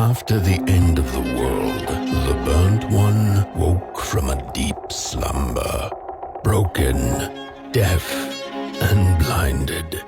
After the end of the world, the burnt one woke from a deep slumber, broken, deaf, and blinded.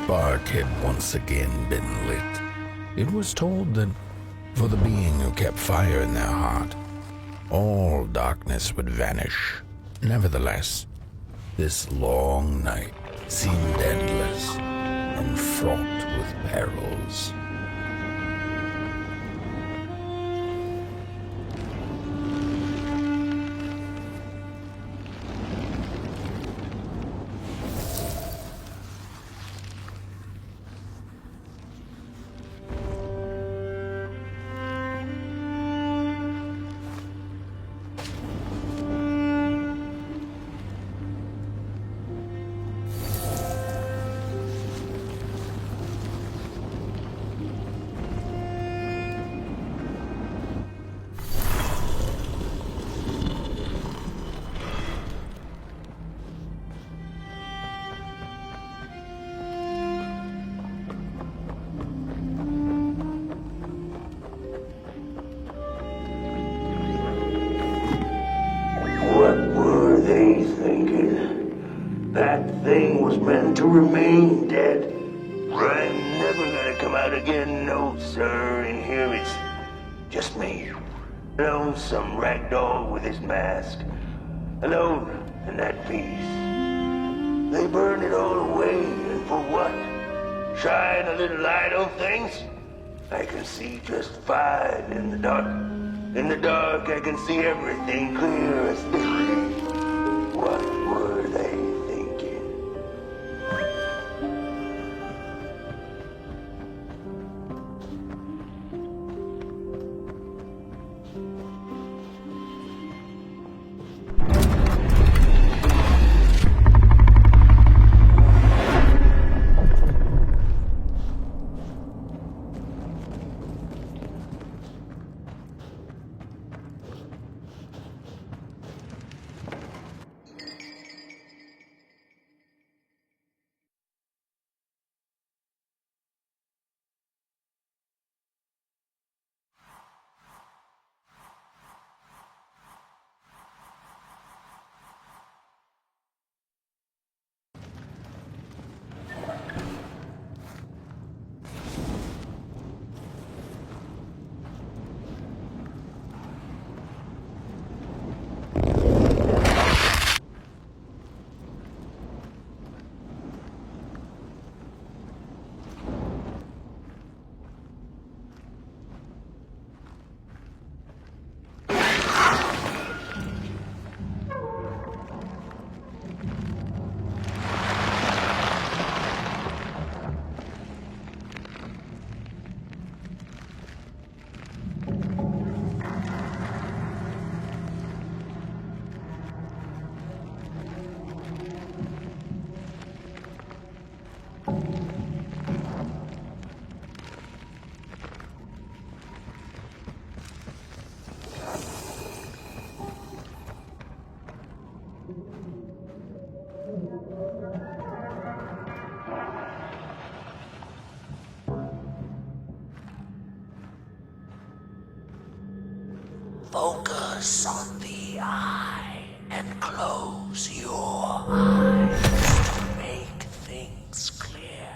spark had once again been lit. It was told that for the being who kept fire in their heart, all darkness would vanish. Nevertheless, this long night seemed endless and fraught with perils. thing was meant to remain dead. I'm never gonna come out again, no sir, and here it's just me. Alone, some ragdoll with his mask. Alone in that piece. They burned it all away, and for what? Shine a little light on things? I can see just fine in the dark. In the dark, I can see everything clear as day. What were they thinking? Focus on the eye and close your eyes to make things clear.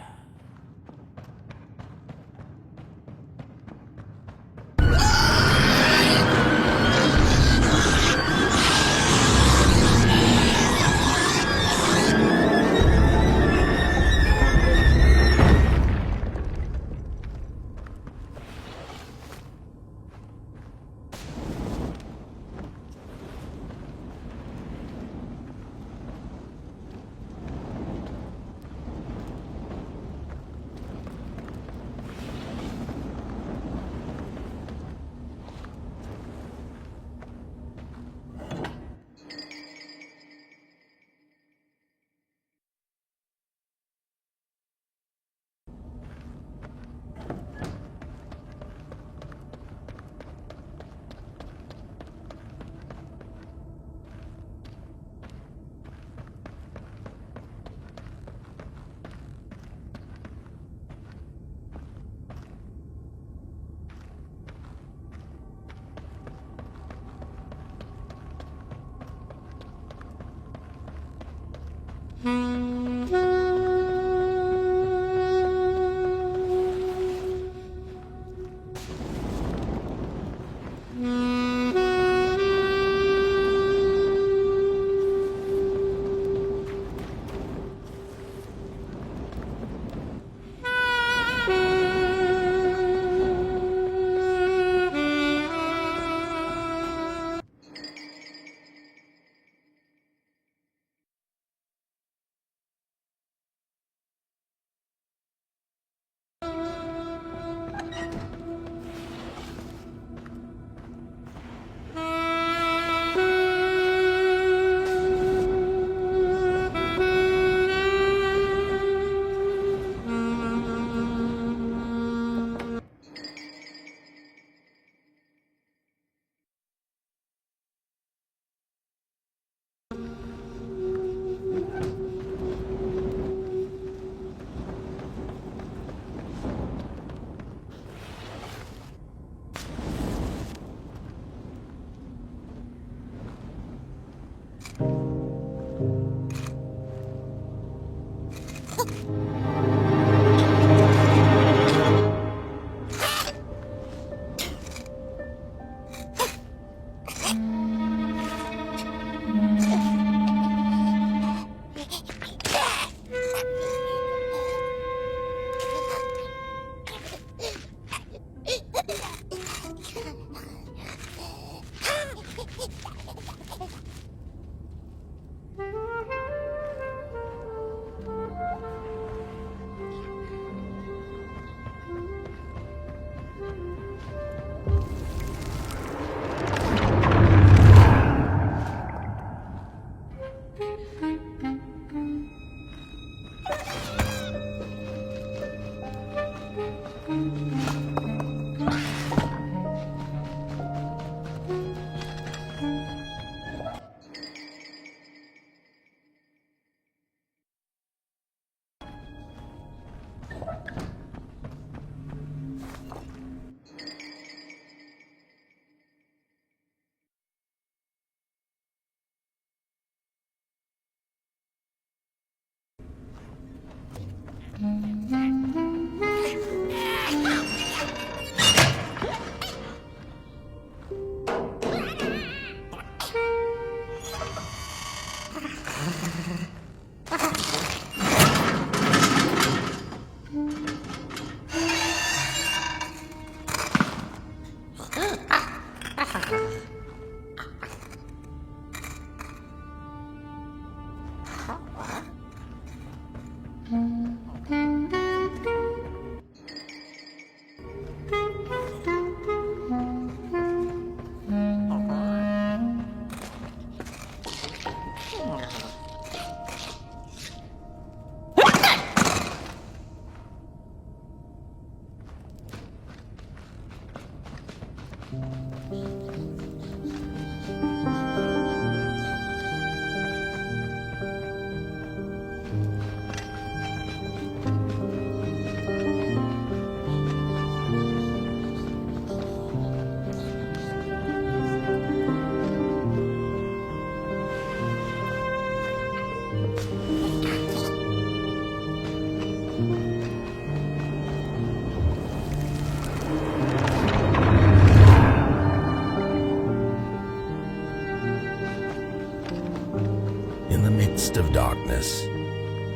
In the midst of darkness,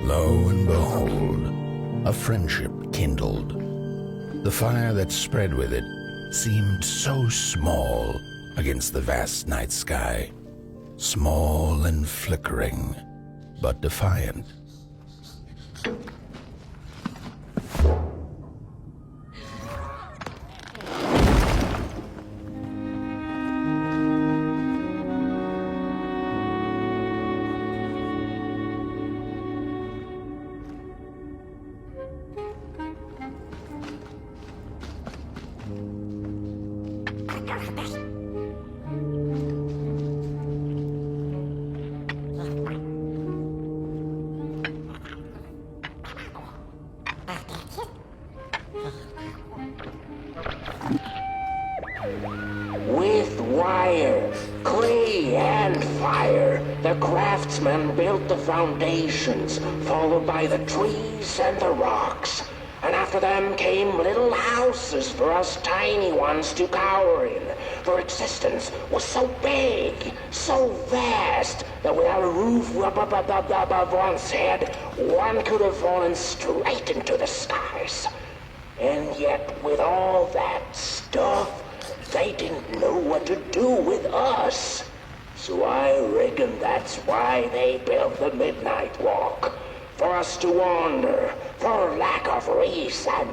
lo and behold, a friendship kindled. The fire that spread with it seemed so small against the vast night sky, small and flickering, but defiant. With wire, clay, and fire, the craftsmen built the foundations, followed by the trees and the rocks. And after them came little houses for us tiny ones to cower in. For existence was so big, so vast, that without a roof above one's head, one could have fallen straight into the skies. And yet, with all that stuff, they didn't know what to do with us. So I reckon that's why they built the Midnight Walk. For us to wander, for lack of reason.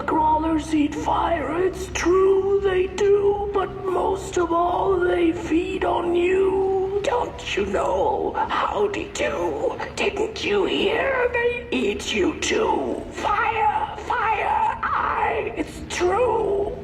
The crawlers eat fire, it's true they do, but most of all they feed on you. Don't you know? Howdy do. Didn't you hear? They eat you too. Fire, fire, aye, it's true.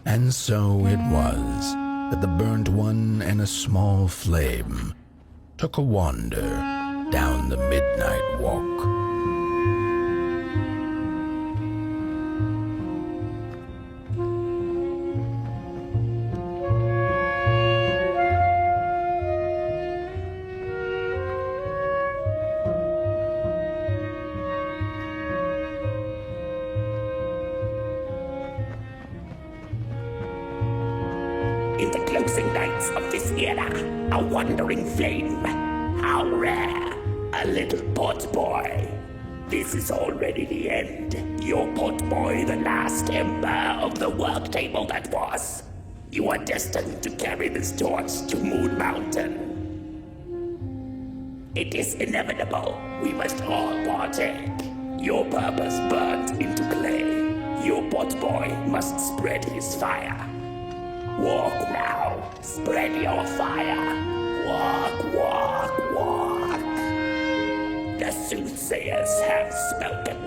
And so it was that the burnt one and a small flame took a wander down the midnight walk. In the closing nights of this era, a wandering flame. How rare, a little pot boy. This is already the end. Your pot boy, the last ember of the work table that was. You are destined to carry this torch to Moon Mountain. It is inevitable. We must all partake. Your purpose burnt into clay. Your pot boy must spread his fire. Walk now, spread your fire. Walk, walk, walk. The soothsayers have spoken.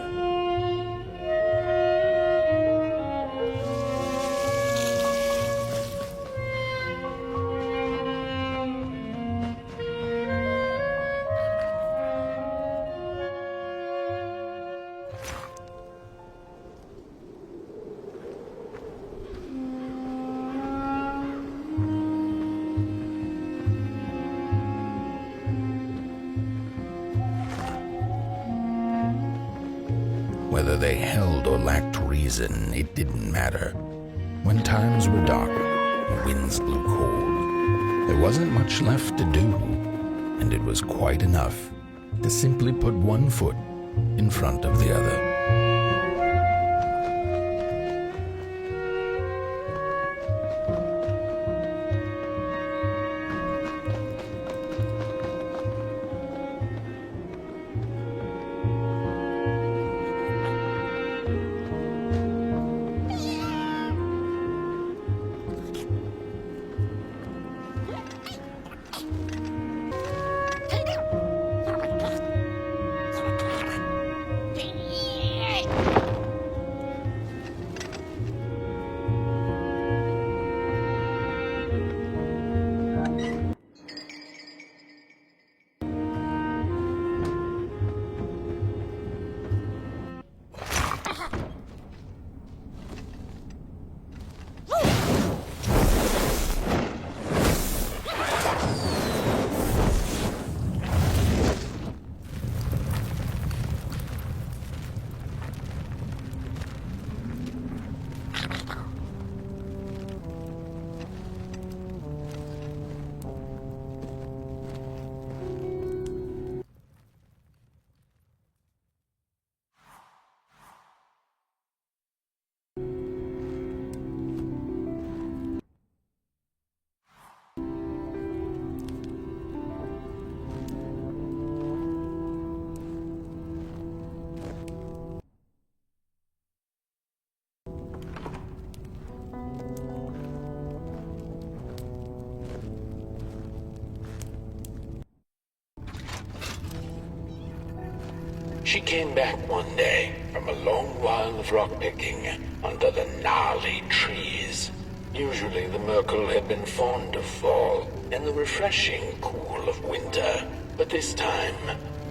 Whether they held or lacked reason, it didn't matter. When times were dark and winds blew cold, there wasn't much left to do, and it was quite enough to simply put one foot in front of the other. she came back one day from a long while of rock-picking under the gnarly trees. Usually the Merkel had been fond of fall and the refreshing cool of winter, but this time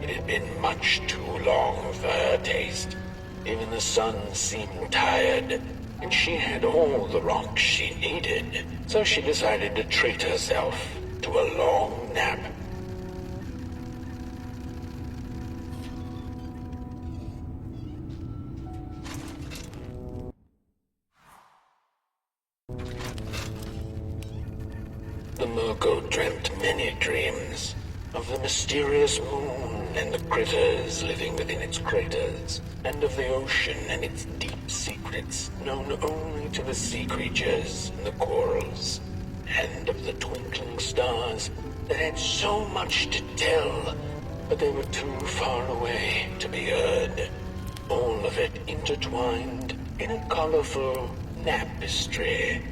it had been much too long for her taste. Even the sun seemed tired, and she had all the rocks she needed, so she decided to treat herself to a long nap. The Merkel dreamt many dreams of the mysterious moon and the critters living within its craters, and of the ocean and its deep secrets known only to the sea creatures and the corals, and of the twinkling stars that had so much to tell, but they were too far away to be heard. All of it intertwined in a colorful tapestry.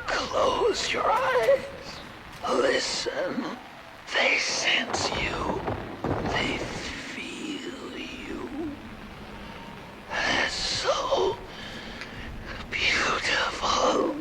Close your eyes. Listen. They sense you. They feel you. That's so beautiful.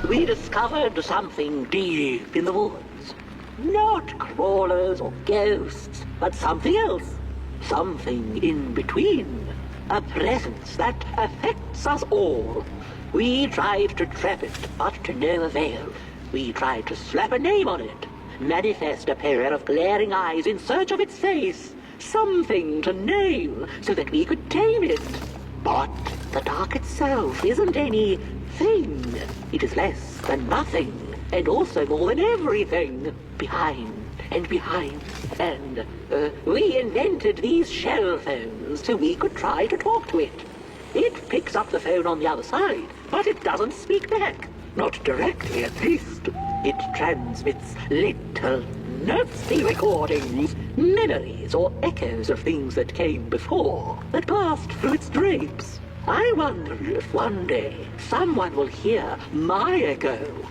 we discovered something deep in the woods. Not crawlers or ghosts, but something else. Something in between. A presence that affects us all. We tried to trap it, but to no avail. We tried to slap a name on it. Manifest a pair of glaring eyes in search of its face. Something to name, so that we could tame it. But the dark itself isn't any thing. It is less than nothing, and also more than everything. Behind and behind. And we invented these shell phones so we could try to talk to it. It picks up the phone on the other side, but it doesn't speak back. Not directly, at least. It transmits little nasty recordings, memories or echoes of things that came before, that passed through its drapes. I wonder if one day someone will hear my echo.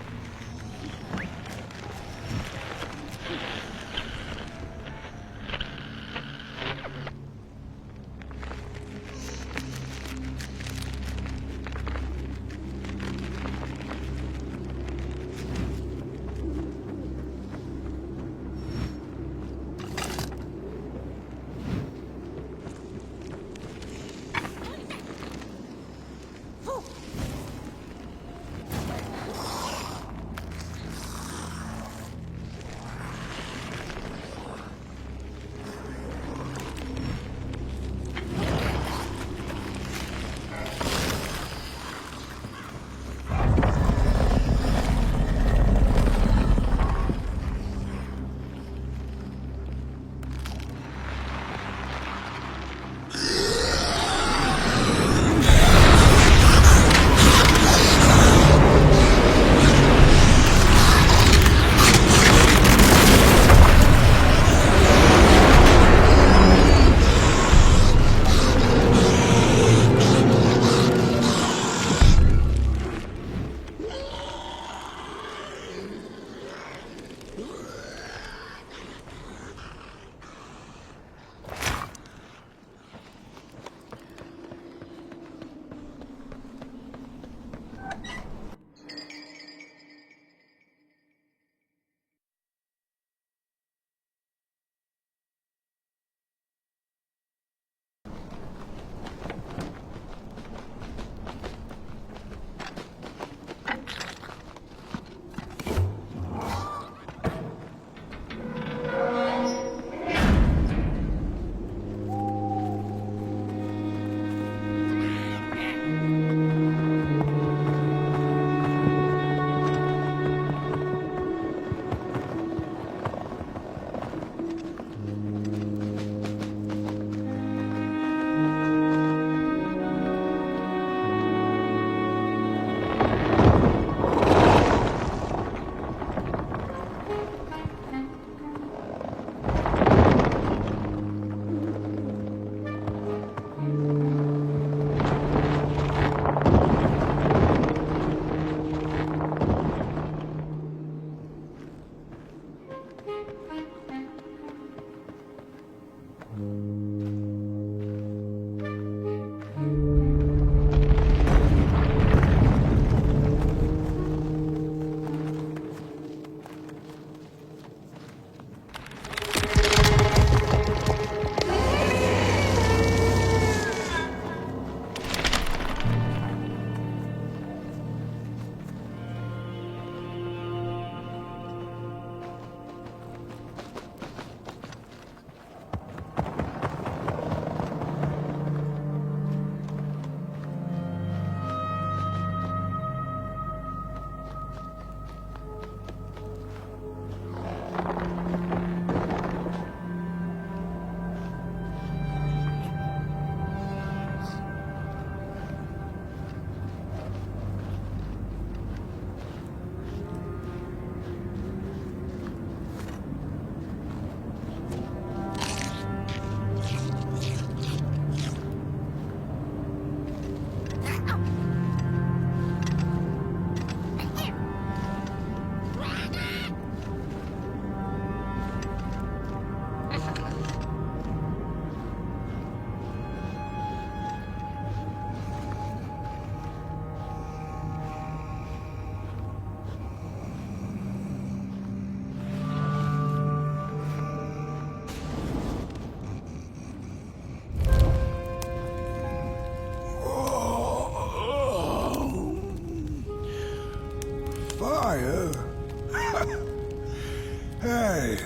say,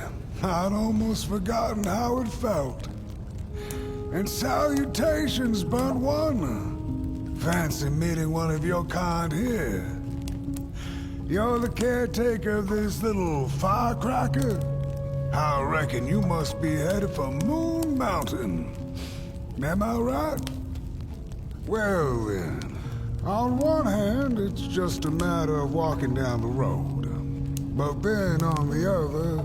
I'd almost forgotten how it felt. And salutations, burnt one. Fancy meeting one of your kind here. You're the caretaker of this little firecracker? I reckon you must be headed for Moon Mountain. Am I right? Well then, on one hand, it's just a matter of walking down the road. But then on the other,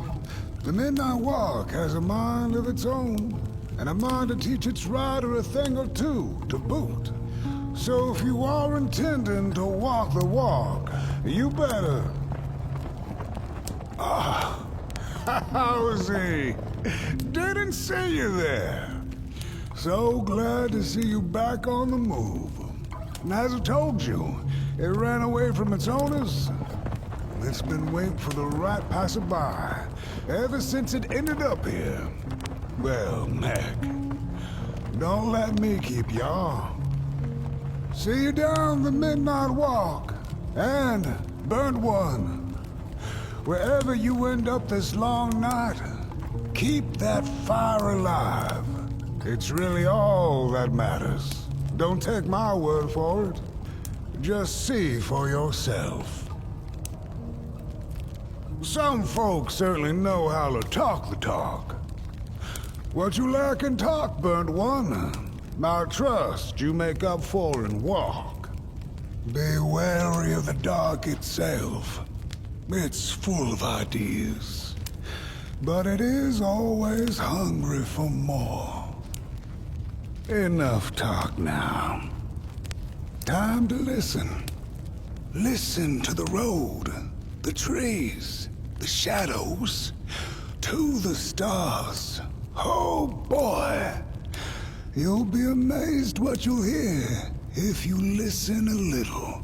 the Midnight Walk has a mind of its own, and a mind to teach its rider a thing or two to boot. So if you are intending to walk the walk, you better... How's he? Didn't see you there. So glad to see you back on the move. And as I told you, it ran away from its owners. It's been waiting for the right passerby ever since it ended up here. Well, Mac, don't let me keep y'all. See you down the Midnight Walk, and burnt one. Wherever you end up this long night, keep that fire alive. It's really all that matters. Don't take my word for it. Just see for yourself. Some folks certainly know how to talk the talk. What you lack in talk, burnt one, I trust you make up for in walk. Be wary of the dark itself. It's full of ideas, but it is always hungry for more. Enough talk now. Time to listen. Listen to the road, the trees, the shadows, to the stars. Oh boy, you'll be amazed what you'll hear if you listen a little.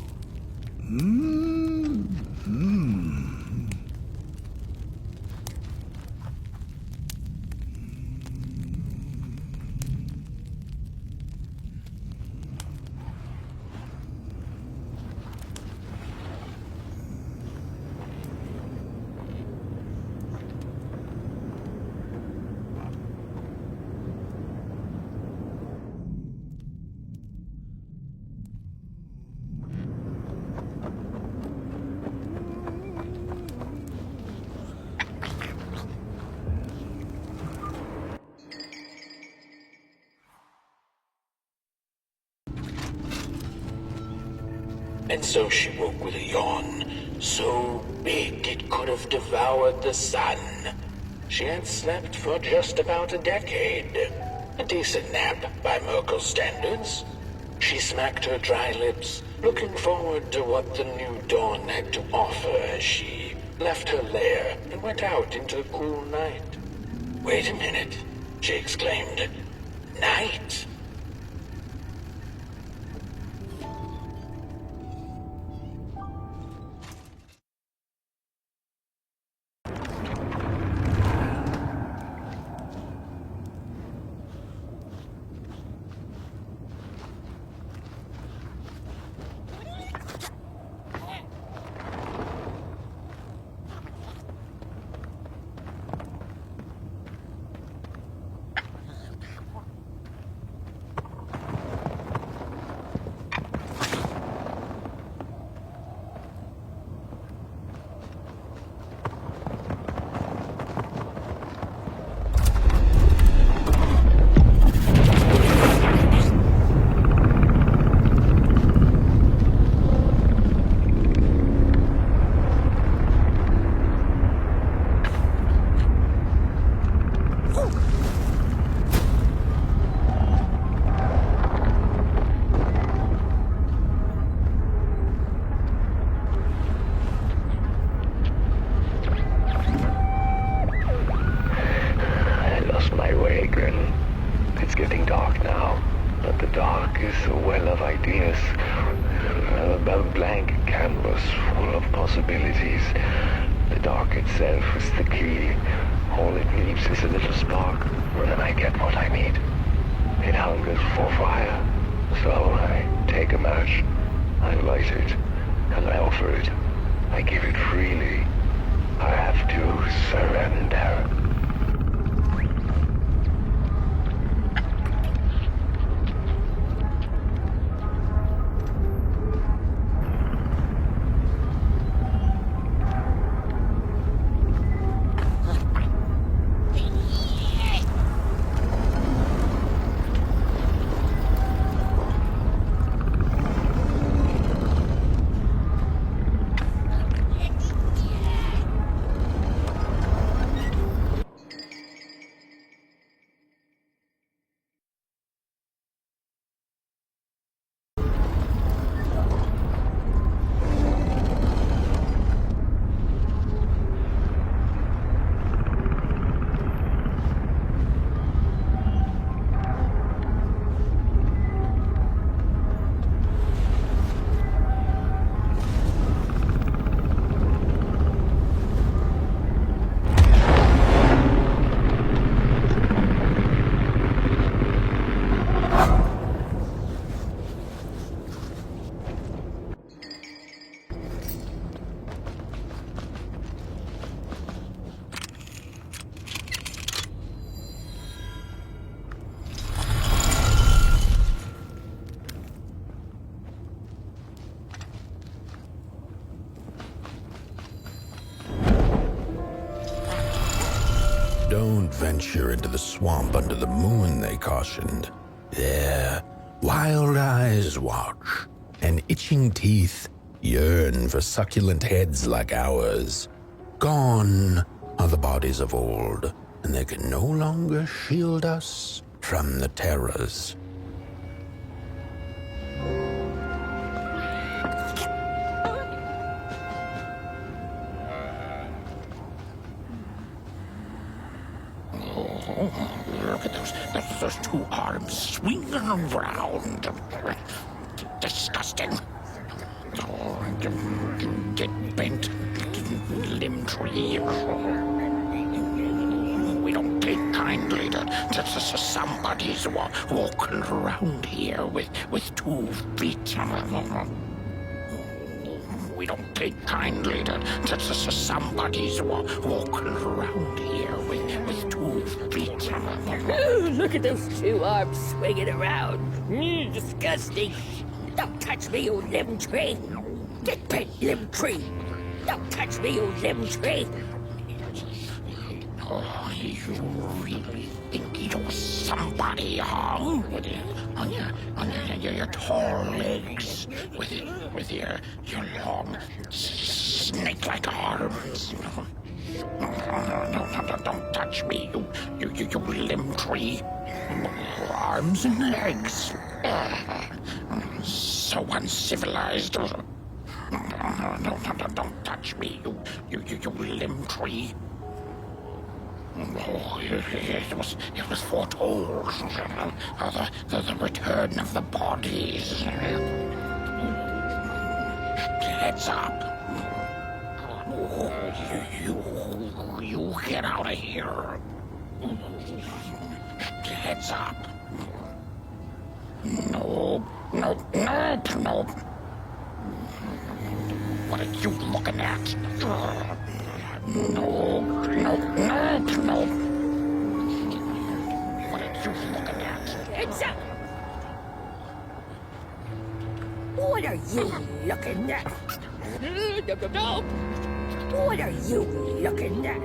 And so she woke with a yawn, so big it could have devoured the sun. She had slept for just about a decade. A decent nap by Merkel standards. She smacked her dry lips, looking forward to what the new dawn had to offer as she left her lair and went out into the cool night. Wait a minute, she exclaimed. Night? I give it freely. I have to surrender. Don't venture into the swamp under the moon, they cautioned. There, wild eyes watch, and itching teeth yearn for succulent heads like ours. Gone are the bodies of old, and they can no longer shield us from the terrors. Look at those two arms swinging around. Disgusting. Get bent limb tree. We don't take kindly to somebody's walking around here with 2 feet. We don't take kindly to somebody's walking around here with 2 feet. Look at those 2 arms swinging around. Disgusting. Don't touch me, you limb tree. Get bent, limb tree. Don't touch me, you limb tree. Oh, you really think you're somebody, huh? On your tall legs, with your long snake-like arms. No, don't touch me, you limb tree. Arms and legs. So uncivilized. No, don't touch me, you limb tree. Oh, it was foretold. The return of the bodies. Heads up. You get out of here. Heads up. Nope. What are you looking at? Nope. What are you looking at? Heads up! What are you looking at? No. What are you looking at?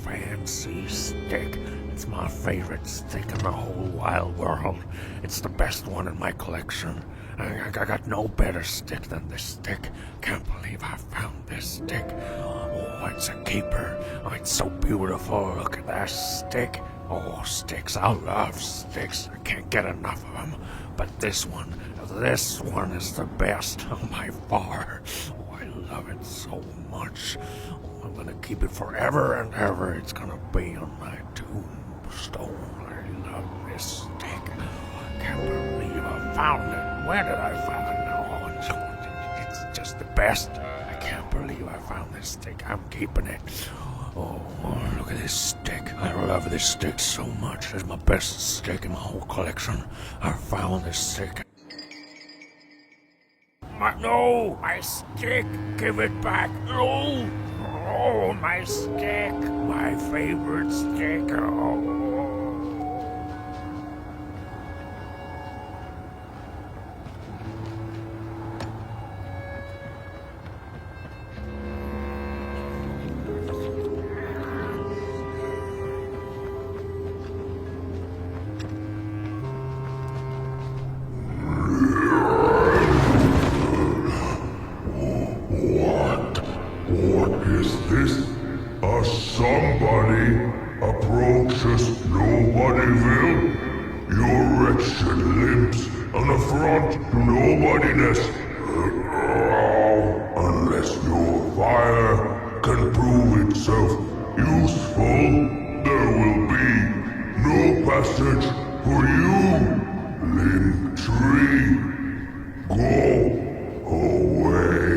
Fancy stick. It's my favorite stick in the whole wide world. It's the best one in my collection. I got no better stick than this stick. Can't believe I found this stick. Oh, it's a keeper. Oh, it's so beautiful. Look at that stick. Oh, sticks. I love sticks. I can't get enough of them. But this one is the best by far. Oh, I love it so much. I'm gonna keep it forever and ever. It's gonna be on my tombstone. I love this stick. I can't believe I found it. Where did I find it? Oh, it's just the best. I can't believe I found this stick. I'm keeping it. Oh, look at this stick. I love this stick so much. It's my best stick in my whole collection. I found this stick. No, my stick. Give it back. No. Oh, my stick. My favorite stick. Oh. Somebody approaches Nobodyville. Your wretched limbs an affront to nobodiness. Unless your fire can prove itself useful, there will be no passage for you, limb tree. Go away.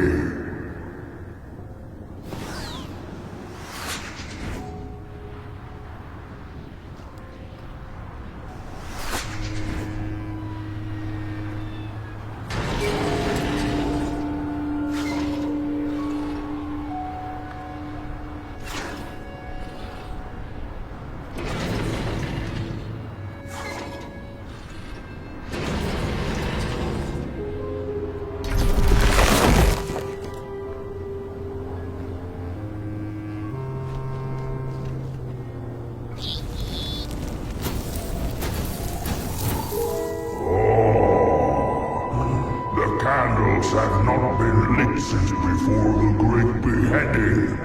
candles have not been lit since before the great beheading.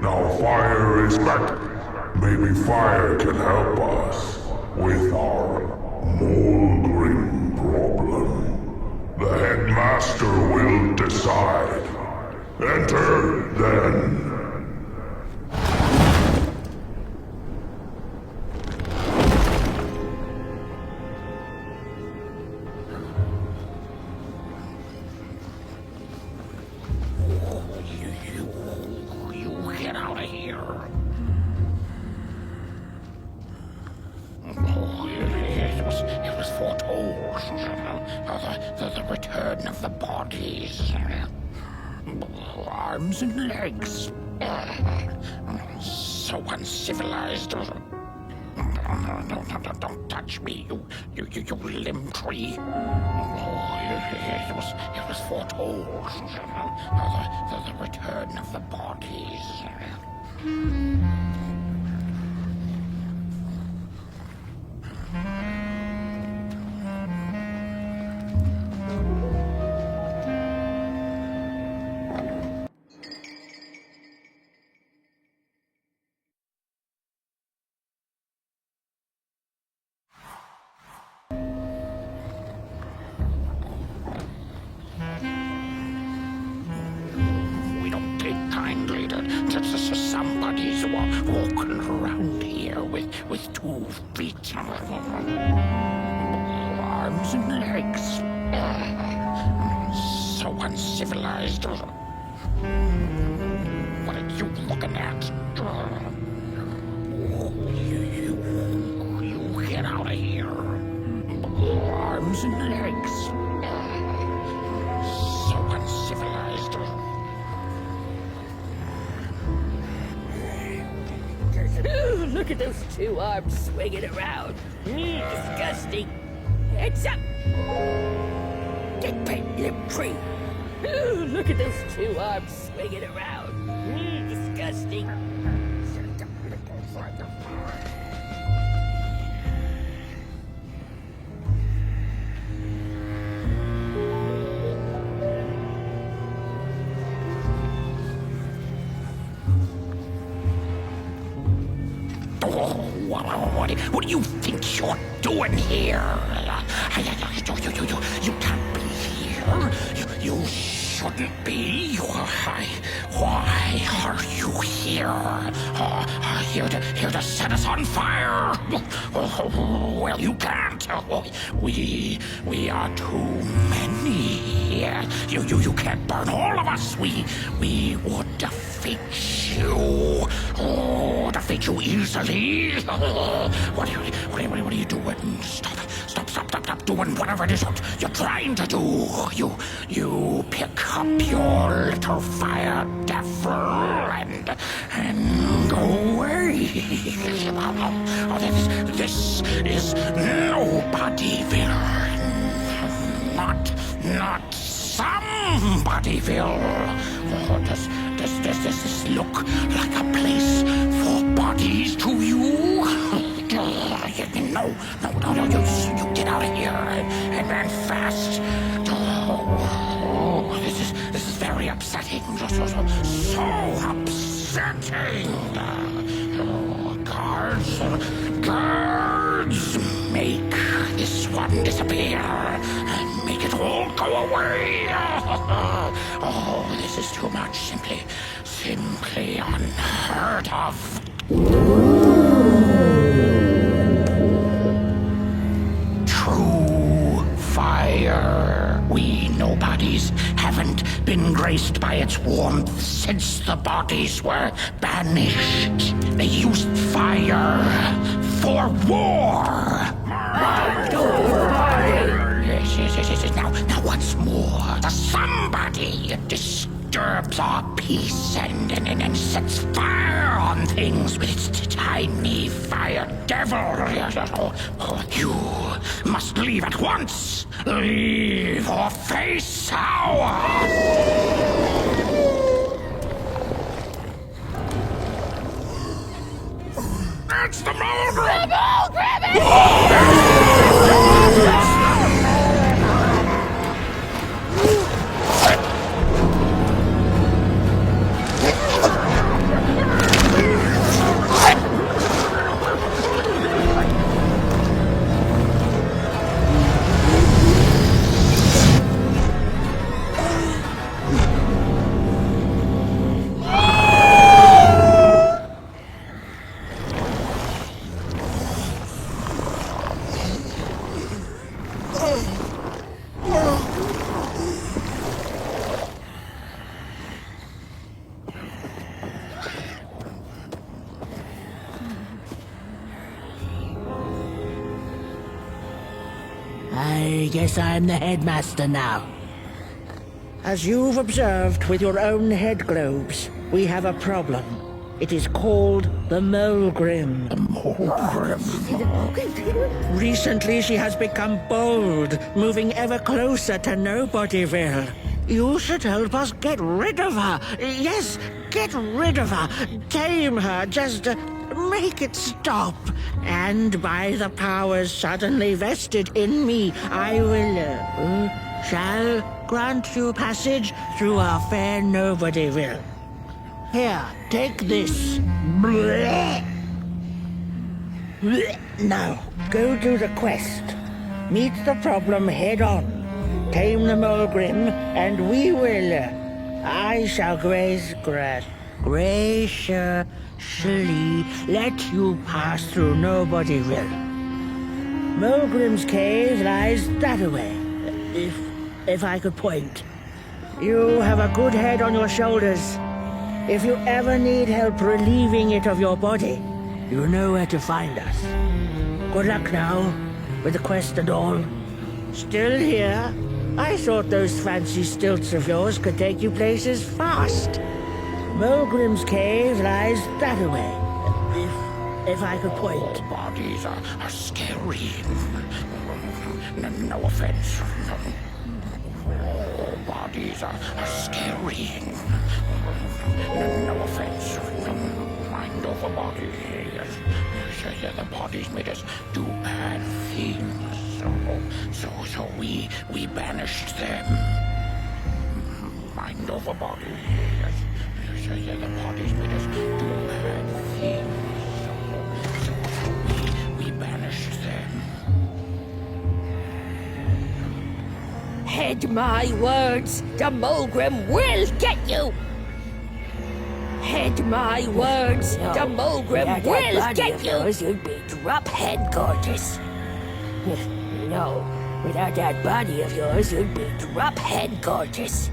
Now fire is back. Maybe fire can help us with our moldering problem. The headmaster will decide. Enter, then. You get out of here. It was foretold. The return of the bodies. Arms and legs. So uncivilized. Don't touch me, you limb tree. It was foretold. The return of the bodies. Somebody's walking around here with 2 feet, arms and legs, so uncivilized. What are you looking at? You get out of here. Arms and legs, so uncivilized. Look at those 2 arms swinging around. Disgusting. Heads up. Get back, limb tree. Look at those 2 arms swinging around. Disgusting. What do you think you're doing here? You can't be here. You shouldn't be. Why are you here? Here to set us on fire? Well, you can't. We are too many. You can't burn all of us. We would defeat you. Defeat you easily. What are you doing? Stop doing whatever it is you're trying to do. You pick up your little fire devil and go away. This is Nobodyville. Not Somebodyville. Does this look like a place for bodies to you? No, you get out of here and fast. This is very upsetting. So upsetting. Guards, make this one disappear. Make it all go away. Oh, this is too much. Simply unheard of. True fire. We nobodies haven't been graced by its warmth since the bodies were banished. They used fire for war. Yes. Now once more, the somebody disturbs our peace and sets fire on things with its tiny fire devil. You must leave at once. Leave or face our... It's the Moldrum! Grab it! guess I'm the headmaster now. As you've observed with your own head globes, we have a problem. It is called the Mulgrim. Recently she has become bold, moving ever closer to Nobodyville. You should help us get rid of her. Yes, get rid of her. Tame her, just make it stop. And by the powers suddenly vested in me, I will, shall grant you passage through our fair Nobodyville. Here, take this. Now, go do the quest. Meet the problem head on. Tame the Mulgrim, and we will. I shall graciously let you pass through Nobodyville. Mulgrim's cave lies that way, if I could point. You have a good head on your shoulders. If you ever need help relieving it of your body, you know where to find us. Good luck now, with the quest and all. Still here? I thought those fancy stilts of yours could take you places fast. Mulgrim's cave lies that way, if I could point. All bodies are scary. No offense. All bodies are scary. No offense. Mind over bodies. The bodies made us do bad things. So we banished them. Mind over bodies. The bodies made us do bad things. So we banished them. Heed my words, the Mulgrim will get you! Heed my words, the Mulgrim will get you! You'd be drop-head gorgeous. No, without that body of yours, you'd be drop-head gorgeous.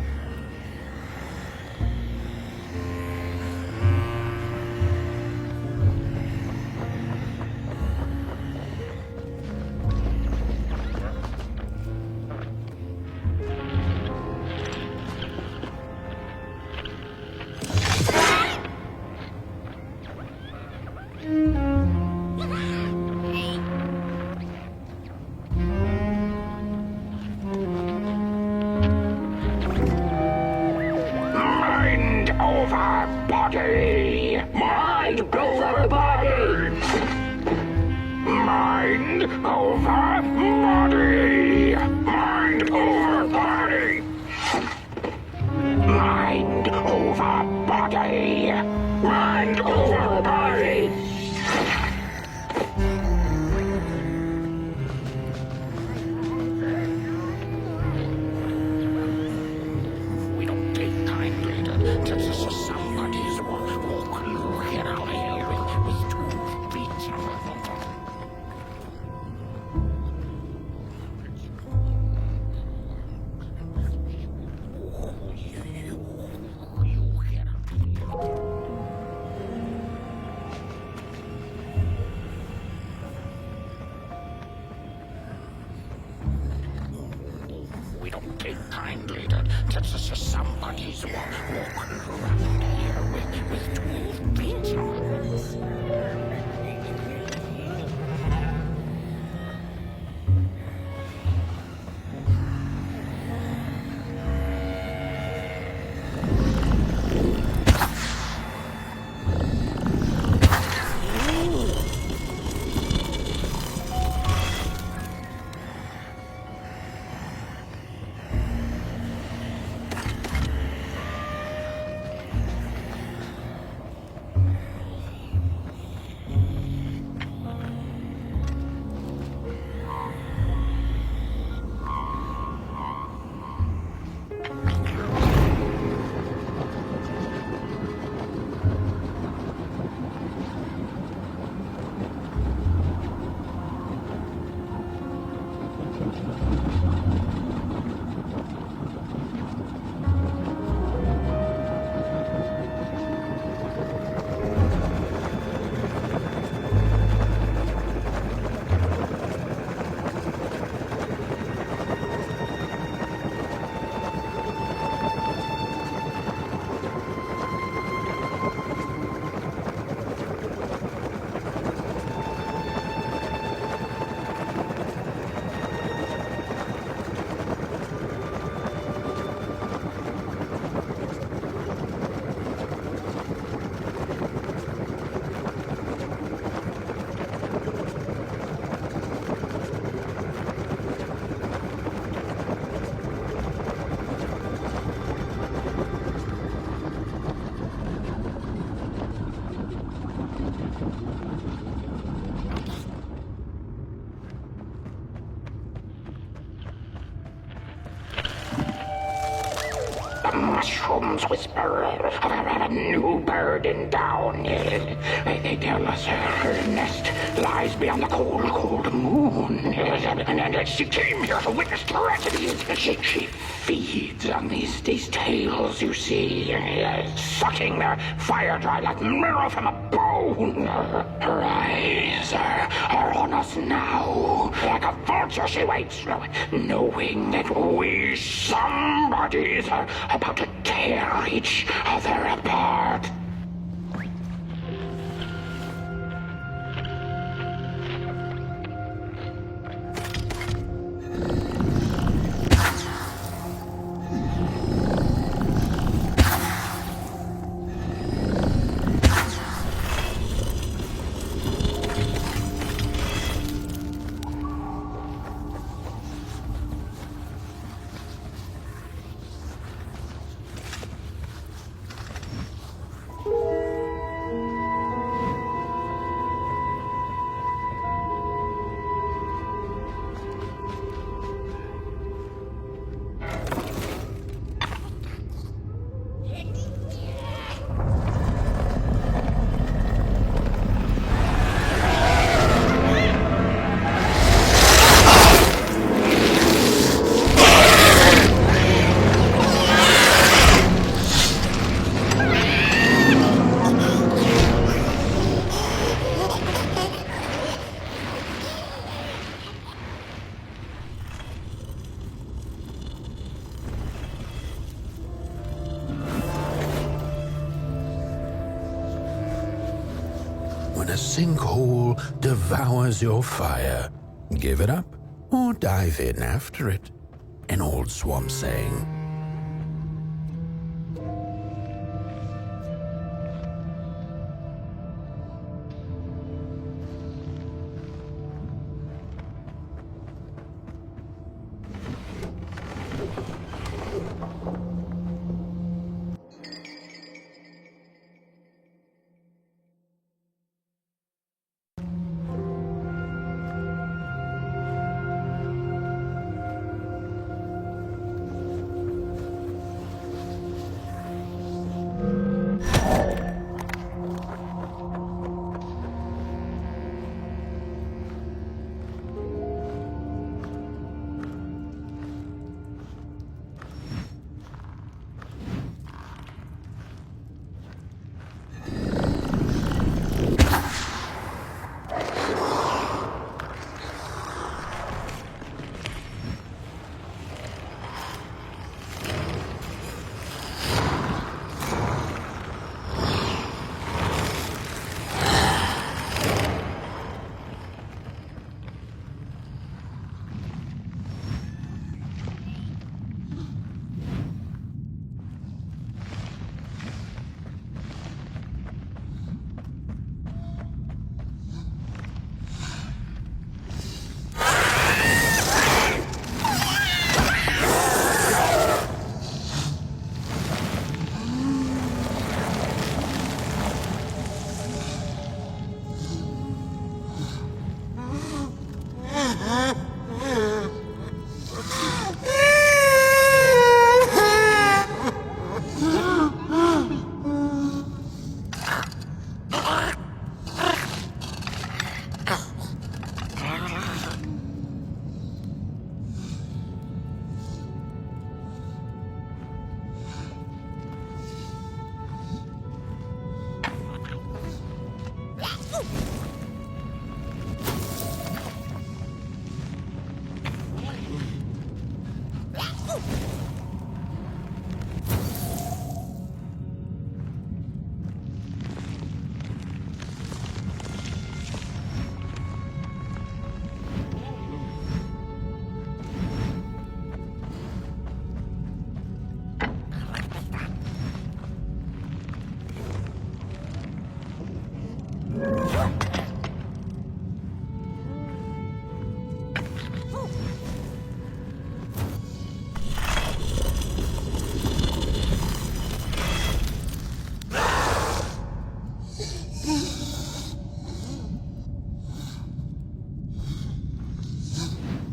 The mushrooms whisper of a new bird in down. They tell us her nest lies beyond the cold, cold moon. And she came here to witness tragedies. She feeds on these tales, you see, sucking their fire dry like marrow from a bone. Her eyes are on us now. Like a vulture she waits, knowing that we somebodies are about to tear each other apart. When a sinkhole devours your fire, give it up or dive in after it. An old swamp saying.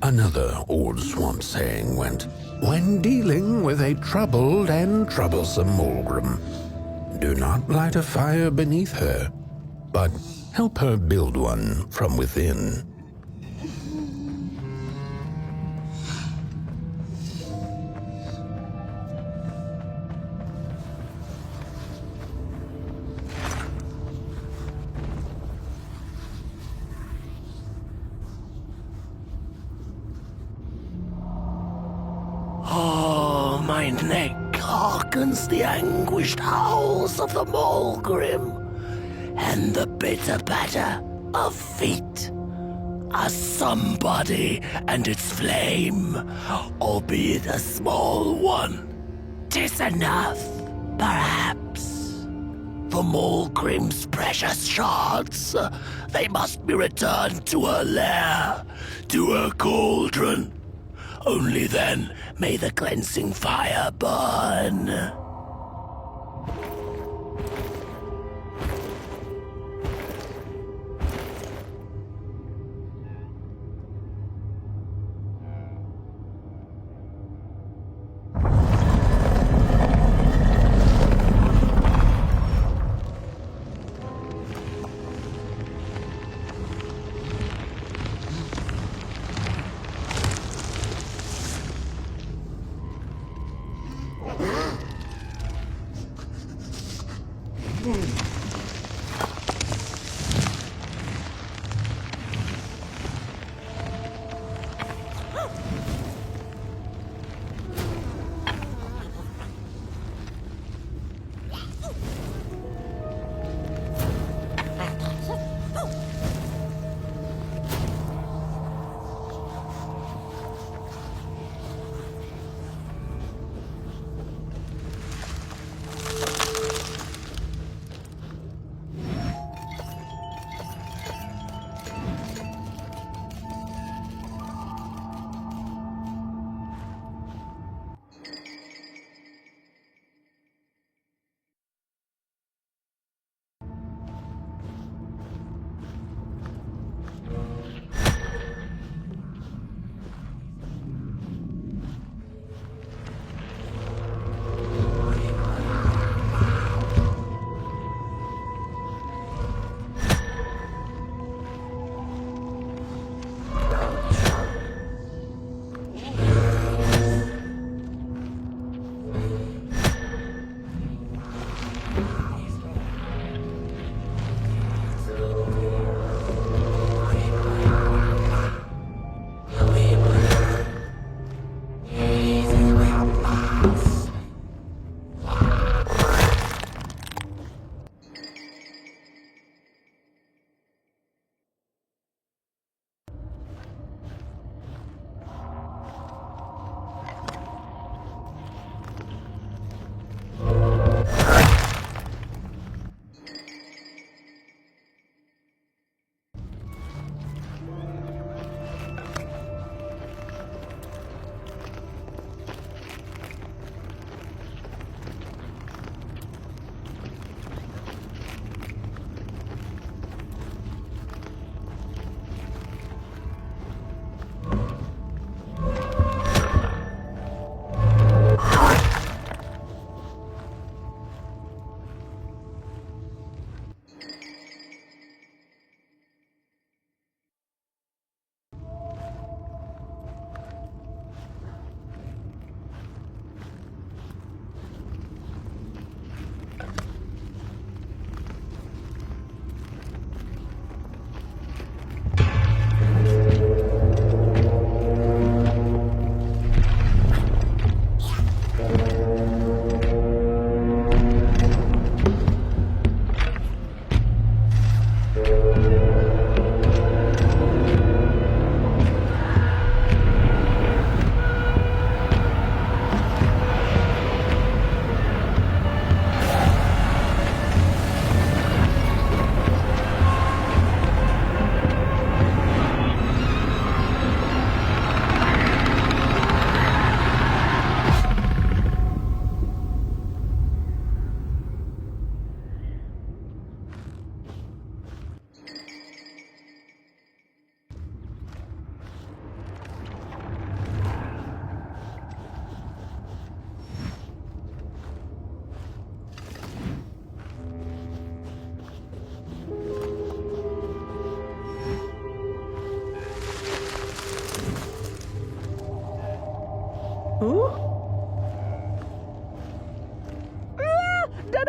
Another old swamp saying went, when dealing with a troubled and troublesome Mulgrim, do not light a fire beneath her, but help her build one from within. Oh, my neck hearkens the anguished howls of the Mulgrim, and the bitter patter of feet. A somebody and its flame, albeit a small one. 'Tis enough, perhaps. The Mulgrim's precious shards, they must be returned to her lair, to her cauldron. Only then may the cleansing fire burn.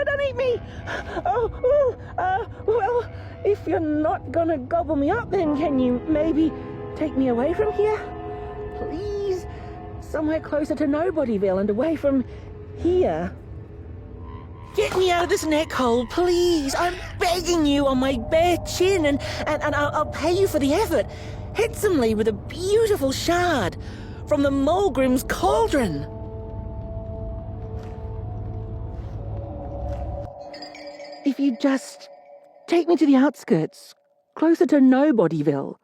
Don't eat me! Well, if you're not gonna gobble me up, then can you maybe take me away from here? Please? Somewhere closer to Nobodyville and away from here. Get me out of this neck hole, please. I'm begging you on my bare chin, and I'll pay you for the effort. Handsomely with a beautiful shard from the Mulgrim's cauldron. If you'd just take me to the outskirts, closer to Nobodyville,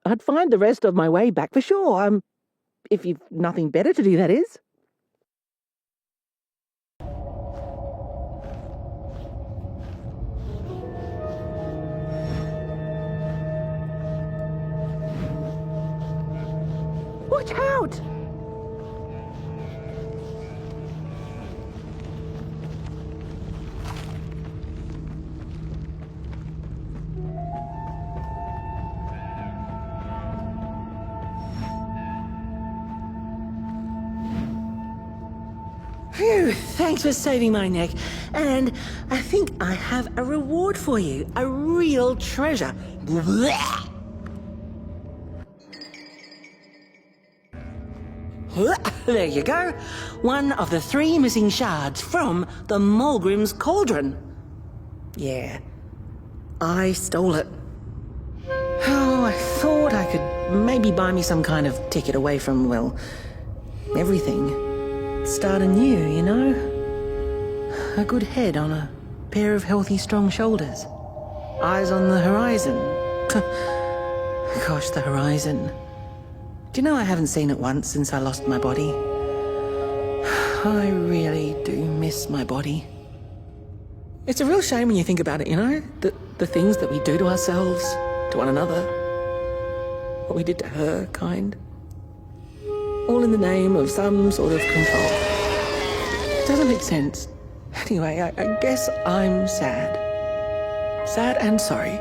I'd find the rest of my way back for sure. If you've nothing better to do, that is. Watch out! Phew, thanks for saving my neck. And I think I have a reward for you. A real treasure. Blah. There you go. One of the 3 missing shards from the Mulgrim's cauldron. Yeah, I stole it. Oh, I thought I could maybe buy me some kind of ticket away from, well, everything. Start anew, you know? A good head on a pair of healthy, strong shoulders. Eyes on the horizon. Gosh, the horizon. Do you know I haven't seen it once since I lost my body? I really do miss my body. It's a real shame when you think about it, you know? The things that we do to ourselves, to one another. What we did to her, kind. All in the name of some sort of control. It doesn't make sense. Anyway, I guess I'm sad. Sad and sorry.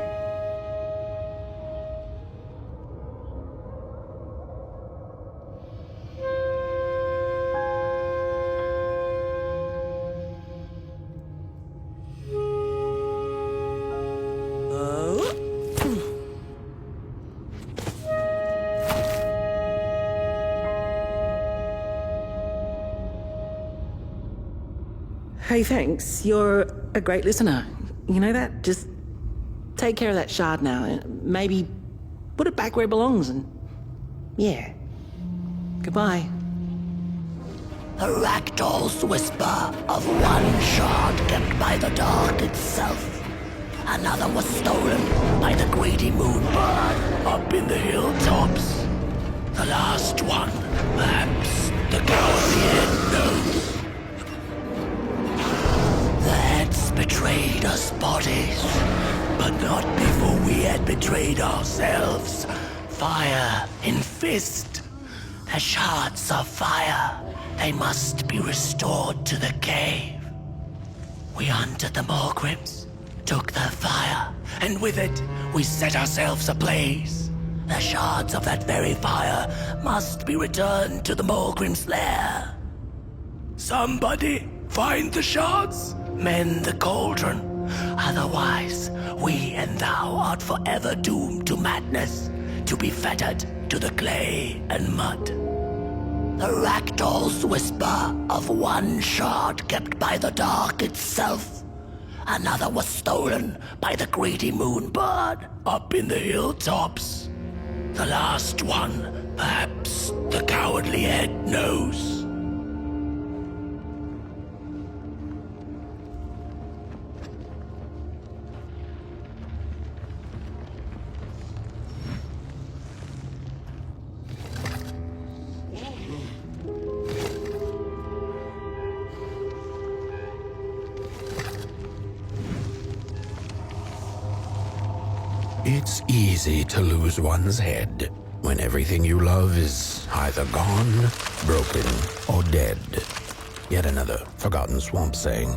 Hey, thanks. You're a great listener. You know that? Just take care of that shard now. Maybe put it back where it belongs and... yeah. Goodbye. The ragdoll's whisper of one shard kept by the dark itself. Another was stolen by the greedy moonbird up in the hilltops. The last one, perhaps the cowardly head knows. The heads betrayed us bodies, but not before we had betrayed ourselves. Fire in fist. The shards of fire, they must be restored to the cave. We hunted the Mulgrims, took their fire, and with it, we set ourselves ablaze. The shards of that very fire must be returned to the Mulgrim's lair. Somebody find the shards, mend the cauldron. Otherwise, we and thou art forever doomed to madness, to be fettered to the clay and mud. The ragdoll's whisper of one shard kept by the dark itself. Another was stolen by the greedy moonbird up in the hilltops. The last one, perhaps the cowardly head knows. It's easy to lose one's head when everything you love is either gone, broken, or dead. Yet another forgotten swamp saying.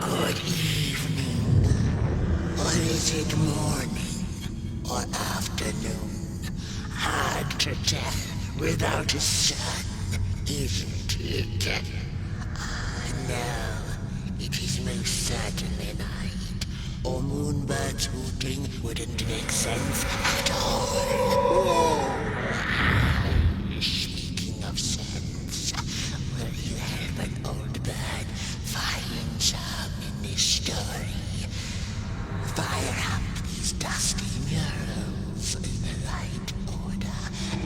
Good evening. Or is it morning or afternoon? Hard to tell without a sun, isn't it? No, it is most certainly night. Or moonbirds hooting wouldn't make sense at all. Speaking of sense, will you help an old bird find some in this story? Fire up these dusty murals in the right order,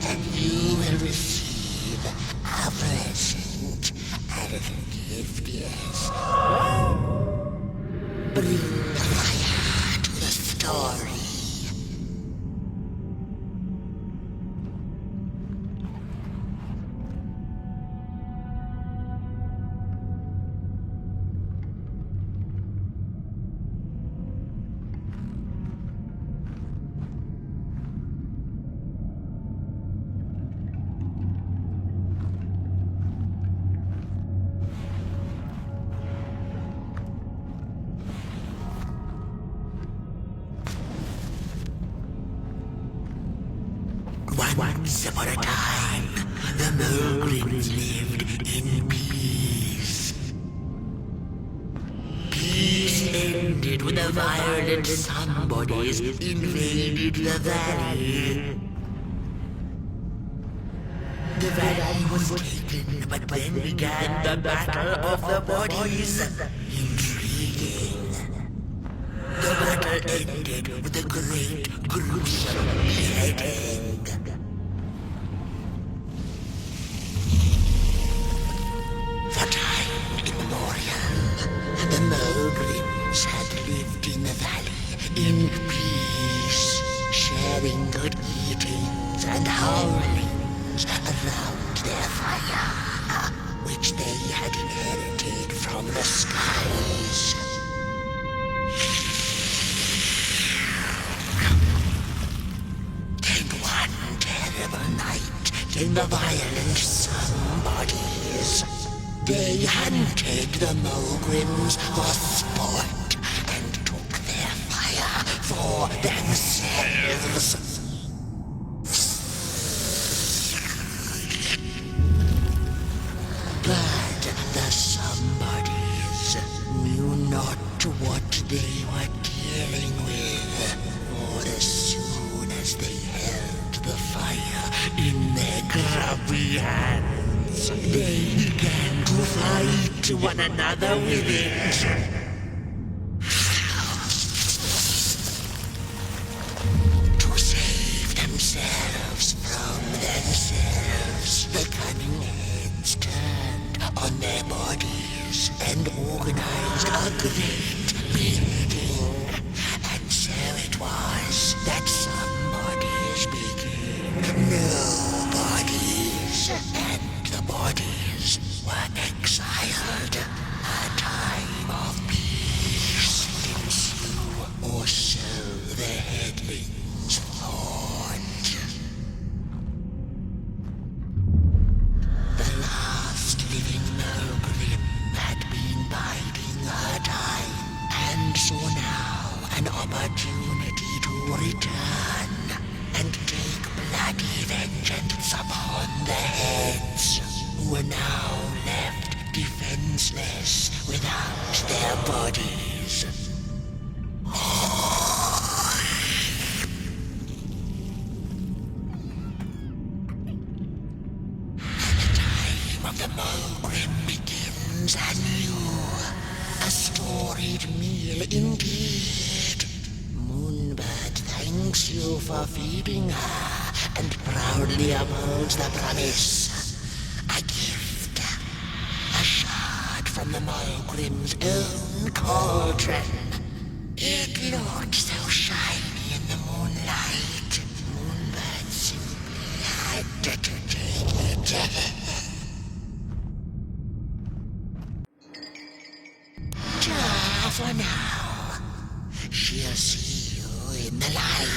and you will receive a present. A little gift, yes. Bring fire to the story. Once upon a time, the Mogrins lived in peace. Peace ended when the violent somebodies invaded the valley. The valley was taken, but then began the Battle of the Bodies. Intriguing. The battle ended with a great, gruesome beheading. For time immemorial, the Mogrins had lived in the valley in peace, sharing good eatings and howlings around their fire, which they had inherited from the skies. Then one terrible night came the violent somebodies. They hunted the Mogrins for sport and took their fire for themselves. But the somebodies knew not what they were dealing with, for as soon as they held the fire in their grubby hands, they began to fight one another with it. To save themselves from themselves, the cunning heads turned on their bodies and organized a great meeting. And so it was that somebodies became nobodies, and the bodies were exiled. A time of peace would ensue, or so the headlings thought. The last living Mogrim had been vengeance upon the heads who are now left defenseless without their bodies. The time of the Mulgrim begins anew. A storied meal indeed. Moonbird thanks you for feeding her and proudly upholds the promise. A gift. A shard from the Mulgrim's own cauldron. It looked so shiny in the moonlight. Moonbird simply had to take it. For now, she'll see you in the light.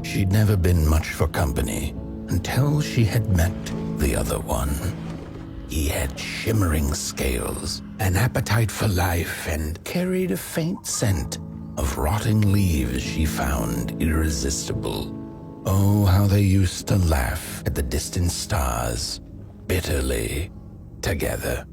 She'd never been much for company until she had met the other one. He had shimmering scales, an appetite for life, and carried a faint scent of rotting leaves she found irresistible. Oh, how they used to laugh at the distant stars, bitterly, together.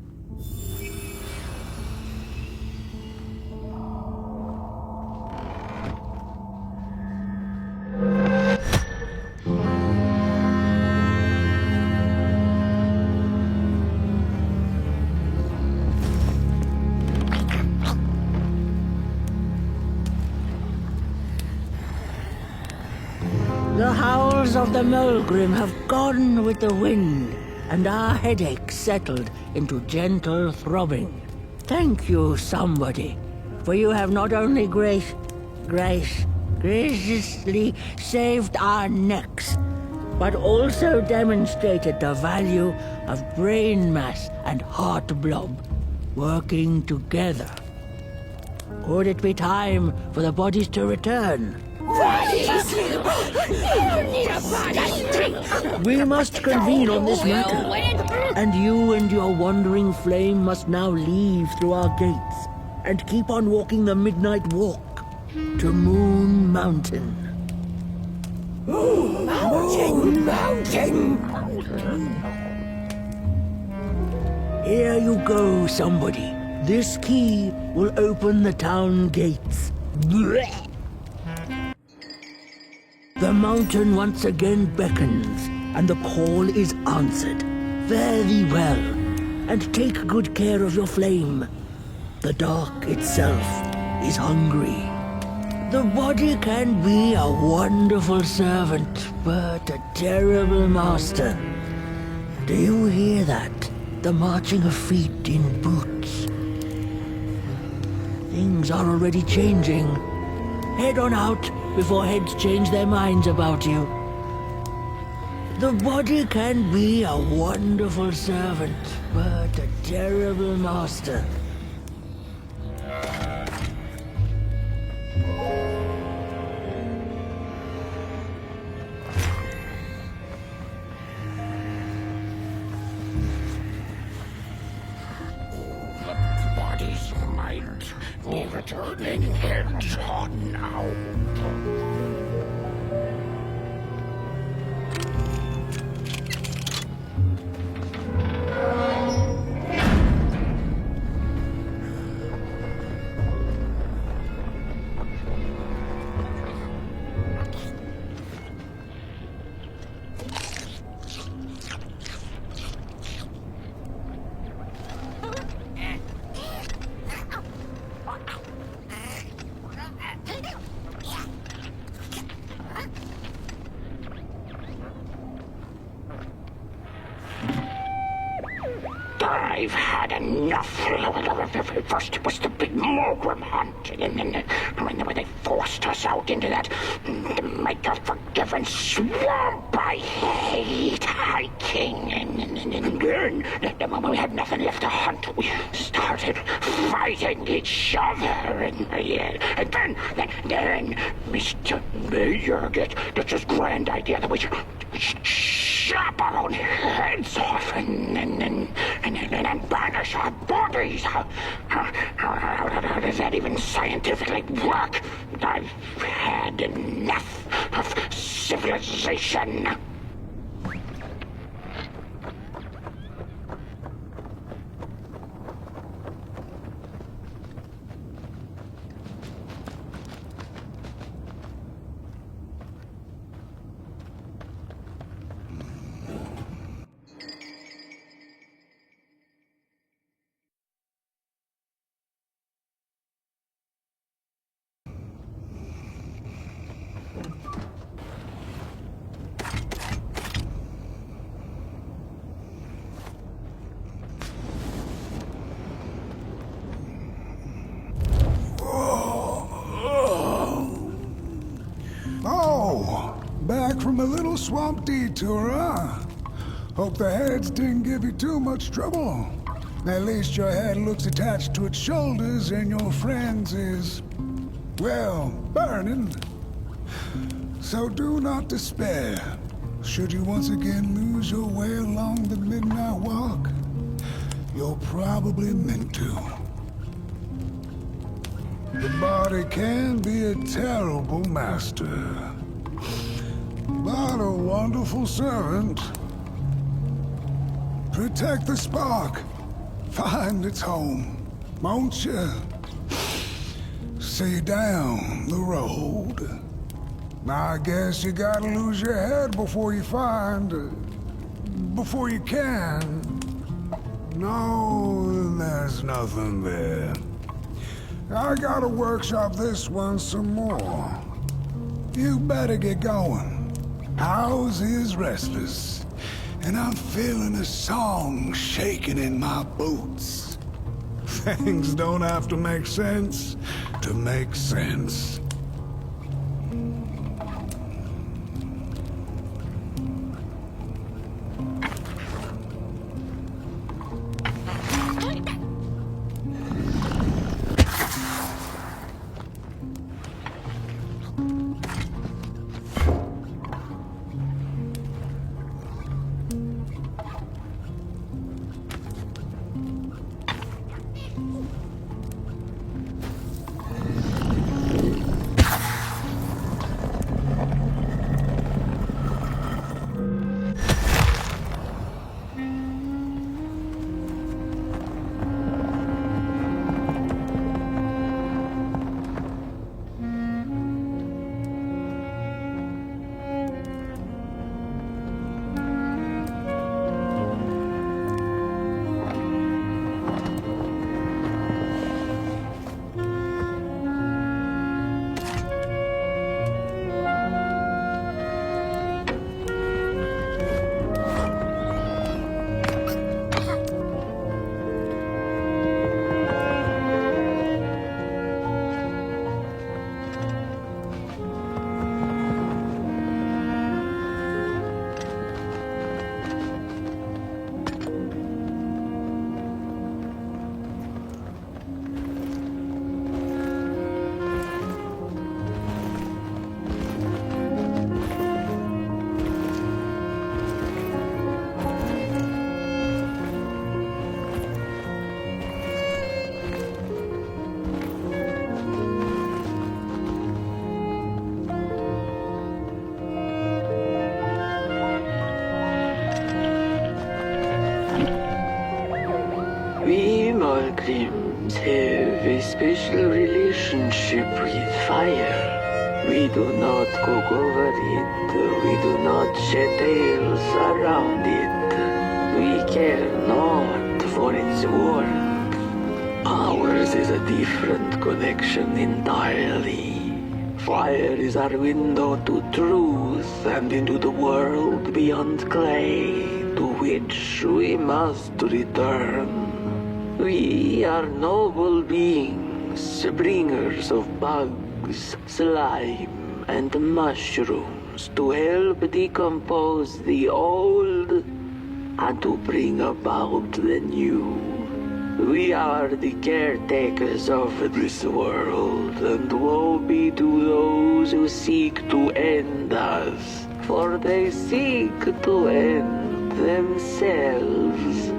of the Mulgrim have gone with the wind, and our headaches settled into gentle throbbing. Thank you, somebody, for you have not only graciously saved our necks, but also demonstrated the value of brain mass and heart blob working together. Could it be time for the bodies to return? We must convene on this matter, and you and your wandering flame must now leave through our gates and keep on walking the midnight walk to Moon Mountain. Mountain! Here you go, somebody. This key will open the town gates. The mountain once again beckons, and the call is answered. Fare thee well, and take good care of your flame. The dark itself is hungry. The body can be a wonderful servant, but a terrible master. Do you hear that? The marching of feet in boots. Things are already changing. Head on out before heads change their minds about you. The body can be a wonderful servant, but a terrible master. Bodies might be returning heads on now. I've had enough. First it was the big Mulgrim hunt, and then when they forced us out into that make-a-forgiven swamp. I hate hiking. And then when we had nothing left to hunt, we started fighting each other. And then Mr. Mayor gets this grand idea that we should chop our own heads off and banish our bodies. How does that even scientifically work? I've had enough of civilization. Back from a little swamp detour, huh? Hope the heads didn't give you too much trouble. At least your head looks attached to its shoulders and your friend's is, well, burning. So do not despair. Should you once again lose your way along the midnight walk, you're probably meant to. The body can be a terrible master, but a wonderful servant. Protect the spark. Find its home, won't you? See down the road. I guess you gotta lose your head before you before you can. No, there's nothing there. I gotta workshop this one some more. You better get going. House is restless, and I'm feeling a song shaking in my boots. Things don't have to make sense to make sense. We Malgrims have a special relationship with fire. We do not cook over it. We do not shed tales around it. We care not for its warmth. Ours is a different connection entirely. Fire is our window to truth and into the world beyond clay, to which we must return. We are noble beings, bringers of bugs, slime, and mushrooms to help decompose the old and to bring about the new. We are the caretakers of this world, and woe be to those who seek to end us, for they seek to end themselves.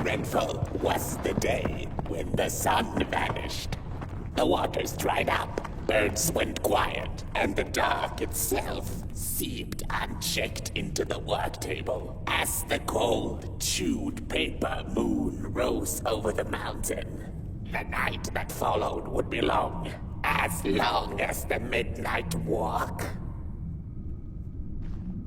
dreadful was the day when the sun vanished. The waters dried up, birds went quiet, and the dark itself seeped unchecked into the work table as the cold, chewed paper moon rose over the mountain. The night that followed would be long as the midnight walk.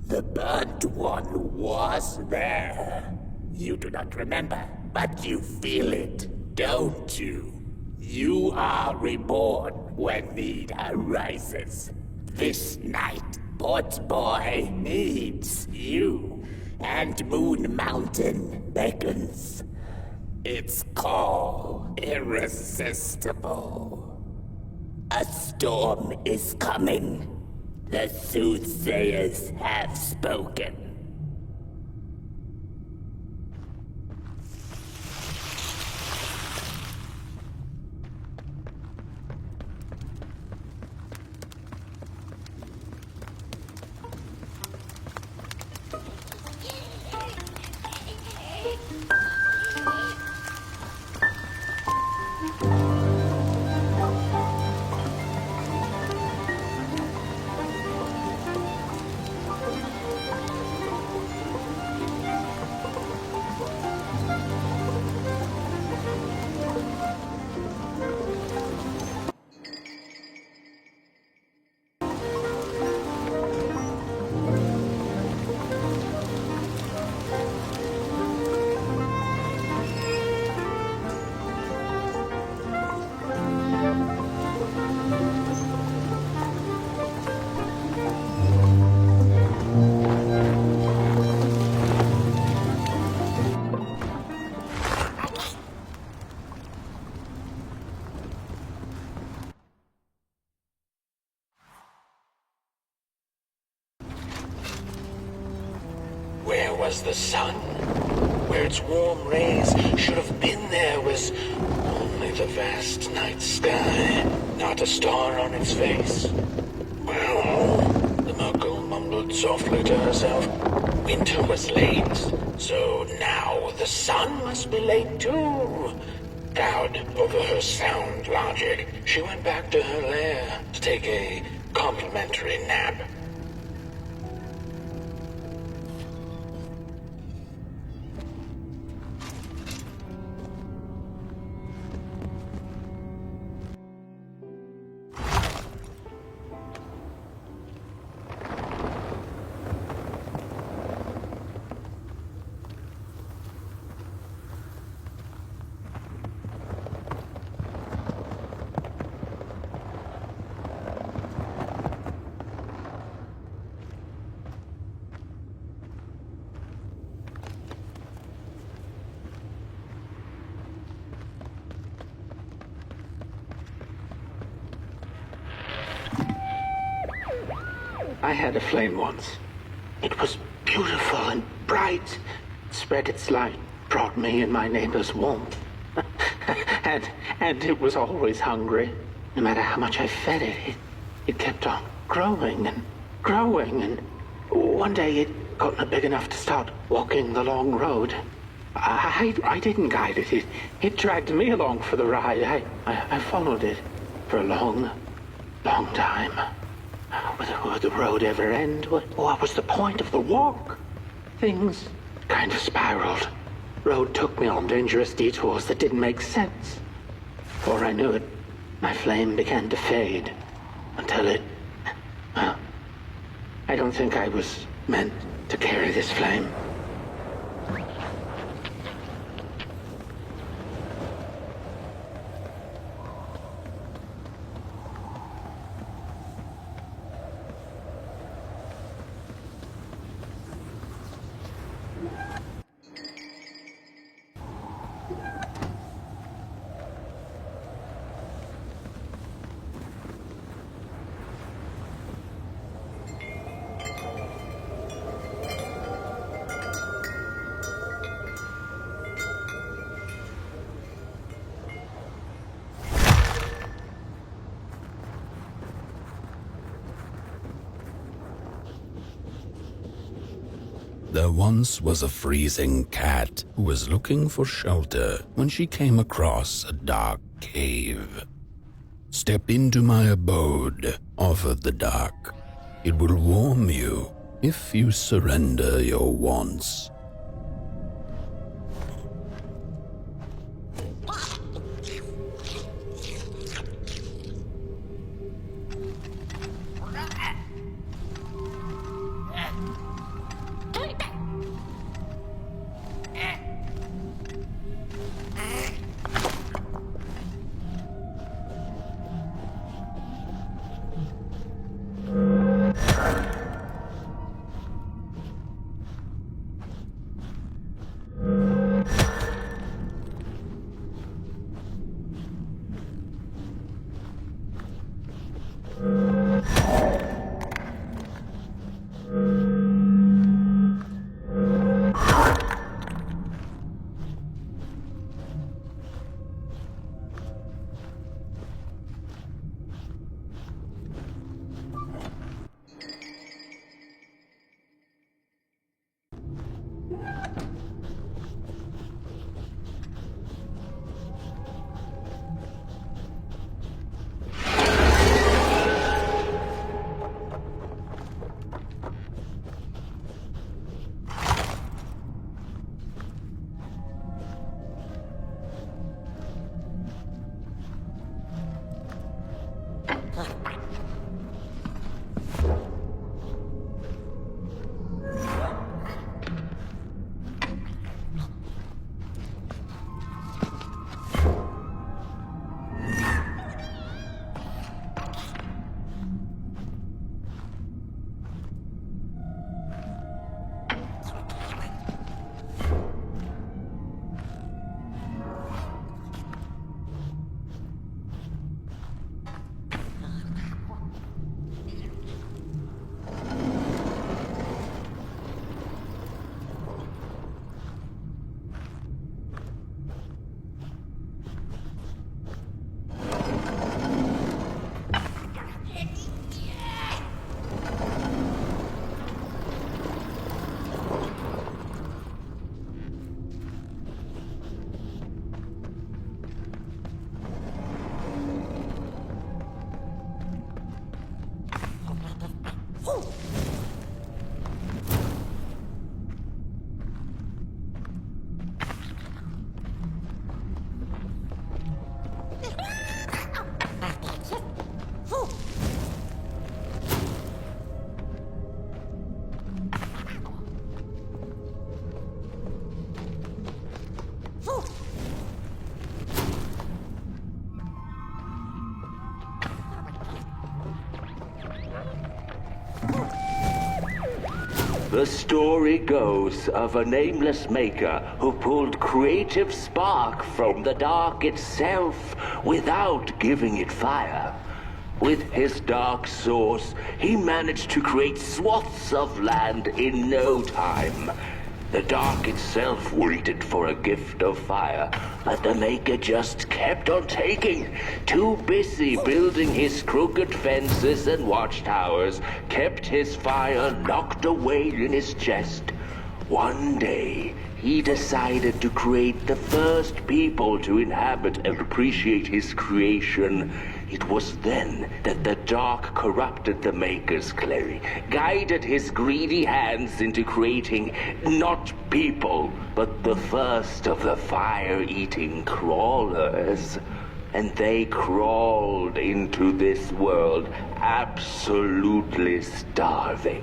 The burnt one was there. You do not remember, but you feel it, don't you? You are reborn when need arises. This night, Port Boy needs you, and Moon Mountain beckons. Its call irresistible. A storm is coming. The soothsayers have spoken. Where was the sun? Where its warm rays should have been there was only the vast night sky, not a star on its face. Well, the Muggle mumbled softly to herself, winter was late, so now the sun must be late too. Cowed over her sound logic, she went back to her lair to take a complimentary nap. I had a flame once. It was beautiful and bright. It spread its light, brought me and my neighbors warmth. and it was always hungry. No matter how much I fed it, it kept on growing and growing. And one day it got big enough to start walking the long road. I didn't guide it. It dragged me along for the ride. I followed it for a long, long time. Would the road ever end? What was the point of the walk? Things kind of spiraled. Road took me on dangerous detours that didn't make sense. Before I knew it, my flame began to fade. Until it... Well, I don't think I was meant to carry this flame. There once was a freezing cat who was looking for shelter when she came across a dark cave. "Step into my abode," offered the dark. "It will warm you if you surrender your wants." The story goes of a nameless maker who pulled creative spark from the dark itself without giving it fire. With his dark source, he managed to create swaths of land in no time. The dark itself waited for a gift of fire, but the maker just kept on taking. Too busy building his crooked fences and watchtowers, kept his fire locked away in his chest. One day, he decided to create the first people to inhabit and appreciate his creation. It was then that the dark corrupted the maker's clay, guided his greedy hands into creating not people, but the first of the fire-eating crawlers. And they crawled into this world absolutely starving.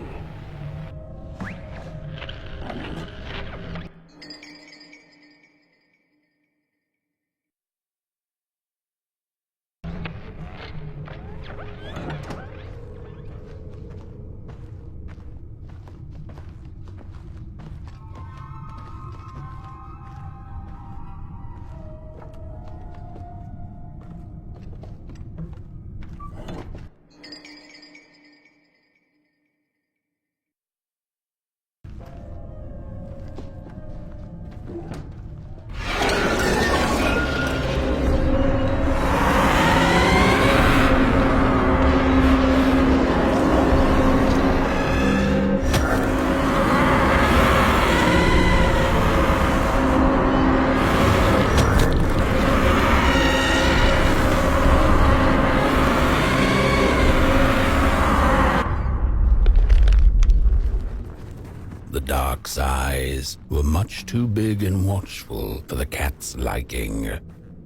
much too big and watchful for the cat's liking.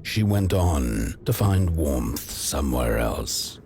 She went on to find warmth somewhere else.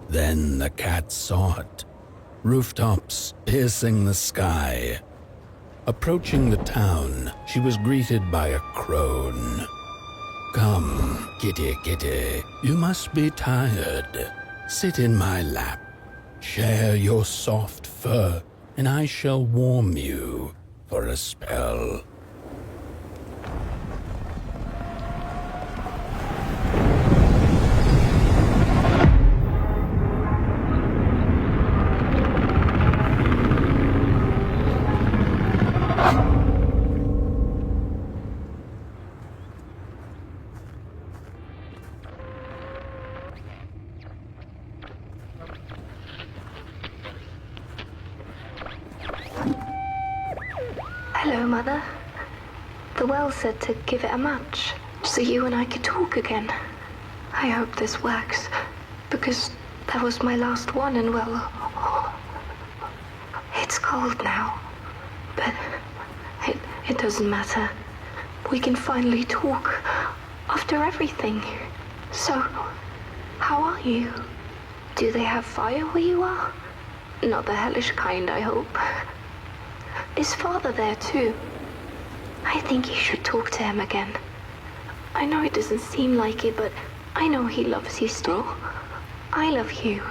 Then the cat saw it. Rooftops piercing the sky. Approaching the town, she was greeted by a crone. "Come, kitty, kitty, you must be tired. Sit in my lap. Share your soft fur, and I shall warm you for a spell." Hello, Mother. The well said to give it a match, so you and I could talk again. I hope this works, because that was my last one, and well, it's cold now. But it doesn't matter. We can finally talk after everything. So, how are you? Do they have fire where you are? Not the hellish kind, I hope. Is Father there too? I think you should talk to him again. I know it doesn't seem like it, but I know he loves you still. I love you.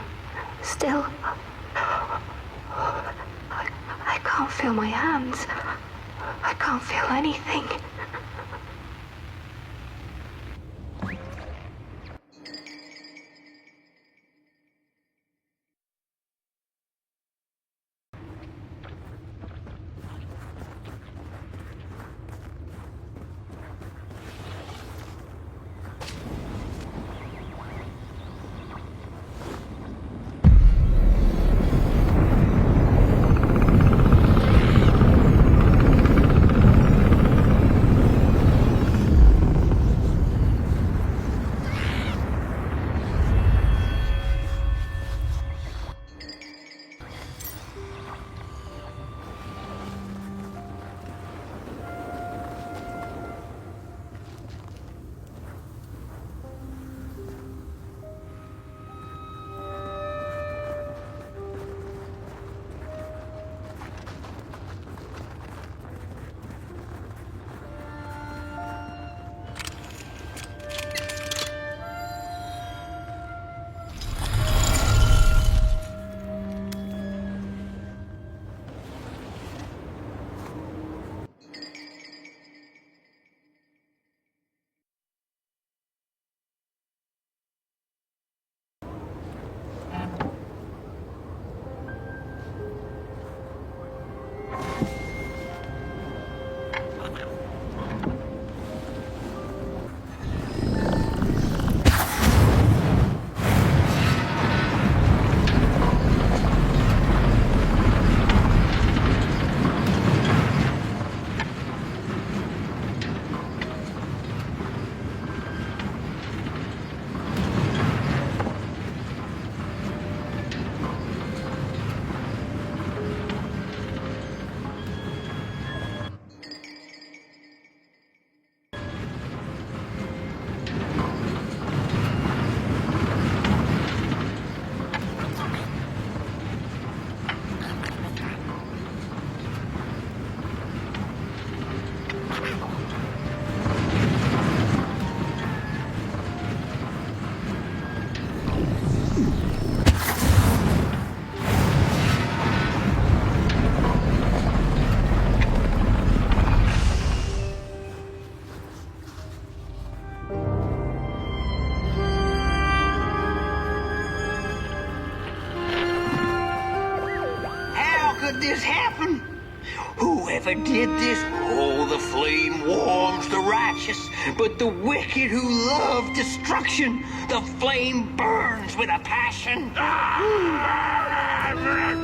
Still. I can't feel my hands. I can't feel anything. ever did this? Oh, the flame warms the righteous, but the wicked who love destruction, the flame burns with a passion.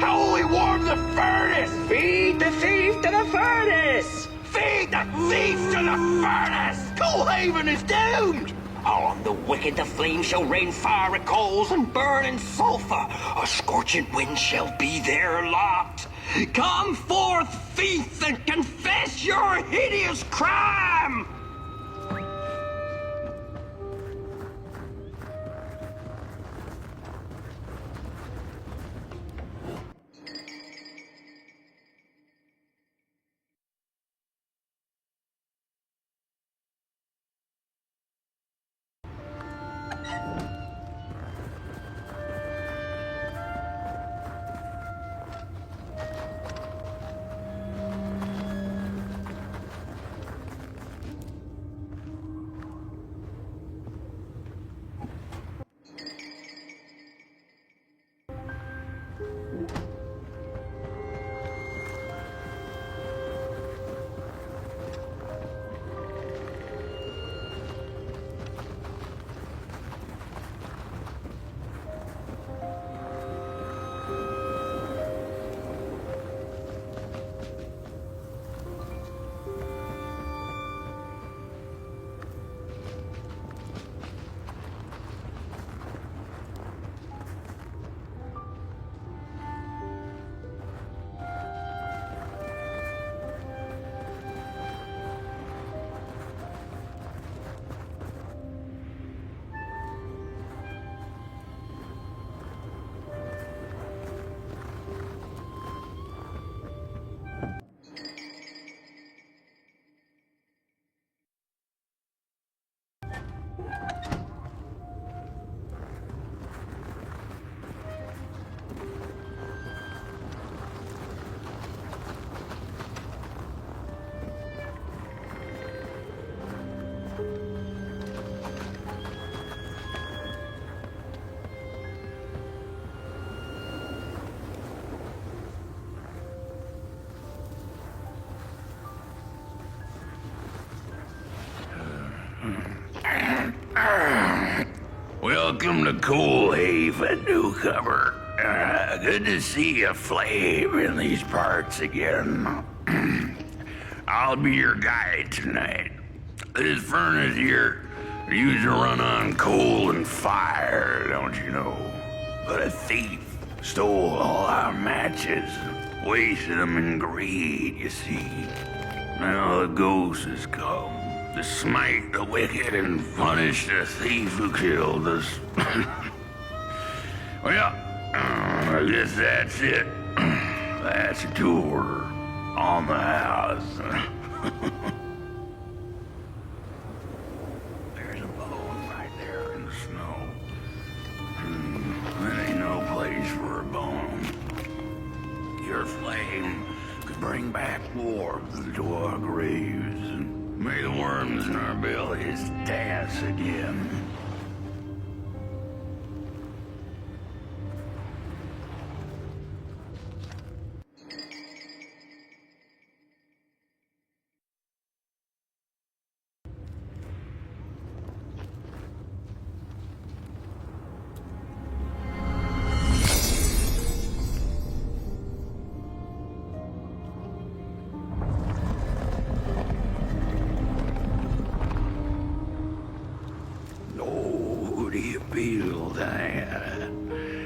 Holy warm the furnace! Feed the thief to the furnace! Feed the thief to the furnace! Coalhaven is doomed! On the wicked the flame shall rain fiery coals and burning sulphur. A scorching wind shall be their lot. Come forth, thief, and confess your hideous crime! Welcome to Coalhaven, newcomer. Good to see a flame in these parts again. I'll be your guide tonight. This furnace here used to run on coal and fire, don't you know? But a thief stole all our matches, wasted them in greed, you see. Now the ghost has come to smite the wicked and punish the thief who killed us. Well, I guess that's it. That's a tour on the house. There's a bone right there in the snow. That ain't no place for a bone. Your flame could bring back warmth to our graves, and may the worms in our bellies dance again.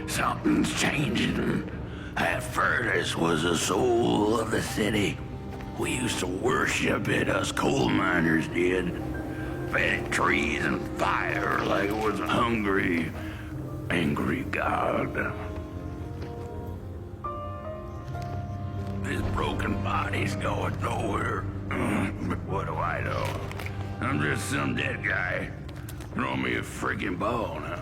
Something's changing. That furnace was the soul of the city. We used to worship it, us coal miners did. Fed trees and fire like it was a hungry, angry god. This broken body's going nowhere. But what do I know? I'm just some dead guy. Throw me a freaking bone, huh?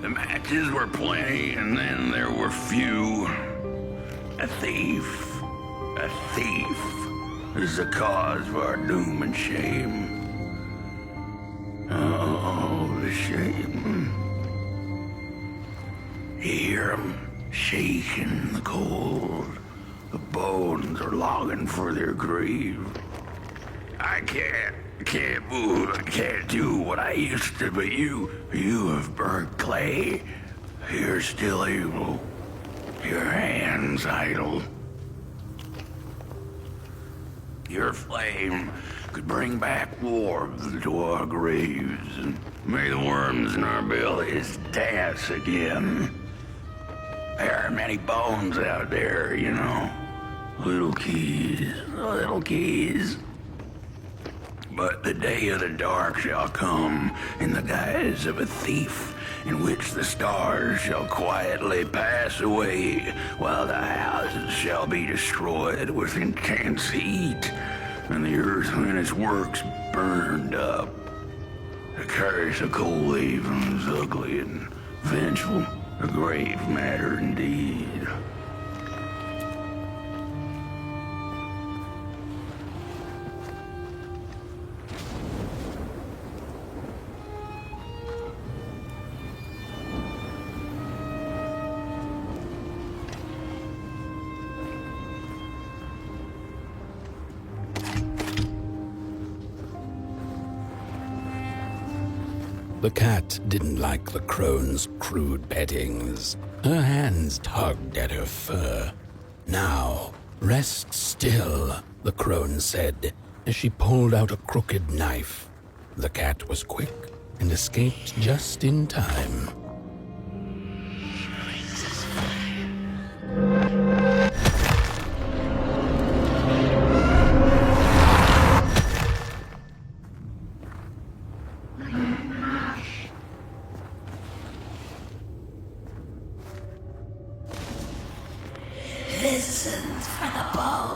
The matches were plenty, and then there were few. A thief is the cause of our doom and shame. Oh, the shame. You hear him shaking in the cold. The bones are longing for their grave. I can't move, I can't do what I used to, but you have burnt clay. You're still able. Your hands idle. Your flame could bring back warmth to our graves, and may the worms in our bellies dance again. There are many bones out there, you know. Little keys. But the day of the dark shall come in the guise of a thief, in which the stars shall quietly pass away, while the houses shall be destroyed with intense heat, and the earth and its works burned up. The curse of Coalhaven is ugly and vengeful, a grave matter indeed. The cat didn't like the crone's crude pettings. Her hands tugged at her fur. Now, rest still, the crone said, as she pulled out a crooked knife. The cat was quick and escaped just in time. Listen for the bone.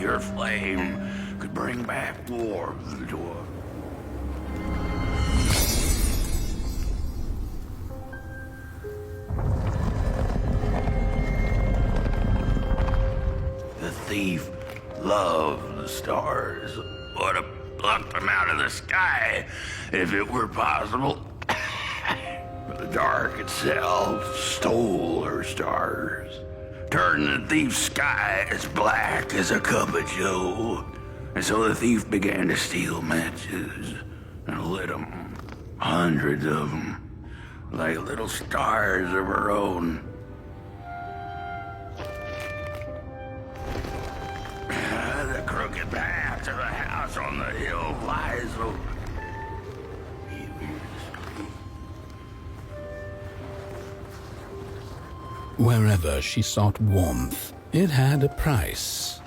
your flame could bring back warmth to a... The thief loved the stars. Would have plucked them out of the sky if it were possible. But the dark itself stole her stars, turned the thief's sky as black as a cup of joe. And so the thief began to steal matches and lit them, hundreds of them, like little stars of her own. The crooked path to the house on the hill lies over. Wherever she sought warmth, it had a price.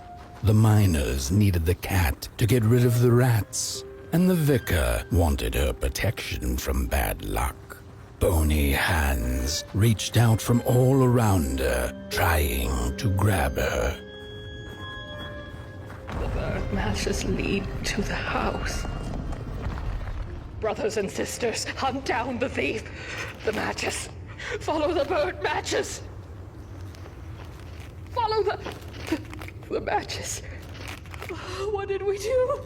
The miners needed the cat to get rid of the rats, and the vicar wanted her protection from bad luck. Bony hands reached out from all around her, trying to grab her. The burnt matches lead to the house. Brothers and sisters, hunt down the thief. The matches. Follow the burnt matches. Follow the matches. What did we do?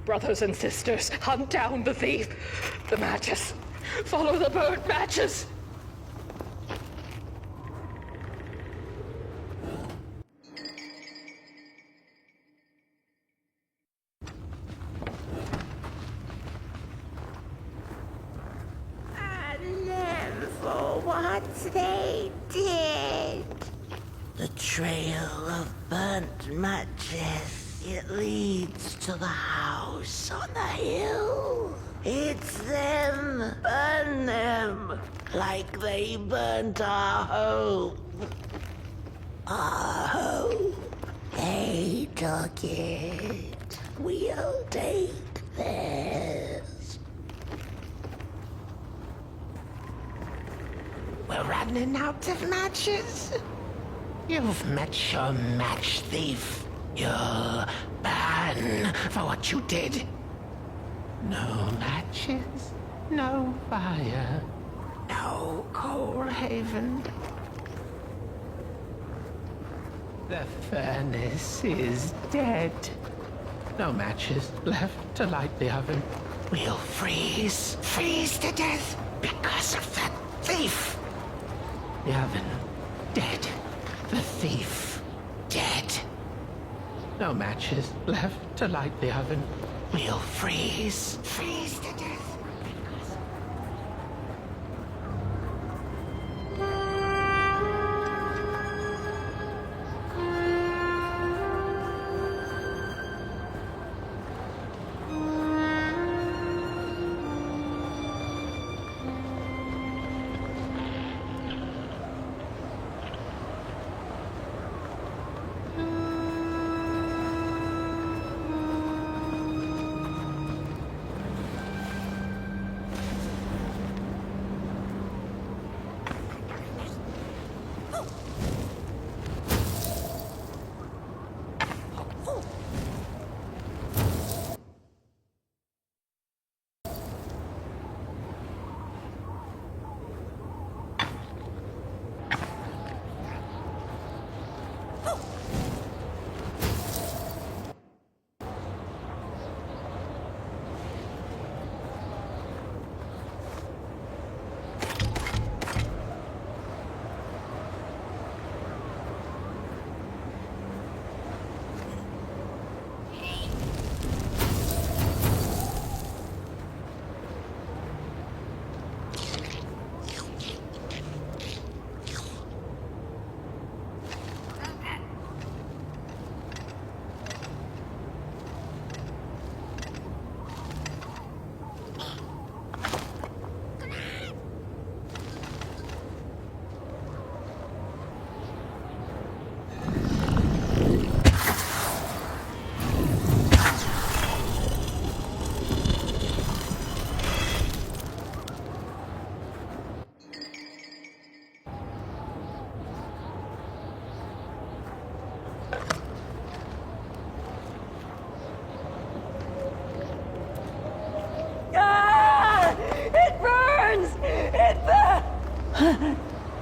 Brothers and sisters, hunt down the thief. The matches. Follow the burnt matches. What they did. The trail of burnt matches. It leads to the house on the hill. It's them. Burn them. Like they burnt our hope. Our hope. They took it. We'll take theirs. We're running out of matches. You've met your match thief. You'll burn for what you did. No matches, no fire, no Coalhaven. The furnace is dead. No matches left to light the oven. We'll freeze to death because of that thief. The oven, dead. The thief, dead. No matches left to light the oven. We'll freeze to death.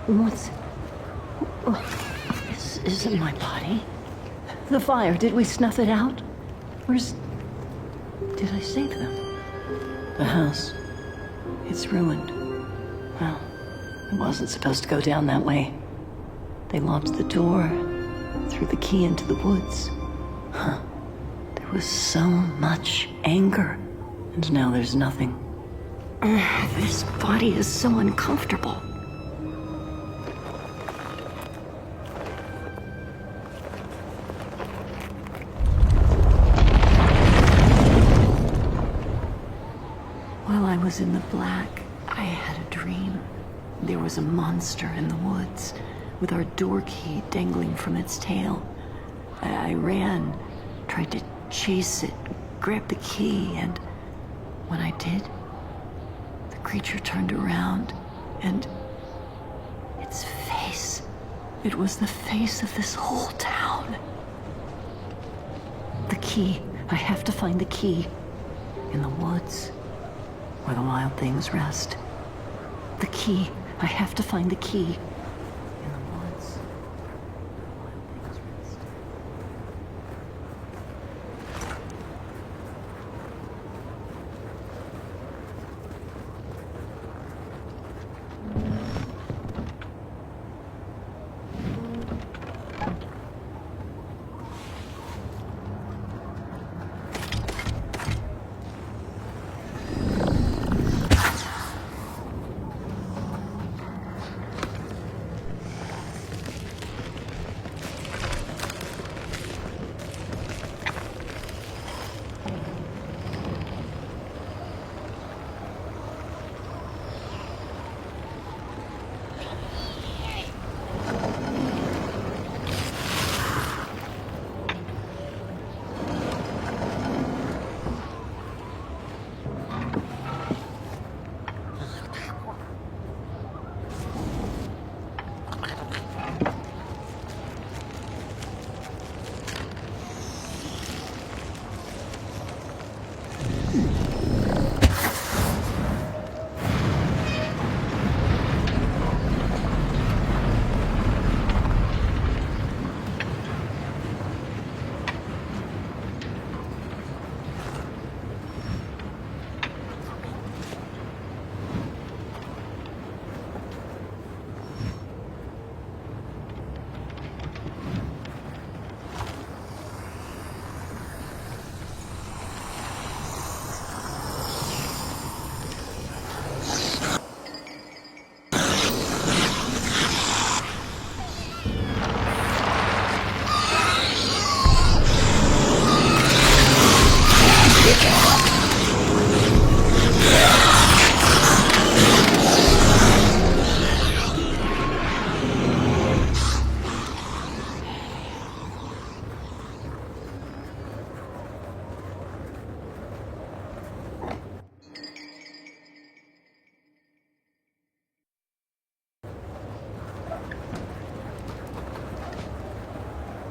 What's... This isn't my body. The fire, did we snuff it out? Where's... Did I save them? The house. It's ruined. Well, it wasn't supposed to go down that way. They locked the door, threw the key into the woods. Huh. There was so much anger, and now there's nothing. This body is so uncomfortable. While I was in the black, I had a dream. There was a monster in the woods, with our door key dangling from its tail. I ran, tried to chase it, grab the key, and when I did, the creature turned around, and its face, it was the face of this whole town. The key, I have to find the key. In the woods, where the wild things rest. The key, I have to find the key.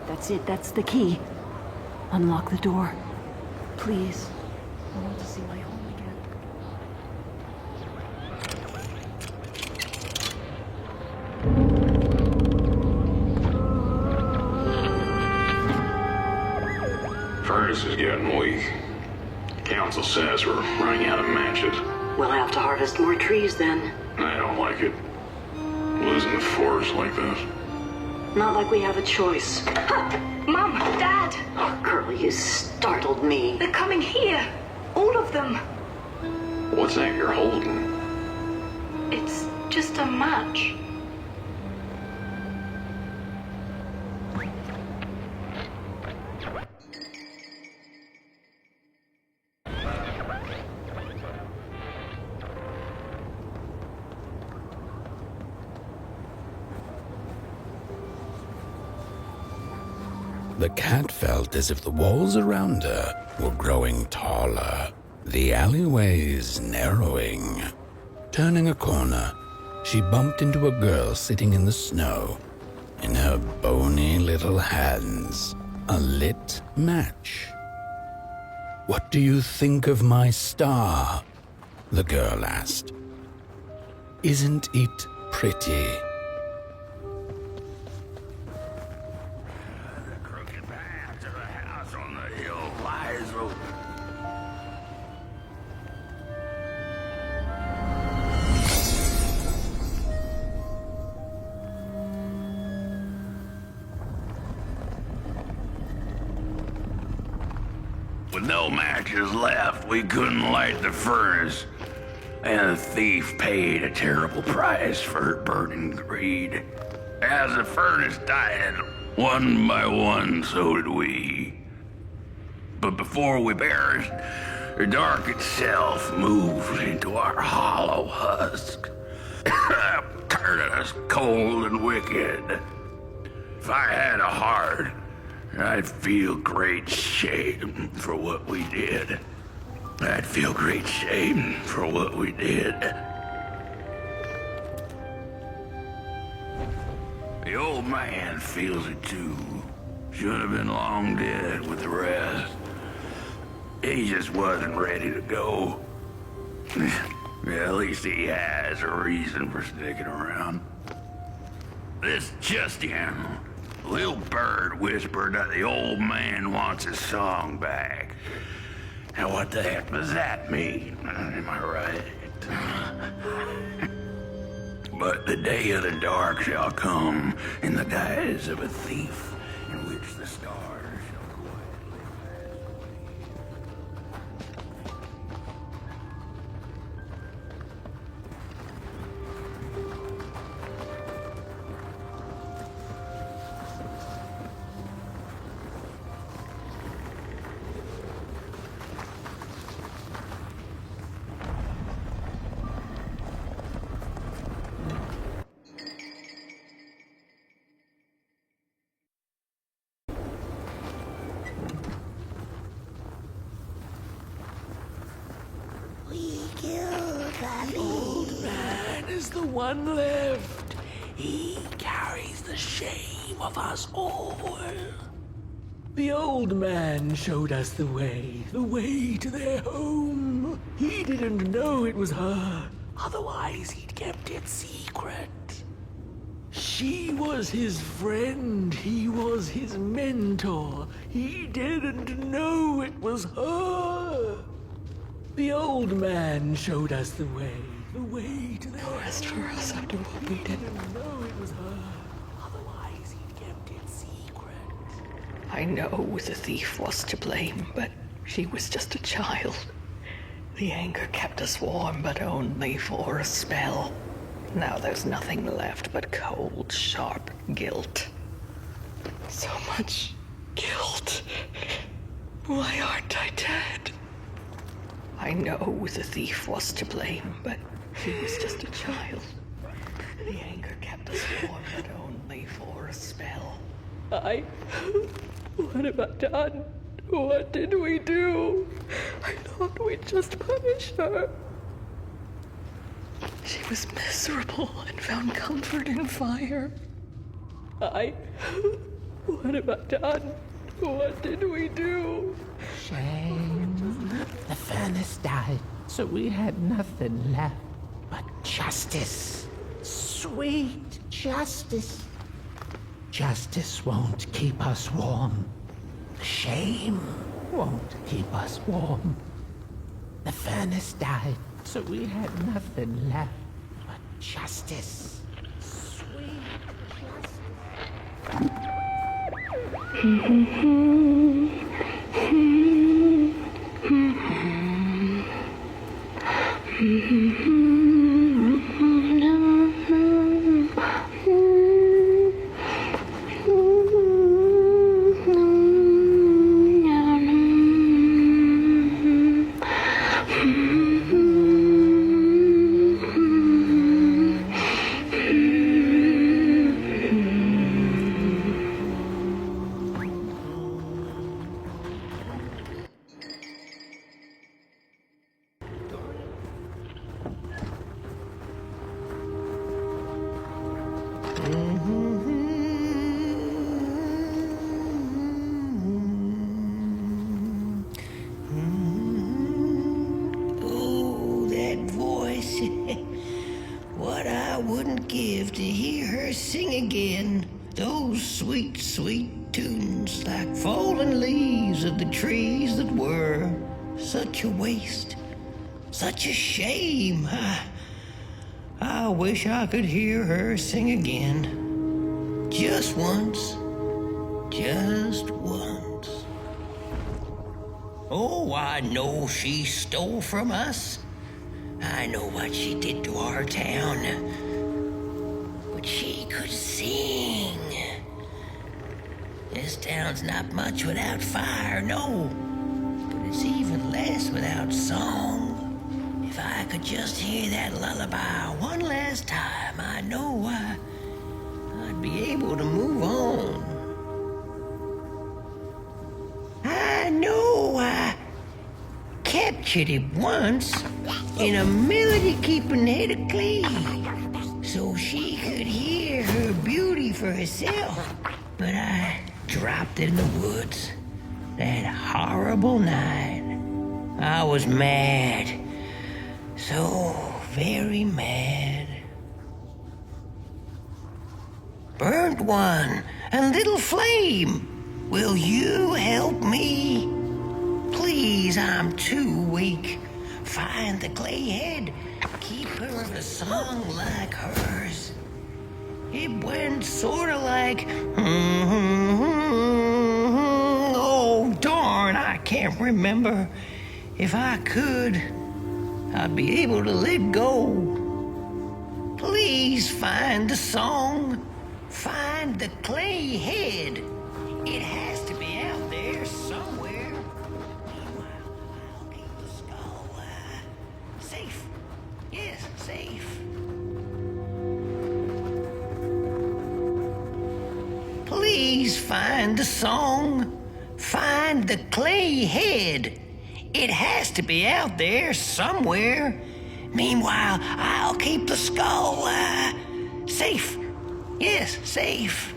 That's it, that's the key. Unlock the door. Please. I want to see my home again. Furnace is getting weak. Council says we're running out of matches. We'll have to harvest more trees then. I don't like it. Losing the forest like this. Not like we have a choice. Mom, Dad! Oh, Curly, you startled me. They're coming here. All of them. What's that you're holding? It's just a match. The cat felt as if the walls around her were growing taller, the alleyways narrowing. Turning a corner, she bumped into a girl sitting in the snow. In her bony little hands, a lit match. "What do you think of my star?" the girl asked. "Isn't it pretty. The crooked path to the house on the hill lies open. With no matches left, we couldn't light the furnace. And the thief paid a terrible price for her burning greed. As the furnace died, one by one, so did we. But before we perished, the dark itself moved into our hollow husk, turning us cold and wicked. If I had a heart, I'd feel great shame for what we did. I'd feel great shame for what we did. The old man feels it too. Should have been long dead with the rest. He just wasn't ready to go. At least he has a reason for sticking around. This just in. Little bird whispered that the old man wants his song back. Now what the heck does that mean? Am I right? But the day of the dark shall come in the guise of a thief, in which the stars shall quietly pass The old man is the one left. He carries the shame of us all. The old man showed us the way to their home. He didn't know it was her, otherwise he'd kept it secret. She was his friend, he was his mentor. He didn't know it was her. The old man showed us the way to the rest for us after what we did. Know it was her. Otherwise, he'd kept it secret. I know the thief was to blame, but she was just a child. The anger kept us warm, but only for a spell. Now there's nothing left but cold, sharp guilt. So much guilt. Why aren't I dead? I know the thief was to blame, but she was just a child. The anger kept us warm, but only for a spell. What have I done? What did we do? I thought we'd just punish her. She was miserable and found comfort in fire. What have I done? What did we do? Shame. The furnace died, so we had nothing left but justice. Sweet justice. Justice won't keep us warm. Shame won't keep us warm. The furnace died, so we had nothing left but justice. Sweet justice. sweet, sweet tunes like fallen leaves of the trees that were. Such a waste, such a shame. I wish I could hear her sing again. Just once. Just once. Oh, I know she stole from us. I know what she did to our town. But she could sing. This town's not much without fire, no. But it's even less without song. If I could just hear that lullaby one last time, I know I'd be able to move on. I know I captured it once in a melody-keeping head of clay, so she could hear her beauty for herself. But I dropped it in the woods that horrible night. I was mad, so very mad. Burnt one, a little flame. Will you help me? Please, I'm too weak. Find the clay head. Keep her a song like hers. It went sorta like... Oh, darn, I can't remember. If I could, I'd be able to let go. Please find the song. Find the clay head. It has to be out there somewhere. Meanwhile, I'll keep the skull safe. Yes, safe. Please find the song. Find the clay head. It has to be out there somewhere. Meanwhile, I'll keep the skull safe. Yes, safe.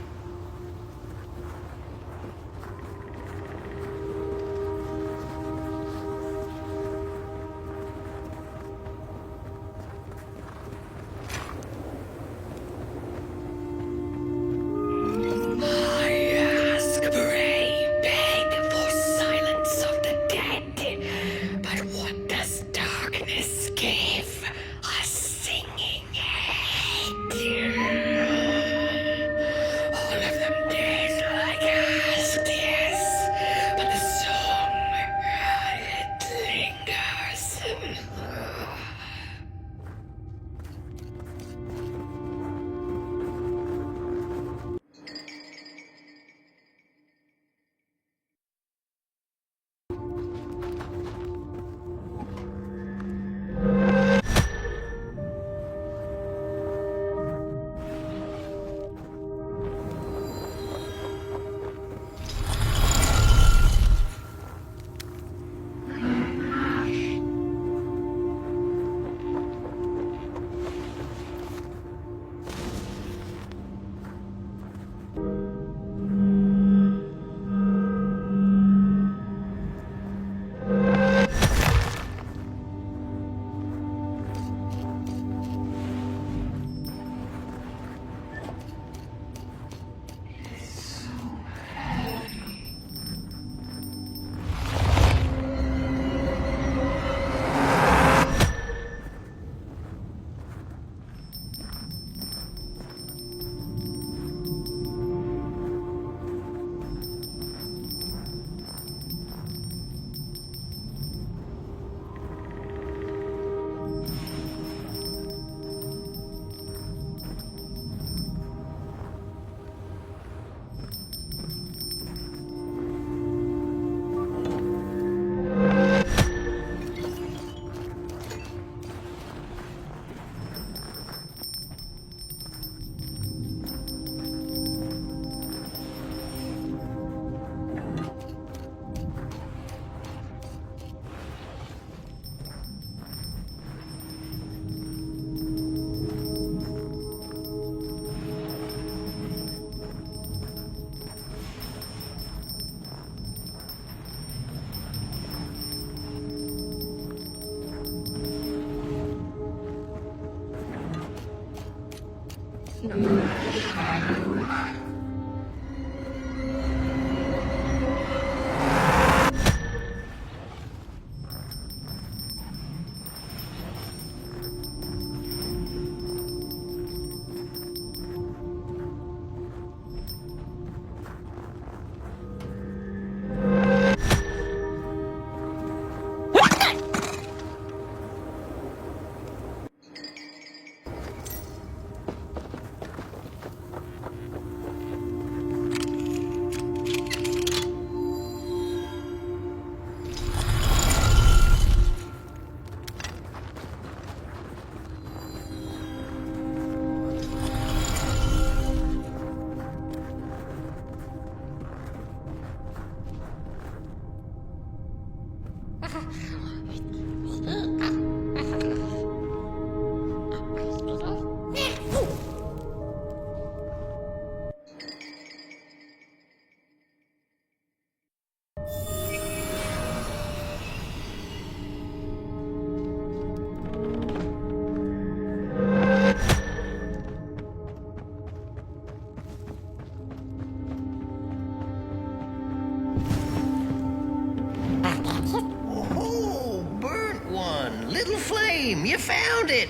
You found it!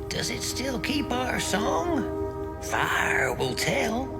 Does it still keep our song? Fire will tell.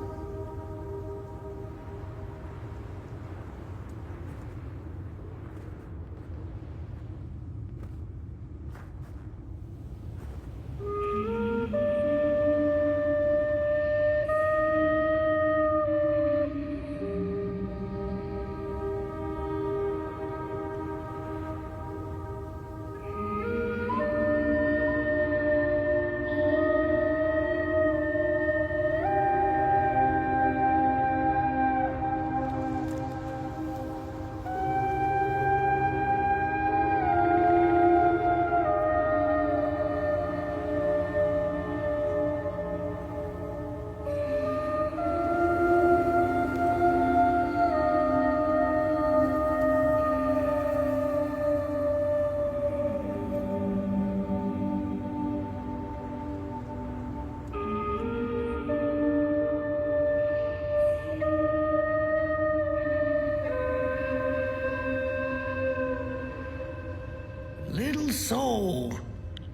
Little soul,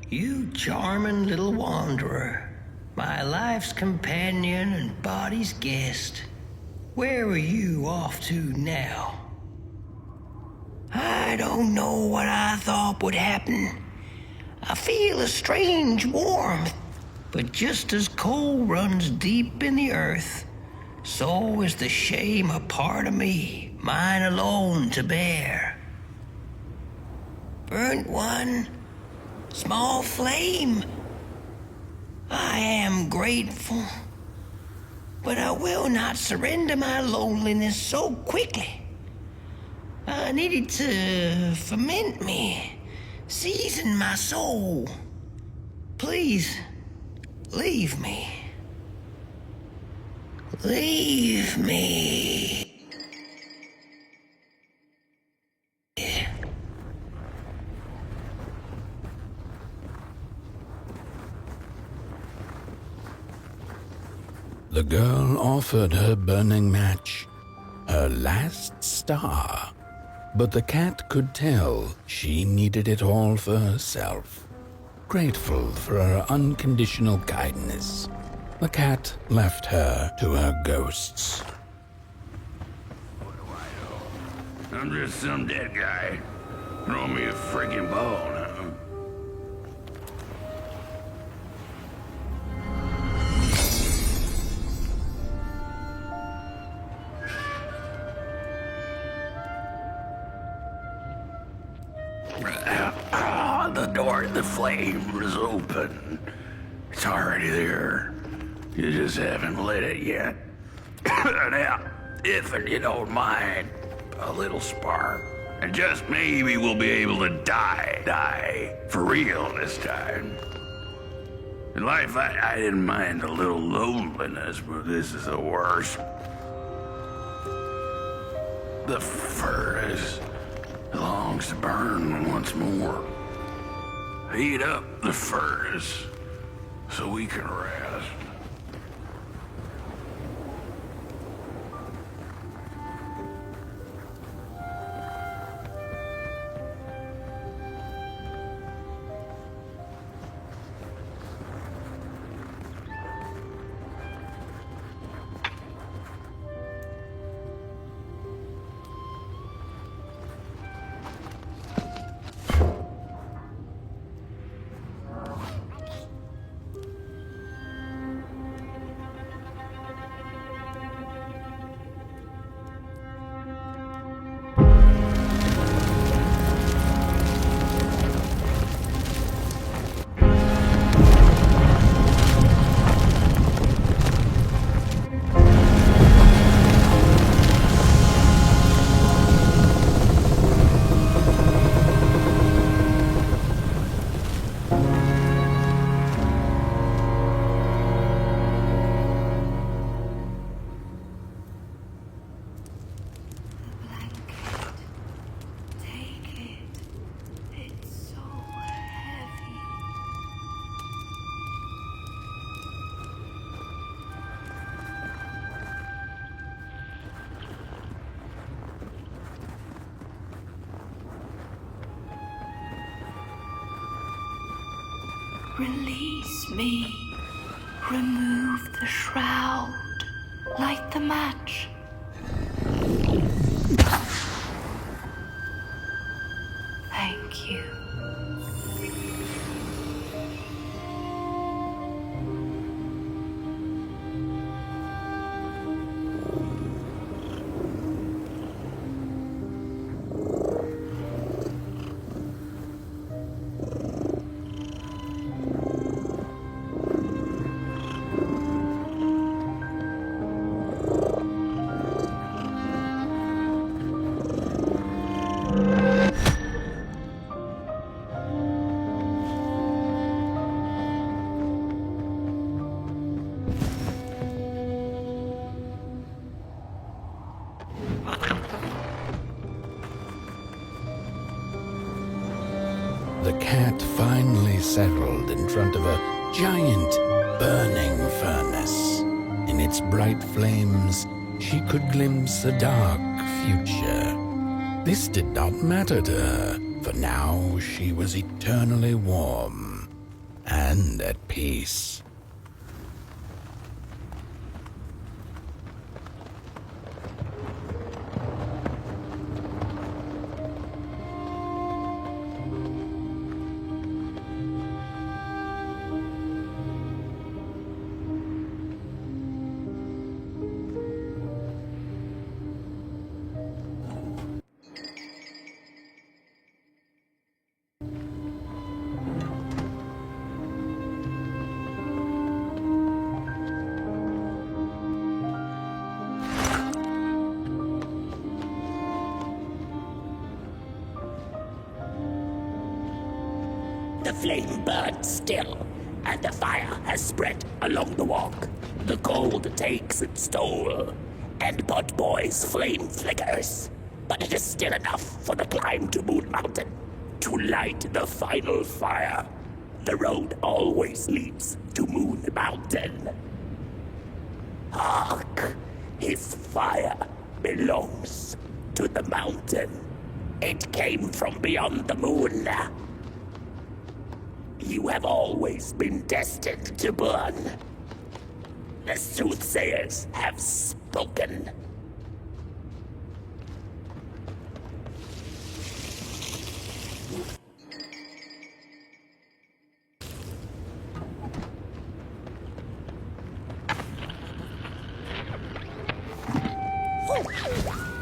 you charming little wanderer, my life's companion and body's guest. Where are you off to now? I don't know what I thought would happen. I feel a strange warmth, but just as coal runs deep in the earth, so is the shame a part of me, mine alone to bear. Burnt one, small flame. I am grateful, but I will not surrender my loneliness so quickly. I needed to ferment me, season my soul. Please, leave me. Leave me. The girl offered her burning match, her last star, but the cat could tell she needed it all for herself. Grateful for her unconditional kindness, the cat left her to her ghosts. I'm just some dead guy. Throw me a freaking bone, huh? The door to the flame is open. It's already there. You just haven't lit it yet. Now, if you don't mind, a little spark. And just maybe we'll be able to die for real this time. In life, I didn't mind a little loneliness, but this is the worst. The furnace longs to burn once more. Heat up the furnace so we can rest. Release me. Remove the shroud. Light the match. Thank you. The cat finally settled in front of a giant burning furnace. In its bright flames, she could glimpse a dark future. This did not matter to her, for now she was eternally warm and at peace. The flame burns still, and the fire has spread along the walk. The cold takes its toll, and Potboy's flame flickers. But it is still enough for the climb to Moon Mountain, to light the final fire. The road always leads to Moon Mountain. Hark! His fire belongs to the mountain. It came from beyond the moon. You have always been destined to burn. The soothsayers have spoken.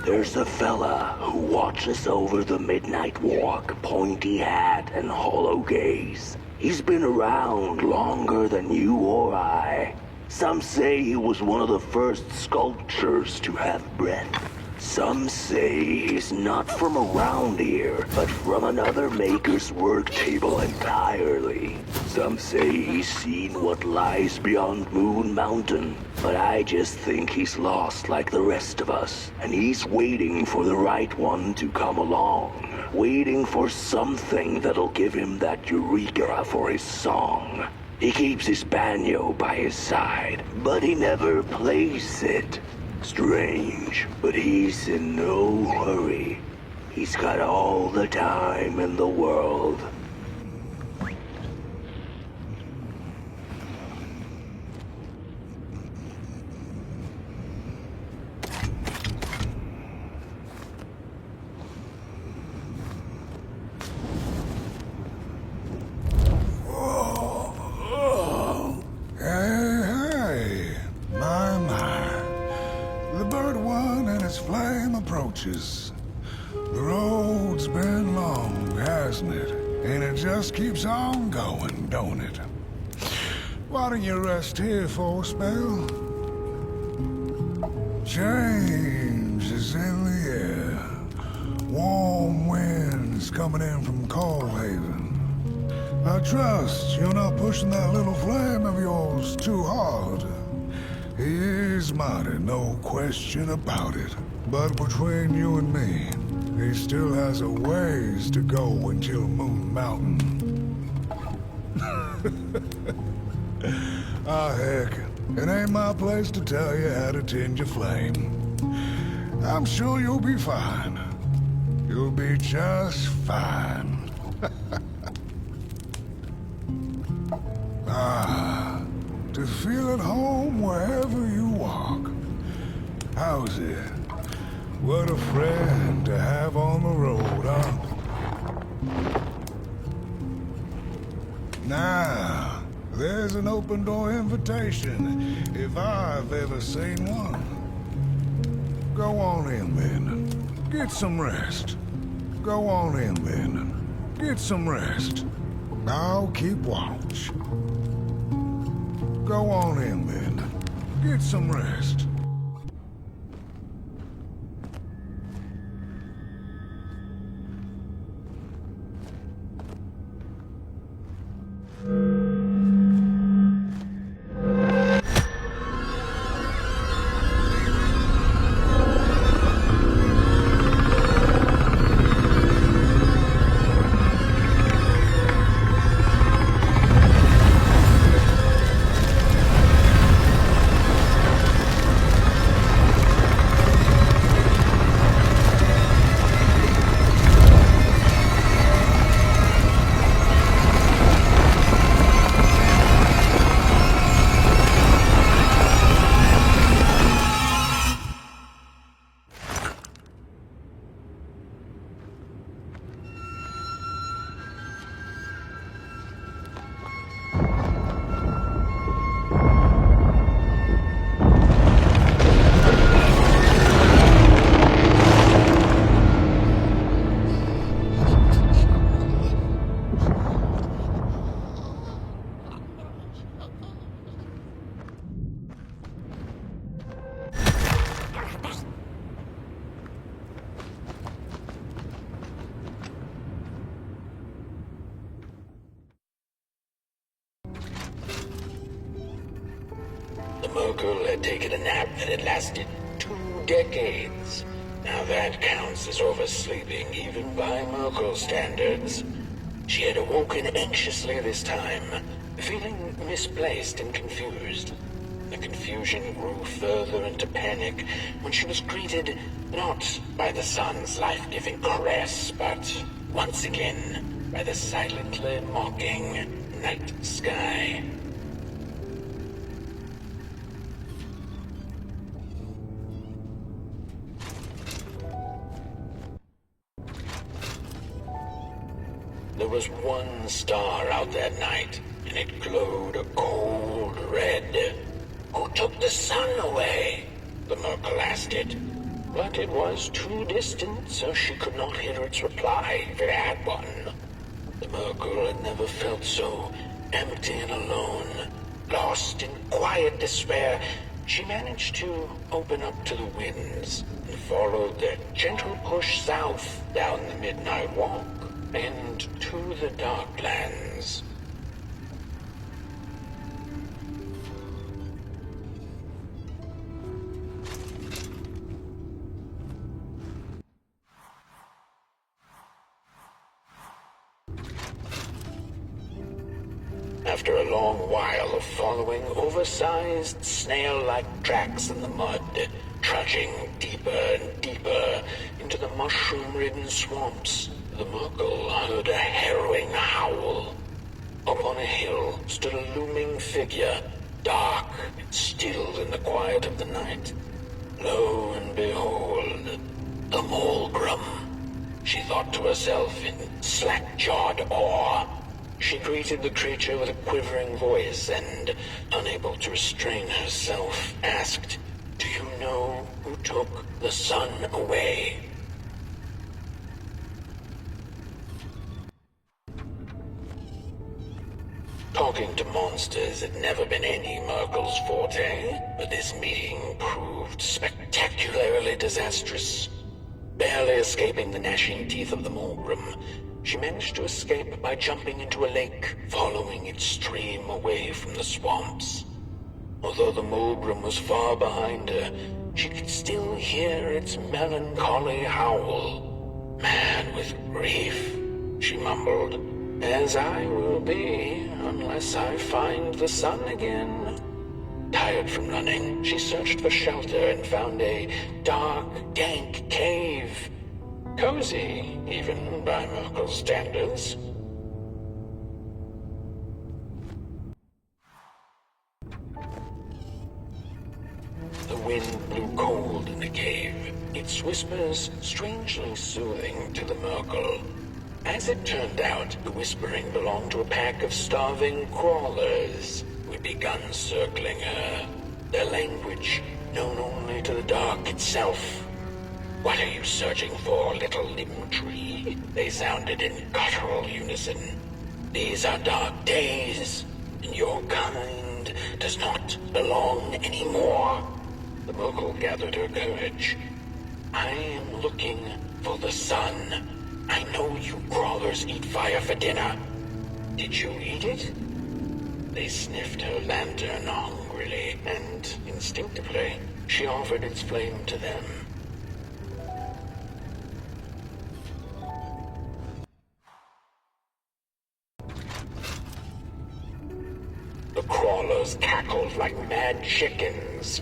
There's a fella who watches over the midnight walk, pointy hat and hollow gaze. He's been around longer than you or I. Some say he was one of the first sculptures to have breath. Some say he's not from around here, but from another maker's work table entirely. Some say he's seen what lies beyond Moon Mountain, but I just think he's lost like the rest of us, and he's waiting for the right one to come along. Waiting for something that'll give him that eureka for his song. He keeps his banjo by his side, but he never plays it. Strange, but he's in no hurry. He's got all the time in the world. The road's been long, hasn't it? And it just keeps on going, don't it? Why don't you rest here for a spell? Change is in the air. Warm winds coming in from Coalhaven. I trust you're not pushing that little flame of yours too hard. He is mighty, no question about it. But between you and me, he still has a ways to go until Moon Mountain. Ah, heck, it ain't my place to tell you how to tend your flame. I'm sure you'll be fine. You'll be just fine. To feel at home wherever you walk. How's it? What a friend to have on the road, huh? Now, there's an open door invitation, if I've ever seen one. Go on in then. Get some rest. Go on in then. Get some rest. I'll keep watch. Go on in then. Get some rest. The Merkle had taken a nap that had lasted 2 decades. Now that counts as oversleeping, even by Merkle standards. She had awoken anxiously this time, feeling misplaced and confused. The confusion grew further into panic when she was greeted not by the sun's life-giving caress, but once again by the silently mocking night sky. There was one star out that night, and it glowed a cold red. Who took the sun away? The Merkle asked it. But it was too distant, so she could not hear its reply if it had one. The Merkle had never felt so empty and alone. Lost in quiet despair, she managed to open up to the winds and followed their gentle push south down the midnight walk and to the Darklands. After a long while of following oversized snail-like tracks in the mud, trudging deeper and deeper into the mushroom-ridden swamps, the Merkle heard a harrowing howl. Up on a hill stood a looming figure, dark and still in the quiet of the night. Lo and behold, the Mulgrim. She thought to herself in slack-jawed awe. She greeted the creature with a quivering voice and, unable to restrain herself, asked, "Do you know who took the sun away?" Talking to monsters had never been any Merkle's forte, but this meeting proved spectacularly disastrous. Barely escaping the gnashing teeth of the Mulgrim, she managed to escape by jumping into a lake, following its stream away from the swamps. Although the Mulgrim was far behind her, she could still hear its melancholy howl. "Mad with grief," she mumbled, "as I will be unless I find the sun again." Tired from running, she searched for shelter and found a dark, dank cave. Cozy, even by Merkle's standards. wind blew cold in the cave, its whispers strangely soothing to the Merkle. As it turned out, the whispering belonged to a pack of starving crawlers who had begun circling her, their language known only to the dark itself. "What are you searching for, little limb tree?" they sounded in guttural unison. "These are dark days, and your kind does not belong anymore." The Merkle gathered her courage. "I am looking for the sun. I know you crawlers eat fire for dinner. Did you eat it?" They sniffed her lantern hungrily, and instinctively, she offered its flame to them. The crawlers cackled like mad chickens.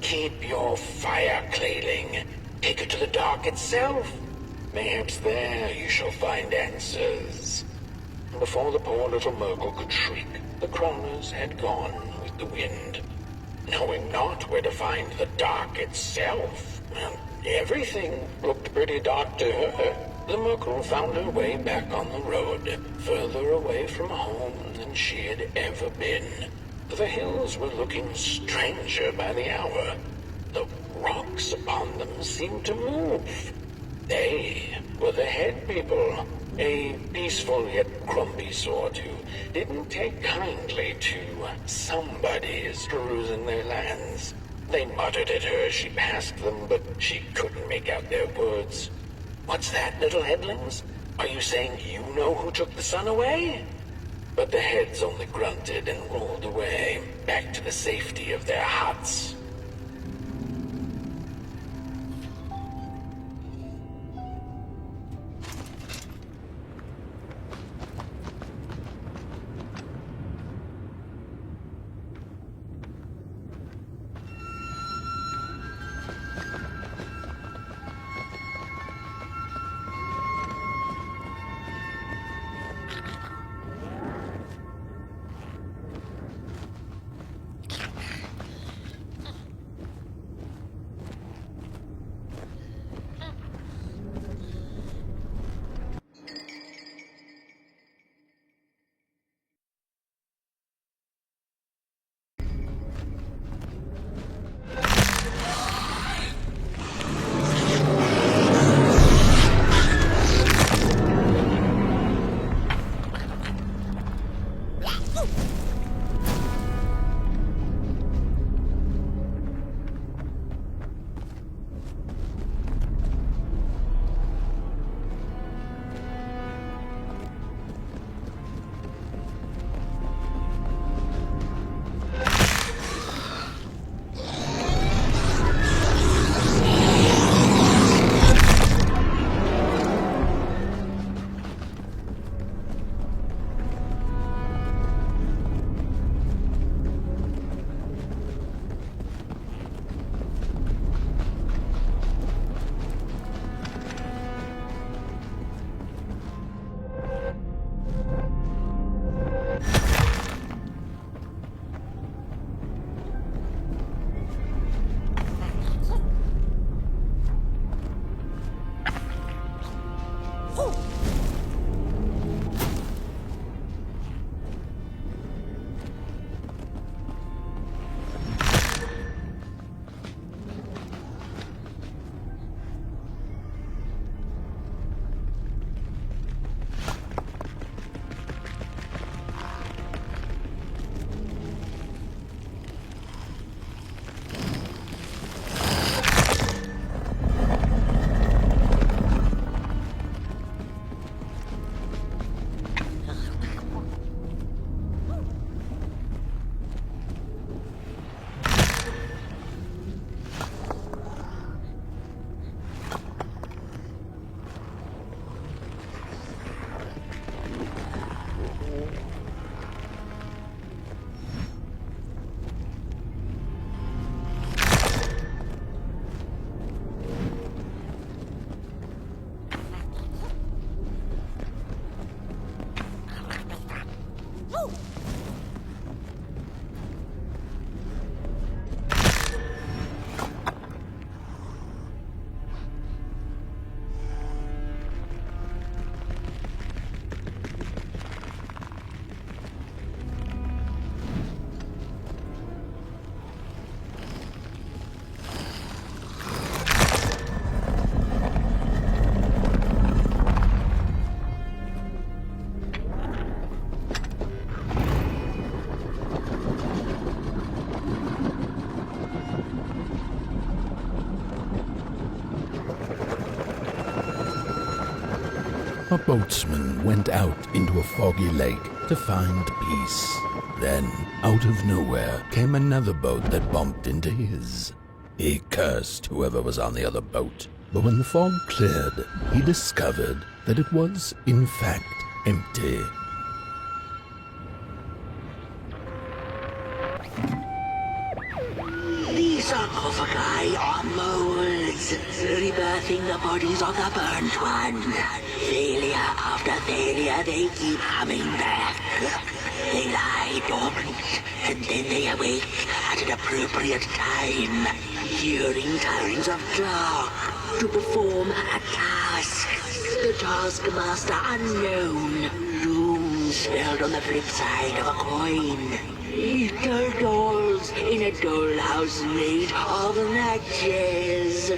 "Keep your fire cradling. Take it to the dark itself. Perhaps there you shall find answers." Before the poor little Merkle could shriek, the crawlers had gone with the wind. Knowing not where to find the dark itself, well, everything looked pretty dark to her. The Merkle found her way back on the road, further away from home than she had ever been. The hills were looking stranger by the hour. The rocks upon them seemed to move. They were the head people, a peaceful yet grumpy sort who didn't take kindly to somebody's perusing their lands. They muttered at her as she passed them, but she couldn't make out their words. "What's that, little headlings? Are you saying you know who took the sun away?" But the heads only grunted and rolled away, back to the safety of their huts. a boatsman went out into a foggy lake to find peace. Then, out of nowhere, came another boat that bumped into his. He cursed whoever was on the other boat, but when the fog cleared, he discovered that it was, in fact, empty. The sarcophagi are molds, rebirthing the bodies of the burnt one. Failure after failure, they keep coming back. They lie dormant, and then they awake at an appropriate time, during times of dark, to perform a task. The taskmaster unknown, doom spelled on the flip side of a coin. Little dolls in a dollhouse made of matches.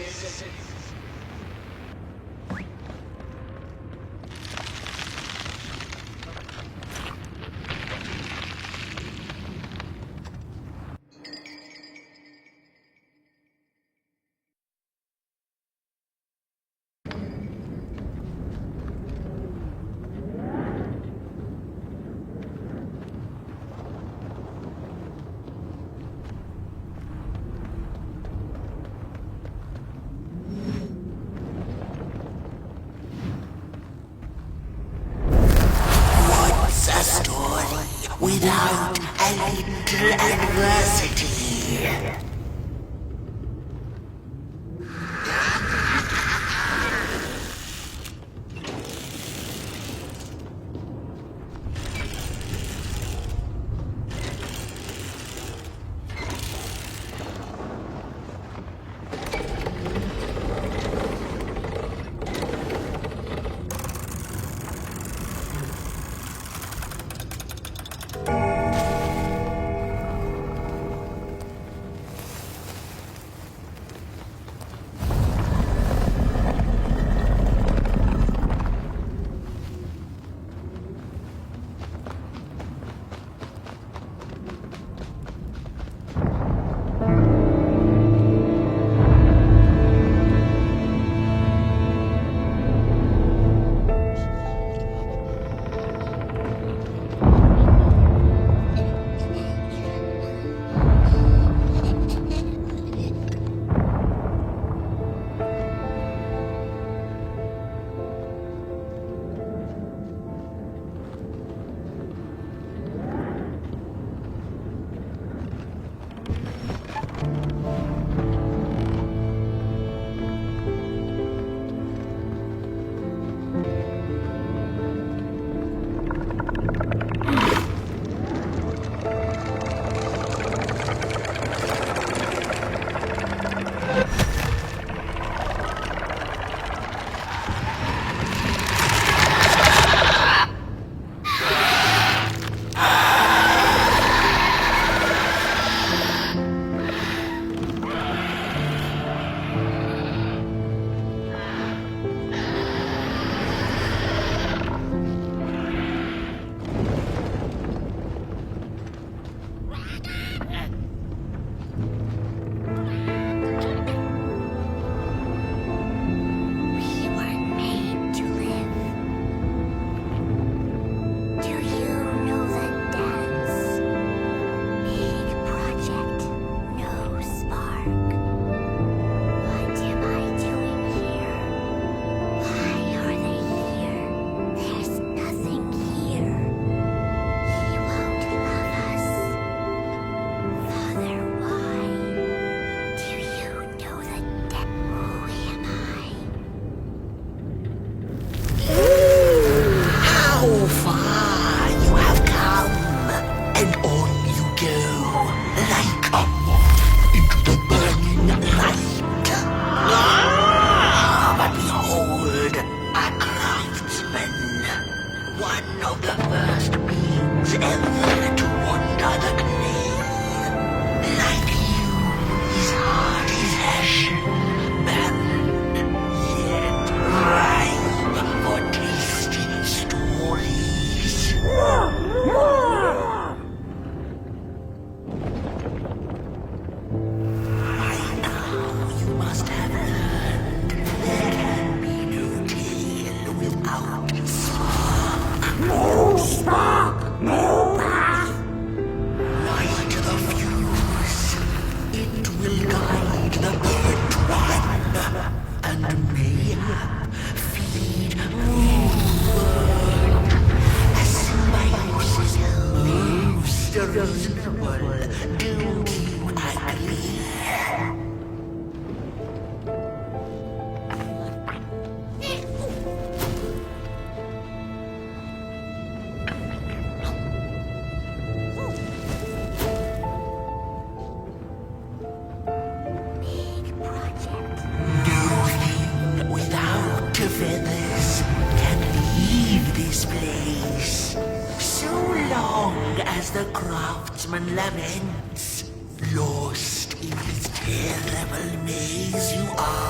Without a little adversity. the craftsman laments. Lost in this terrible maze you are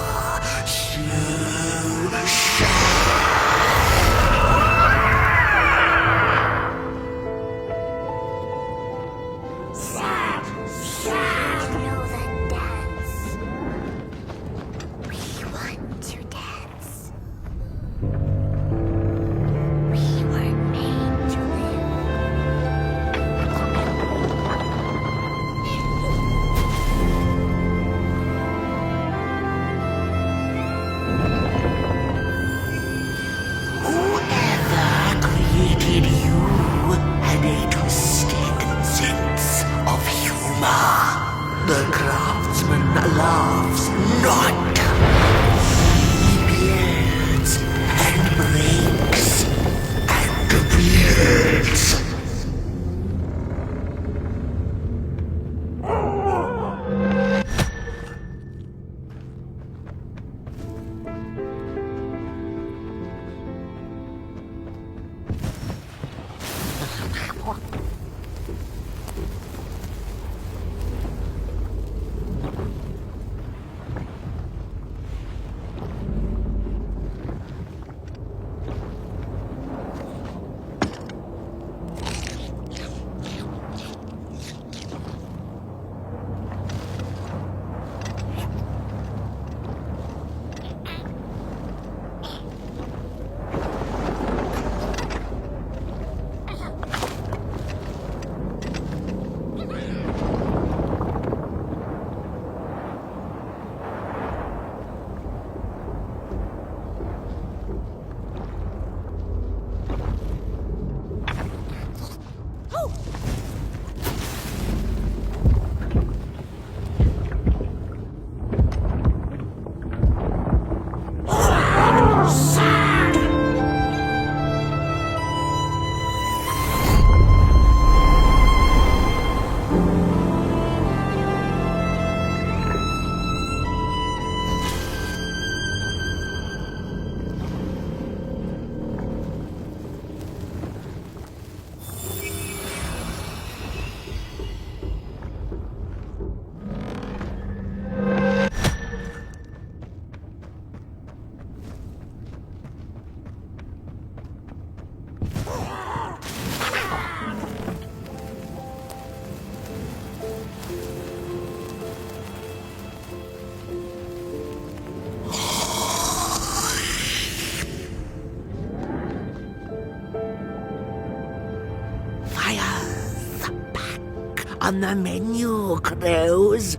on the menu, Crows.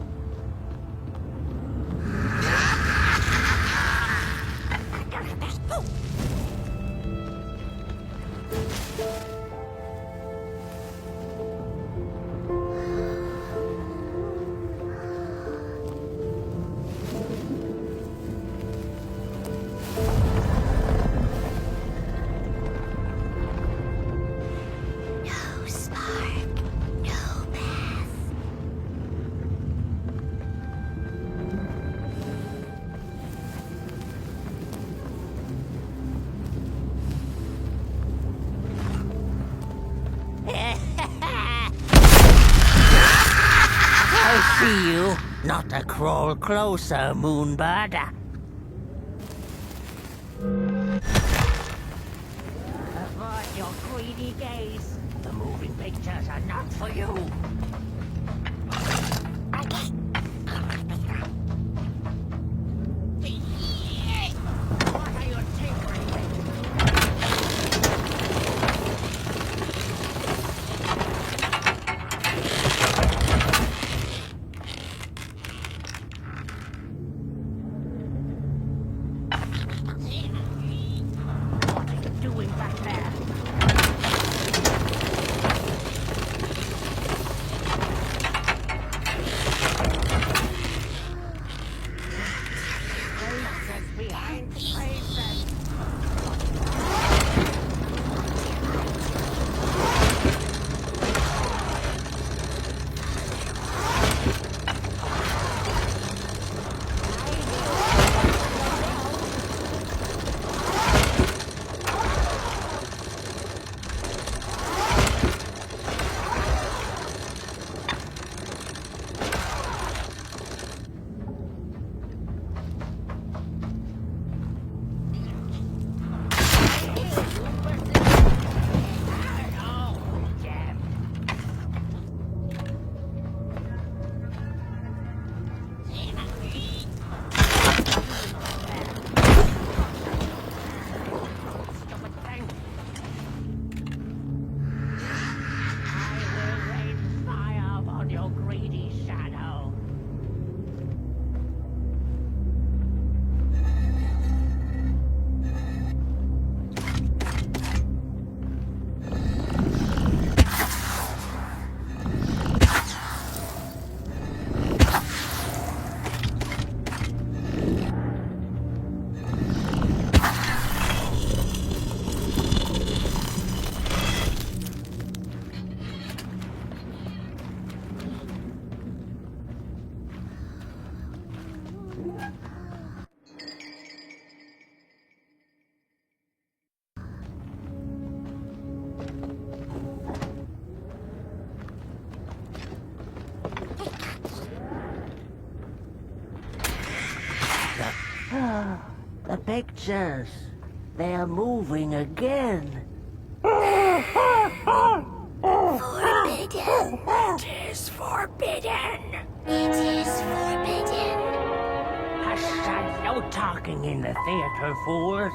Not to crawl closer, Moonbird. Avoid your greedy gaze. The moving pictures are not for you. What are you tinkering with? The pictures. They are moving again. Forbidden. It is forbidden. It is forbidden. Hush, son. No talking in the theater, fools.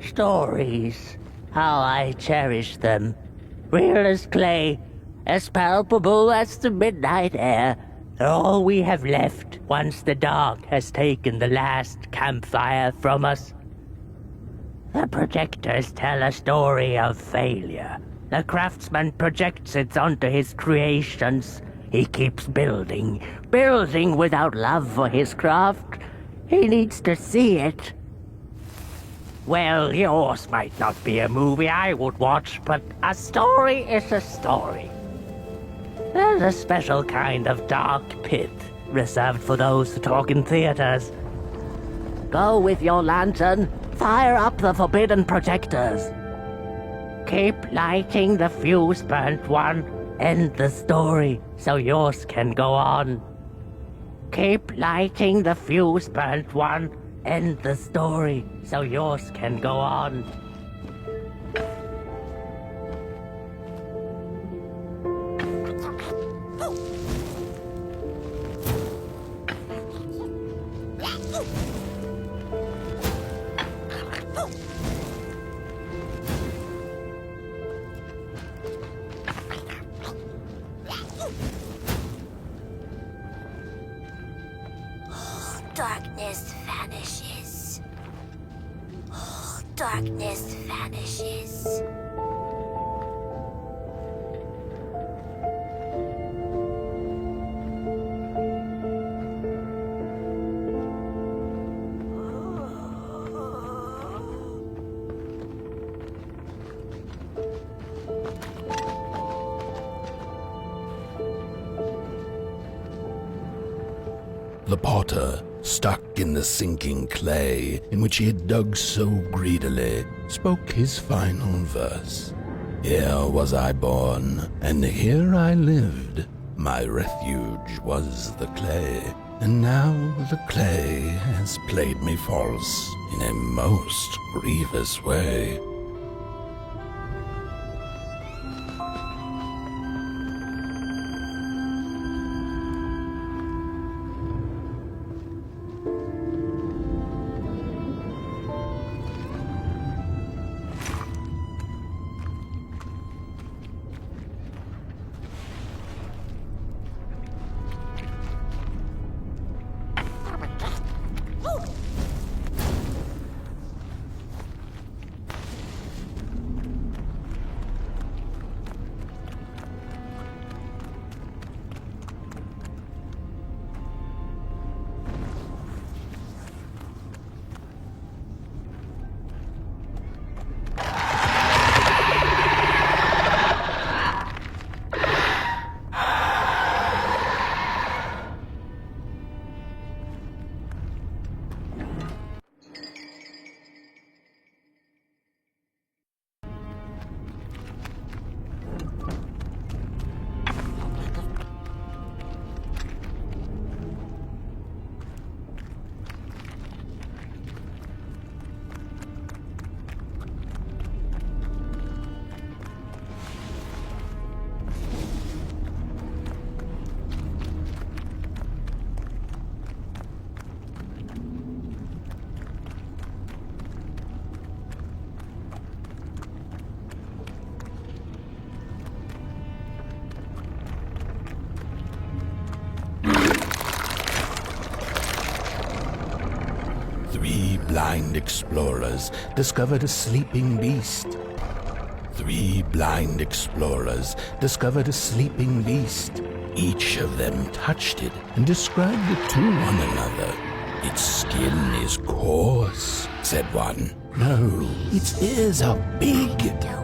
Stories. How I cherish them. Real as clay, as palpable as the midnight air. They're all we have left once the dark has taken the last campfire from us. The projectors tell a story of failure. The craftsman projects it onto his creations. He keeps building without love for his craft. He needs to see it. Well, yours might not be a movie I would watch, but a story is a story. There's a special kind of dark pit reserved for those who talk in theaters. Go with your lantern, fire up the forbidden projectors. Keep lighting the fuse burnt one, end the story so yours can go on. Keep lighting the fuse burnt one, end the story so yours can go on. Darkness vanishes. All darkness vanishes. The potter, stuck in the sinking clay in which he had dug so greedily, spoke his final verse. Here was I born, and here I lived. My refuge was the clay, and now the clay has played me false in a most grievous way. Three blind explorers discovered a sleeping beast. 3 blind explorers discovered a sleeping beast. Each of them touched it and described it to one another. Its skin is coarse, said one. No, its ears are big,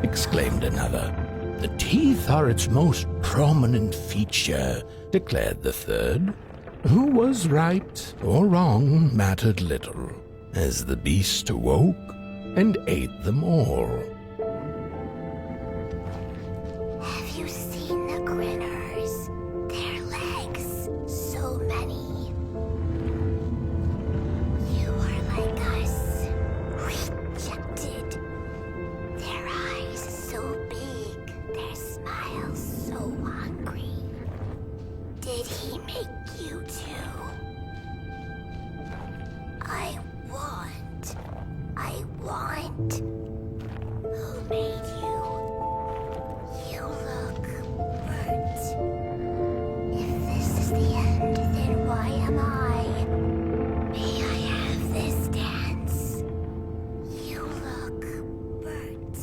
exclaimed another. The teeth are its most prominent feature, declared the third. Who was right or wrong mattered little, as the beast awoke and ate them all. Have you seen the critters? Their legs, so many. You are like us, rejected. Their eyes so big, their smiles so hungry. Did he make you too? I want. Who made you? You look hurt. If this is the end, then why am I? May I have this dance? You look burnt.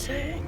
saying?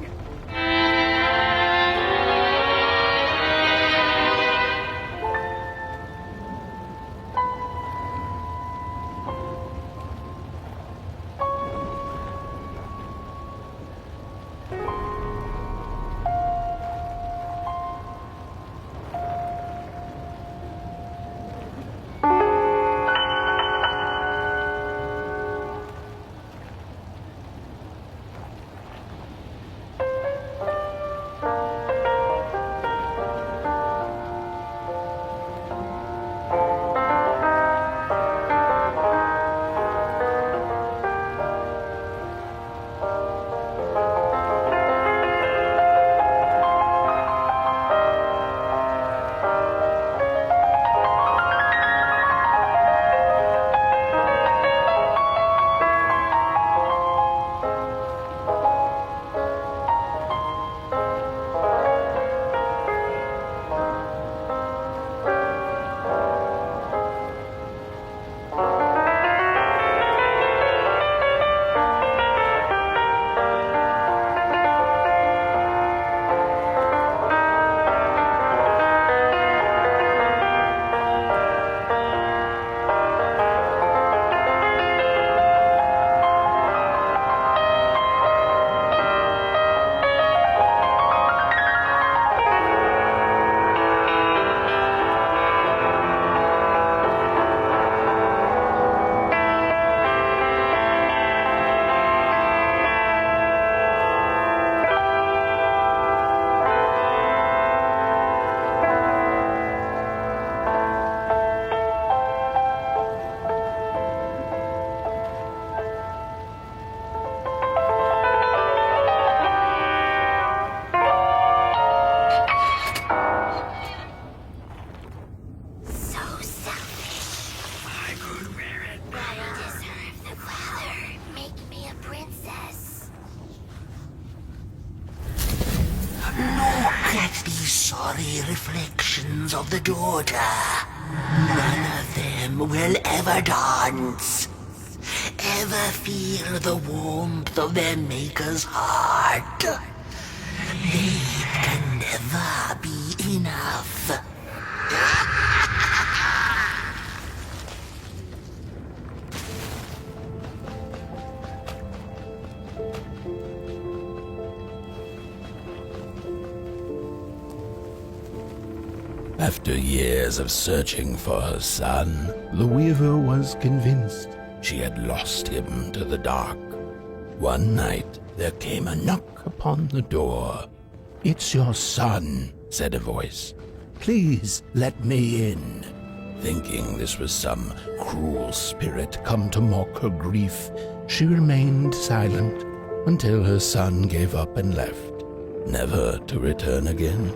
Sorry reflections of the daughter. None of them will ever dance. Ever feel the warmth of their maker's heart. They can never be enough. After years of searching for her son, the weaver was convinced she had lost him to the dark. One night, there came a knock upon the door. "It's your son," said a voice. "Please let me in." Thinking this was some cruel spirit come to mock her grief, she remained silent until her son gave up and left, never to return again.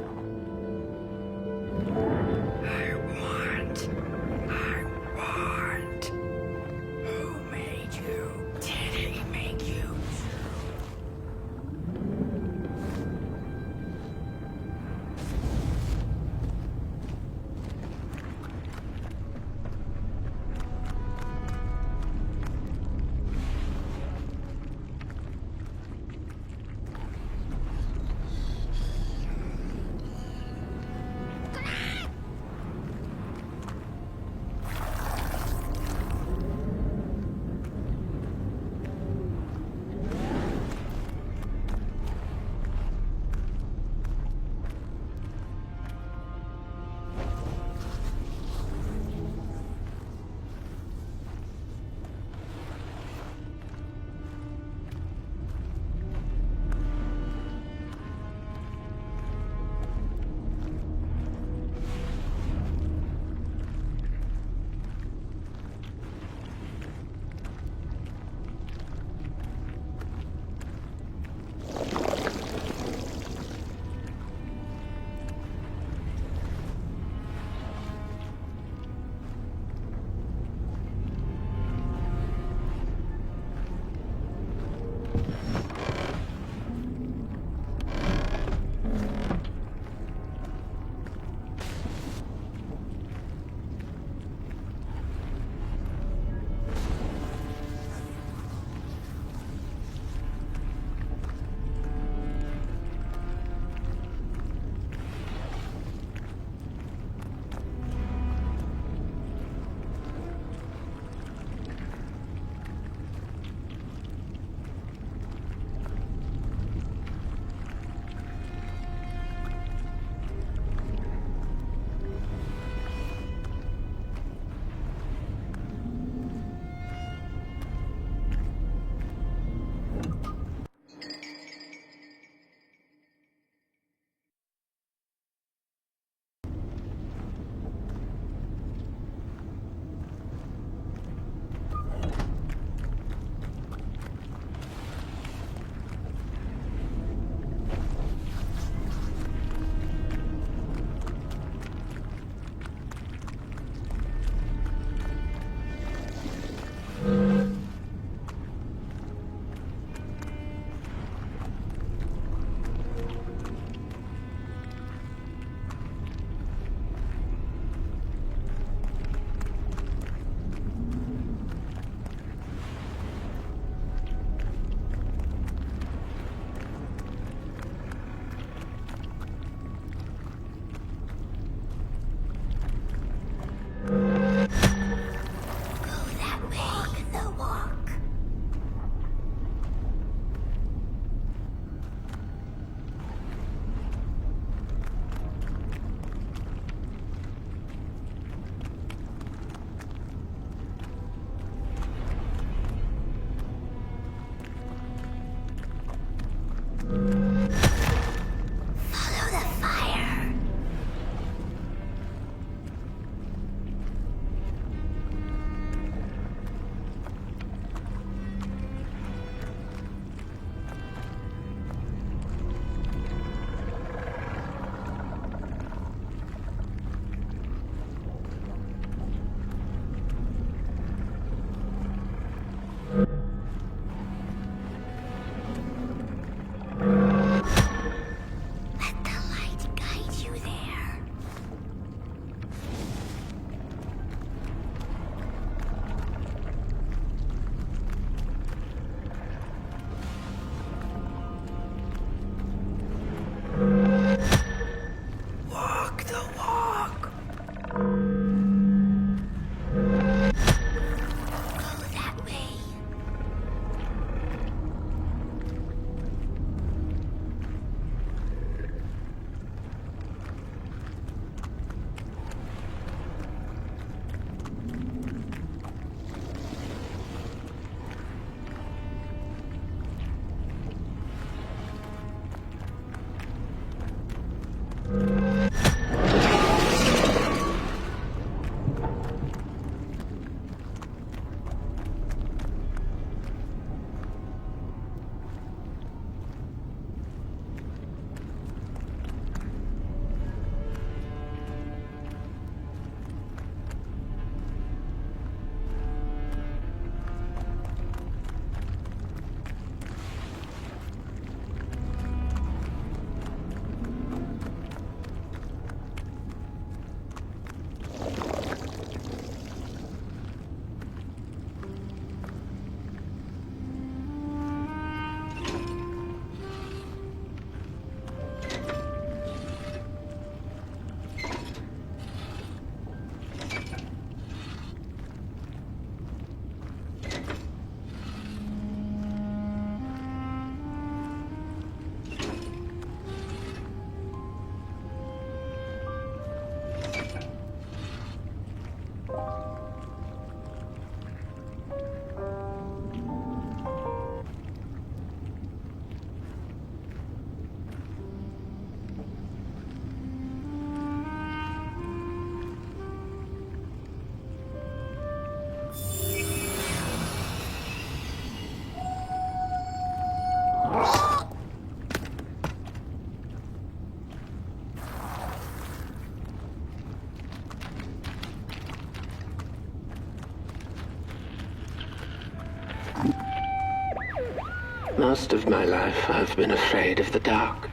Most of my life, I've been afraid of the dark.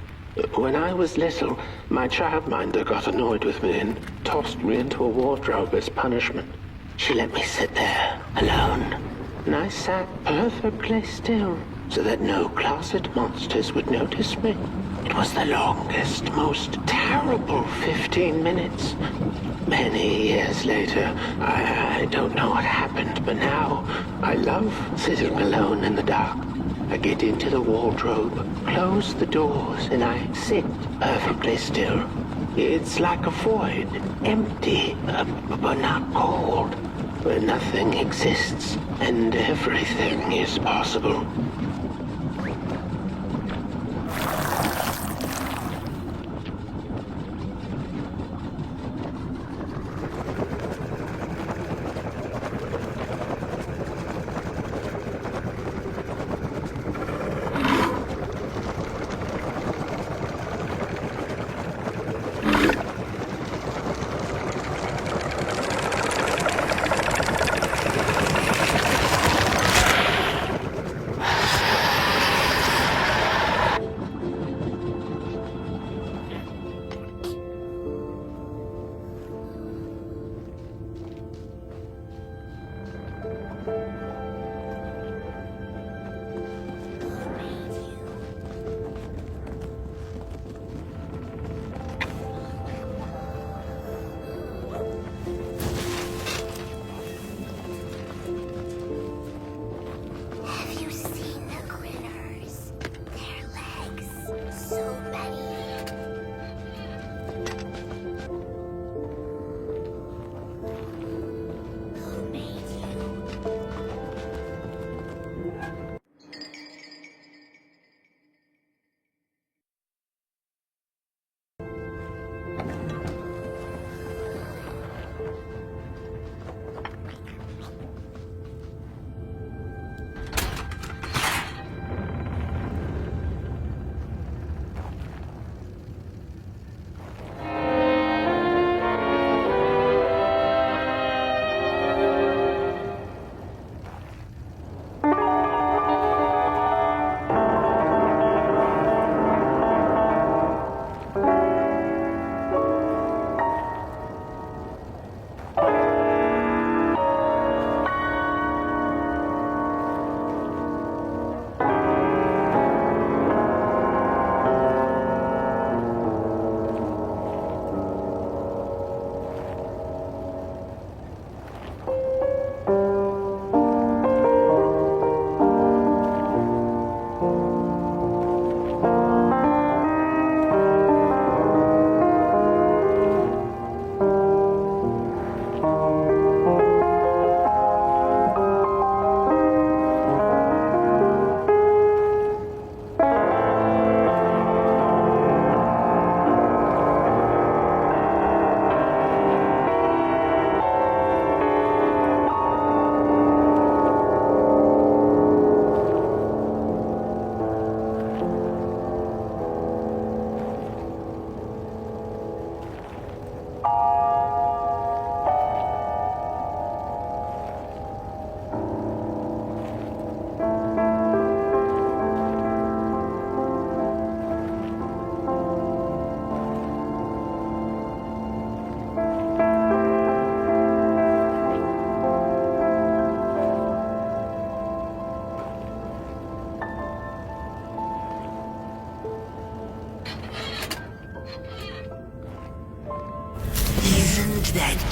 When I was little, my childminder got annoyed with me and tossed me into a wardrobe as punishment. She let me sit there, alone, and I sat perfectly still so that no closet monsters would notice me. It was the longest, most terrible 15 minutes. Many years later, I don't know what happened, but now I love sitting alone in the dark. I get into the wardrobe, close the doors, and I sit perfectly still. It's like a void, empty, but not cold, where nothing exists and everything is possible.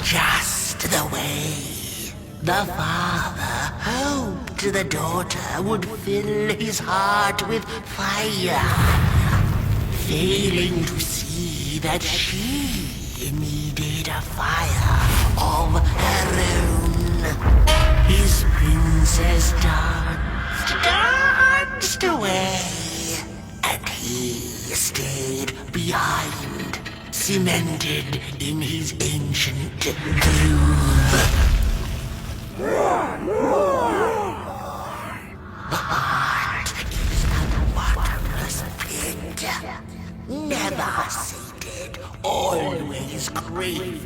just the way. The father hoped the daughter would fill his heart with fire, failing to see that she needed a fire of her own. His princess danced away, and he stayed behind, cemented in his ancient groove. The heart is a bottomless pit, never sated, always craving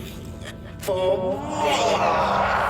for more.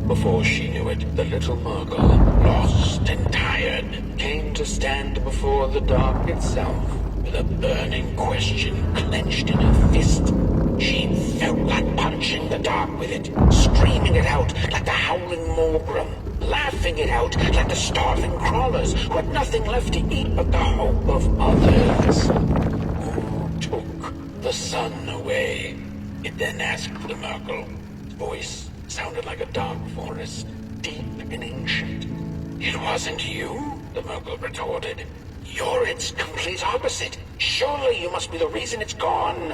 Before she knew it, the little Murgle, lost and tired, came to stand before the dark itself, with a burning question clenched in her fist. She felt like punching the dark with it, screaming it out like the howling Morgrim, laughing it out like the starving crawlers who had nothing left to eat but the hope of others. Who took the sun away? It then asked the Murgle. Its voice sounded like a dark forest, deep and ancient. It wasn't you, the Murgle retorted. You're its complete opposite. Surely you must be the reason it's gone.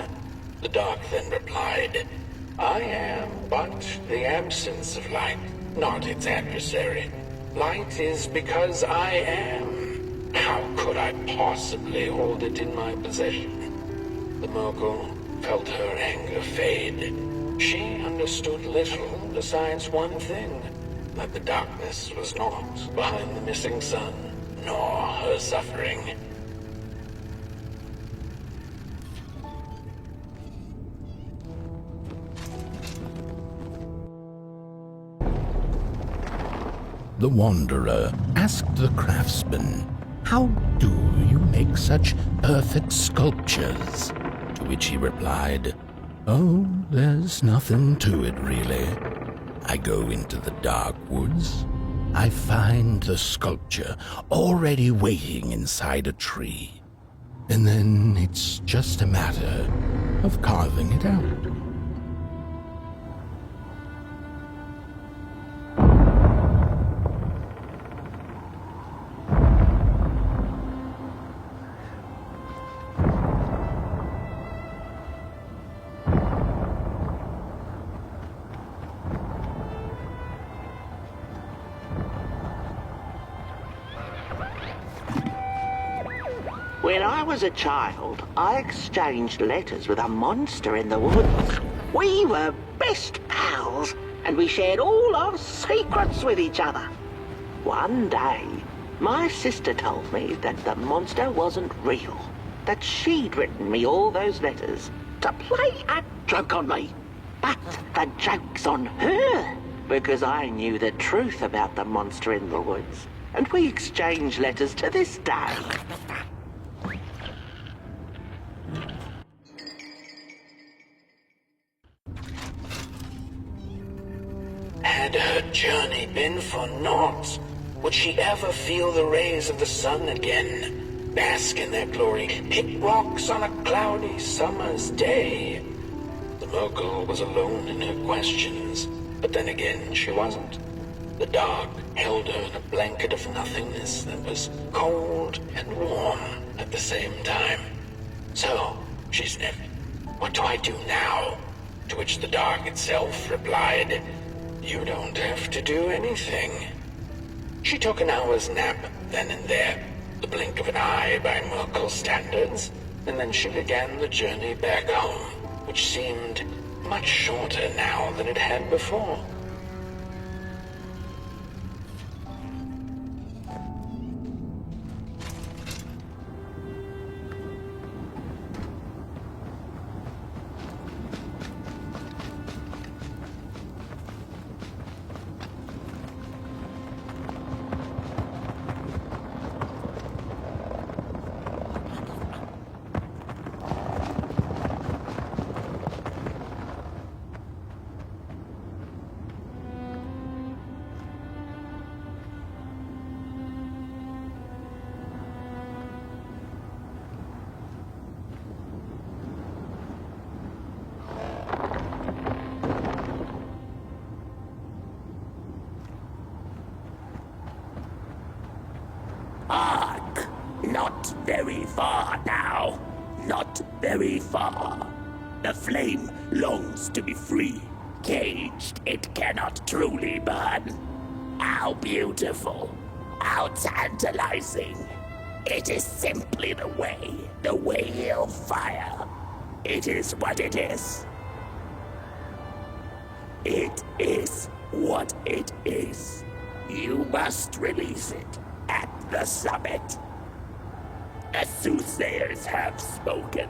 The dark then replied, I am but the absence of light, not its adversary. Light is because I am. How could I possibly hold it in my possession? The Murgle felt her anger fade. She understood little besides one thing. that the darkness was not behind the missing sun, nor her suffering. The wanderer asked the craftsman, "How do you make such perfect sculptures?" To which he replied, "Oh, there's nothing to it really. I go into the dark woods. I find the sculpture already waiting inside a tree. And then it's just a matter of carving it out." When I was a child, I exchanged letters with a monster in the woods. We were best pals, and we shared all our secrets with each other. One day, my sister told me that the monster wasn't real, that she'd written me all those letters to play a joke on me. But the joke's on her, because I knew the truth about the monster in the woods, and we exchange letters to this day. Had her journey been for naught, would she ever feel the rays of the sun again, bask in their glory, pick rocks on a cloudy summer's day? The mogul was alone in her questions, but then again she wasn't. The dark held her in a blanket of nothingness that was cold and warm at the same time. So, she sniffed, "What do I do now?" To which the dark itself replied, "You don't have to do anything." She took an hour's nap then and there, the blink of an eye by Merkel's standards, and then she began the journey back home, which seemed much shorter now than it had before. Ark! Not very far now. Not very far. The flame longs to be free. Caged, it cannot truly burn. How beautiful. How tantalizing. It is simply the way of fire. It is what it is. It is what it is. You must release it at the summit. The soothsayers have spoken.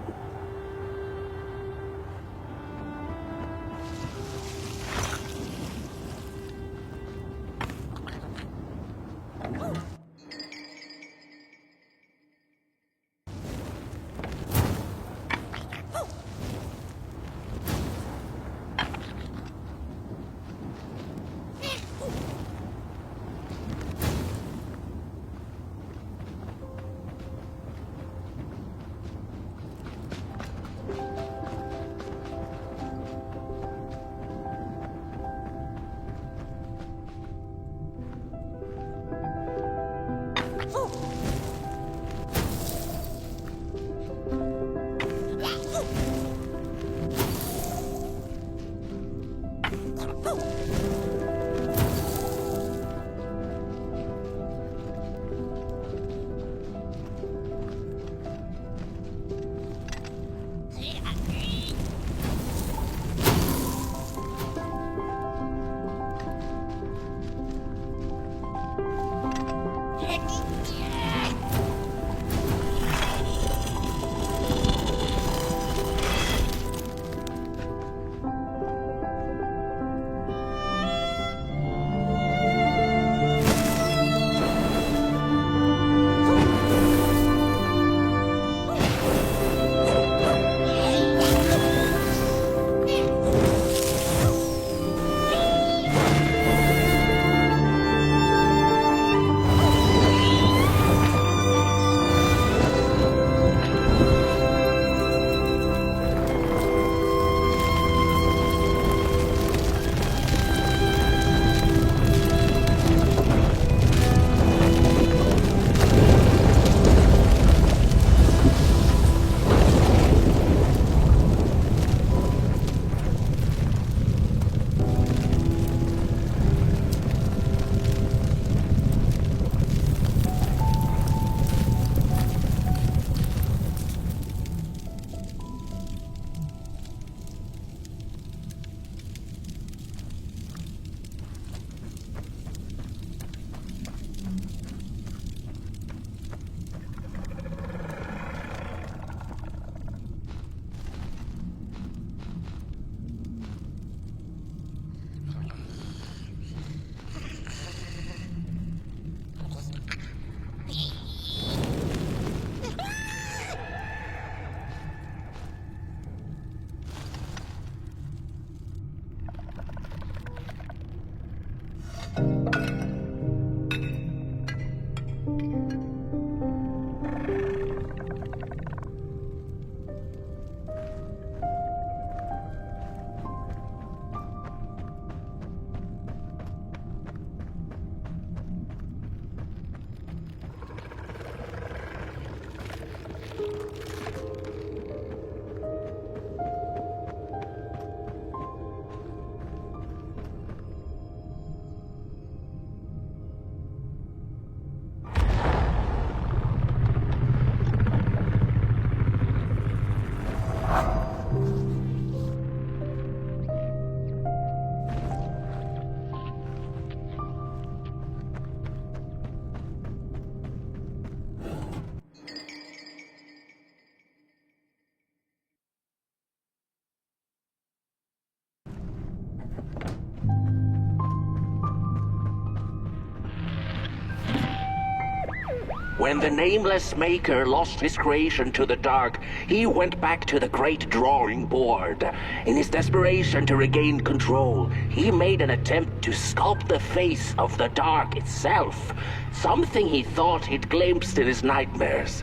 When the nameless maker lost his creation to the dark, he went back to the great drawing board. In his desperation to regain control, he made an attempt to sculpt the face of the dark itself, something he thought he'd glimpsed in his nightmares.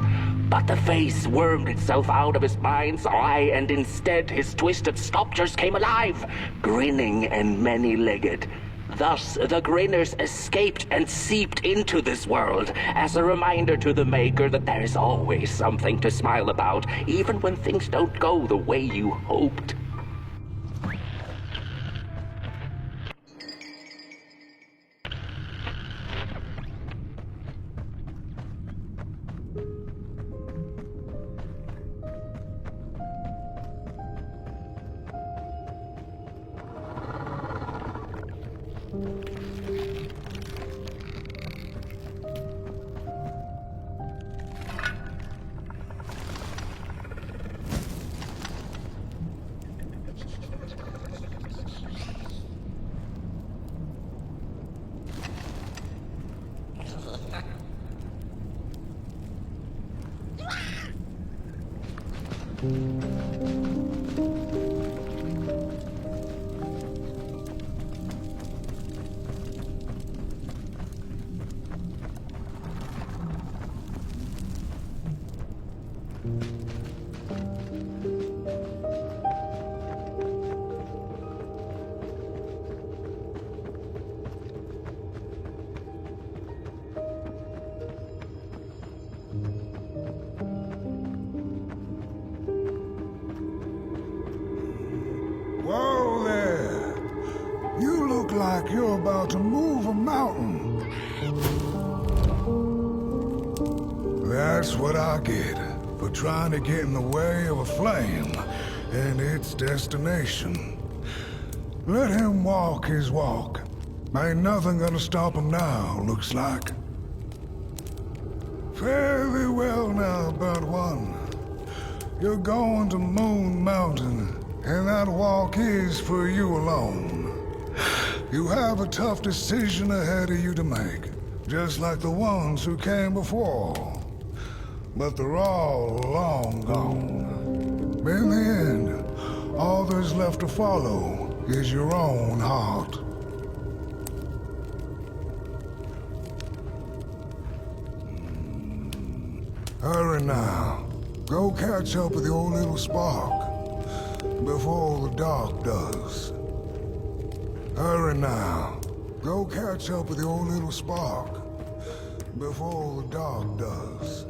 But the face wormed itself out of his mind's eye, and instead his twisted sculptures came alive, grinning and many-legged. Thus, the grinners escaped and seeped into this world, as a reminder to the maker that there is always something to smile about, even when things don't go the way you hoped. Whoa there! You look like you're about to move a mountain. That's what I get for trying to get in the way of a flame and its destination. Let him walk his walk. Ain't nothing gonna stop him now, looks like. Fare thee well now, Burnt One. You're going to Moon Mountain, and that walk is for you alone. You have a tough decision ahead of you to make, just like the ones who came before. But they're all long gone. In the end, all there's left to follow is your own heart. Hurry now. Go catch up with your little spark before the dark does. Hurry now. Go catch up with your little spark before the dark does.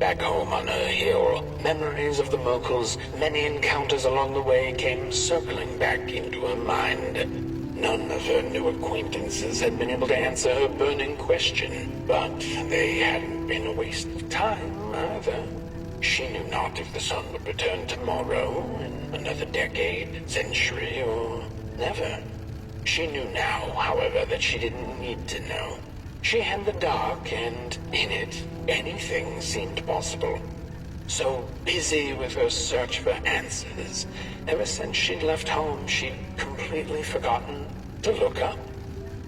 Back home on her hill, memories of the Mokul's many encounters along the way came circling back into her mind. None of her new acquaintances had been able to answer her burning question, but they hadn't been a waste of time either. She knew not if the sun would return tomorrow, in another decade, century, or never. She knew now, however, that she didn't need to know. She had the dark, and in it, anything seemed possible. So busy with her search for answers, ever since she'd left home, she'd completely forgotten to look up.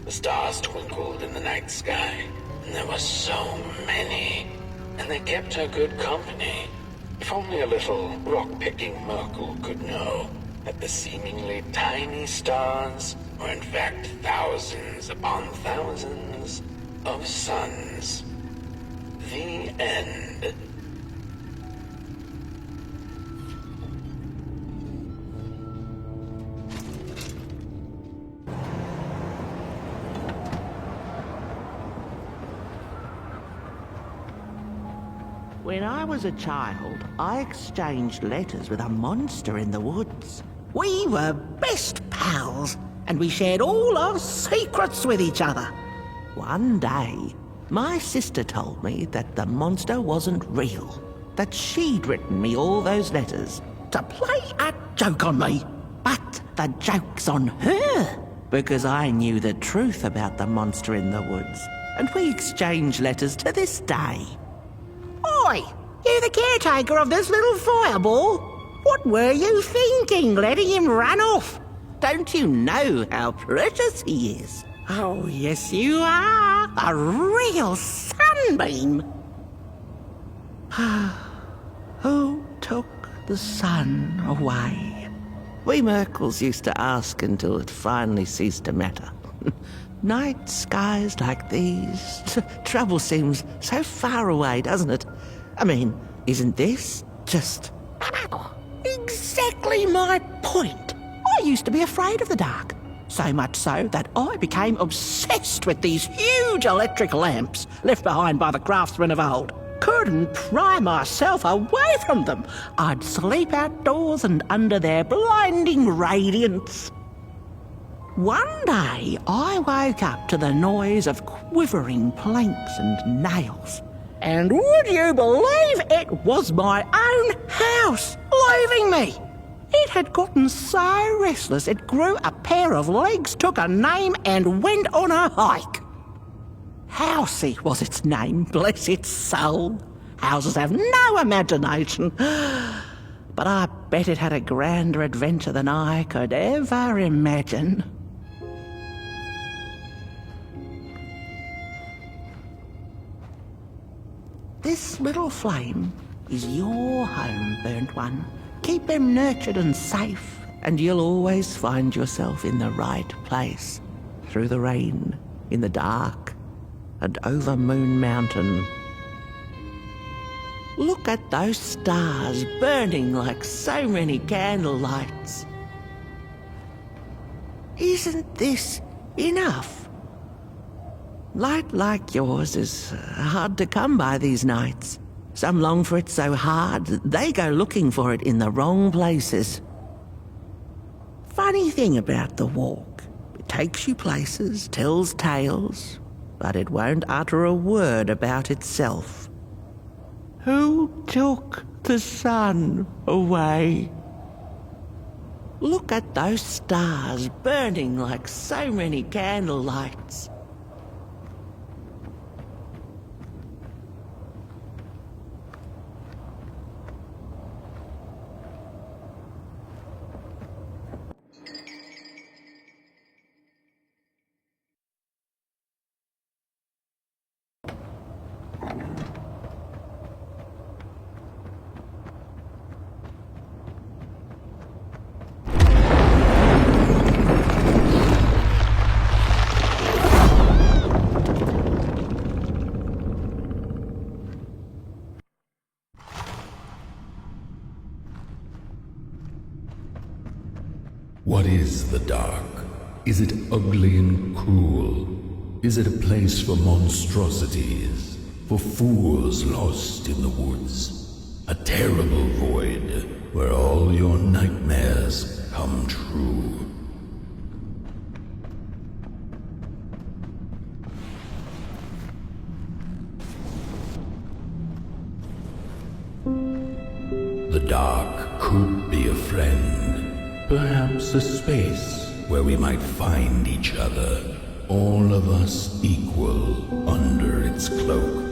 The stars twinkled in the night sky, and there were so many, and they kept her good company. If only a little rock-picking Merkel could know that the seemingly tiny stars were in fact thousands upon thousands of suns. The end. When I was a child, I exchanged letters with a monster in the woods. We were best pals, and we shared all our secrets with each other. One day, my sister told me that the monster wasn't real, that she'd written me all those letters to play a joke on me. But the joke's on her, because I knew the truth about the monster in the woods, and we exchange letters to this day. Oi! You the caretaker of this little fireball? What were you thinking, letting him run off? Don't you know how precious he is? Oh, yes you are. A real sunbeam. Who took the sun away? We Merkles used to ask until it finally ceased to matter. Night skies like these. Trouble seems so far away, doesn't it? I mean, isn't this just... Exactly my point. I used to be afraid of the dark. So much so that I became obsessed with these huge electric lamps left behind by the craftsmen of old. Couldn't pry myself away from them. I'd sleep outdoors and under their blinding radiance. One day, I woke up to the noise of quivering planks and nails. And would you believe it was my own house leaving me? It had gotten so restless it grew a pair of legs, took a name, and went on a hike. Housey was its name, bless its soul. Houses have no imagination. But I bet it had a grander adventure than I could ever imagine. This little flame is your home, burnt one. Keep them nurtured and safe, and you'll always find yourself in the right place. Through the rain, in the dark, and over Moon Mountain. Look at those stars burning like so many candle lights. Isn't this enough? Light like yours is hard to come by these nights. Some long for it so hard, they go looking for it in the wrong places. Funny thing about the walk, it takes you places, tells tales, but it won't utter a word about itself. Who took the sun away? Look at those stars burning like so many candle lights. What is the dark? Is it ugly and cruel? Is it a place for monstrosities? for fools lost in the woods. A terrible void where all your nightmares come true. The dark could be a friend, perhaps a space where we might find each other, all of us equal under its cloak.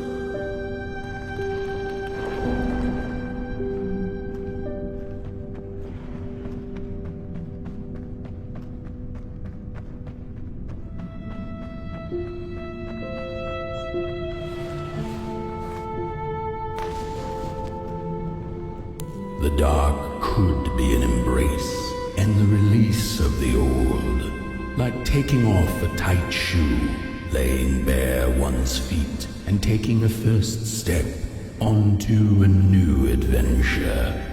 The dark could be an embrace and the release of the old, like taking off a tight shoe, laying bare one's feet, and taking a first step onto a new adventure.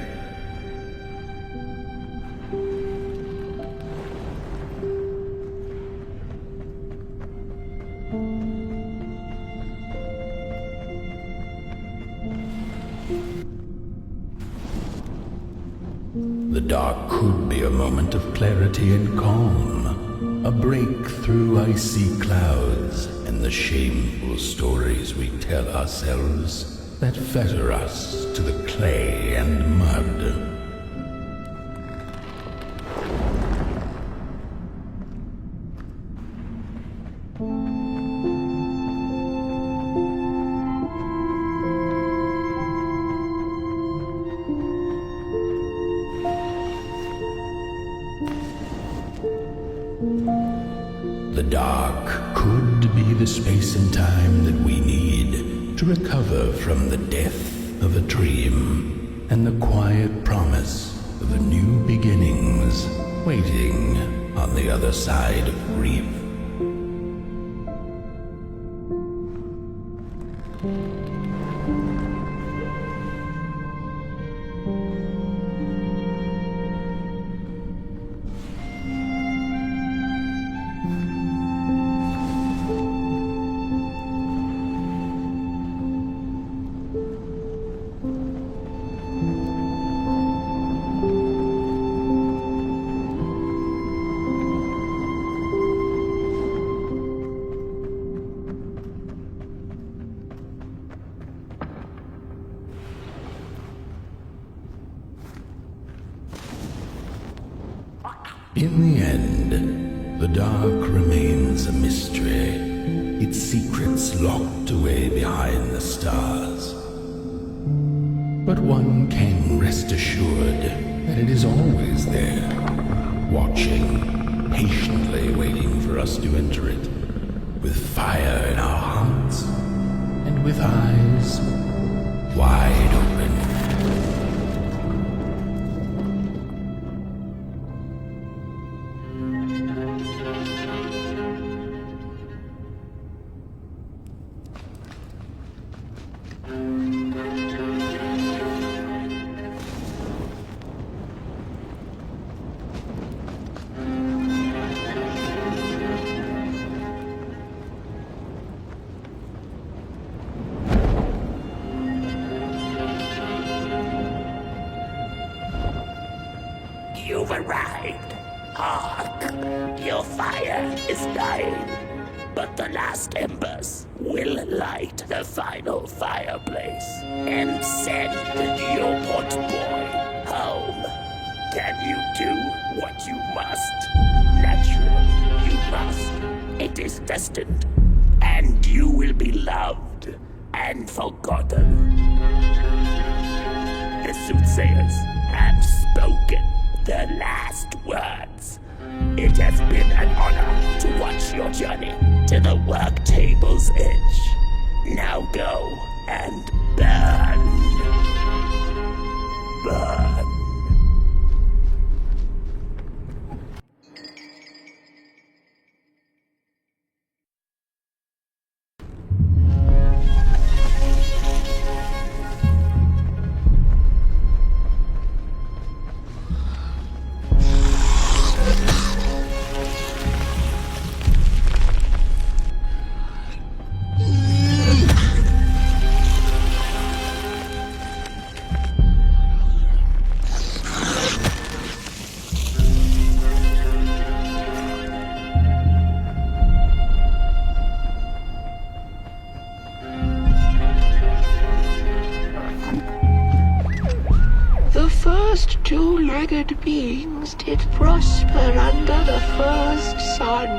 The dark could be a moment of clarity and calm, a break through icy clouds and the shameful stories we tell ourselves that fetter us to the clay and mud. The dark could be the space and time that we need to recover from the death of a dream and the quiet promise of a new beginnings waiting on the other side of grief. In the end, the dark remains a mystery, its secrets locked away behind the stars. But one can rest assured that it is always there, watching, patiently waiting for us to enter it, with fire in our hearts and with eyes wide open. You've arrived. Hark! Your fire is dying, but the last embers will light the final fireplace and send your potboy home. Can you do what you must? Naturally, you must. It is destined, and you will be loved and forgotten. The soothsayers have spoken the last words. It has been an honor to watch your journey to the work table's edge. Now go and burn. Burn. first two-legged beings did prosper under the first sun.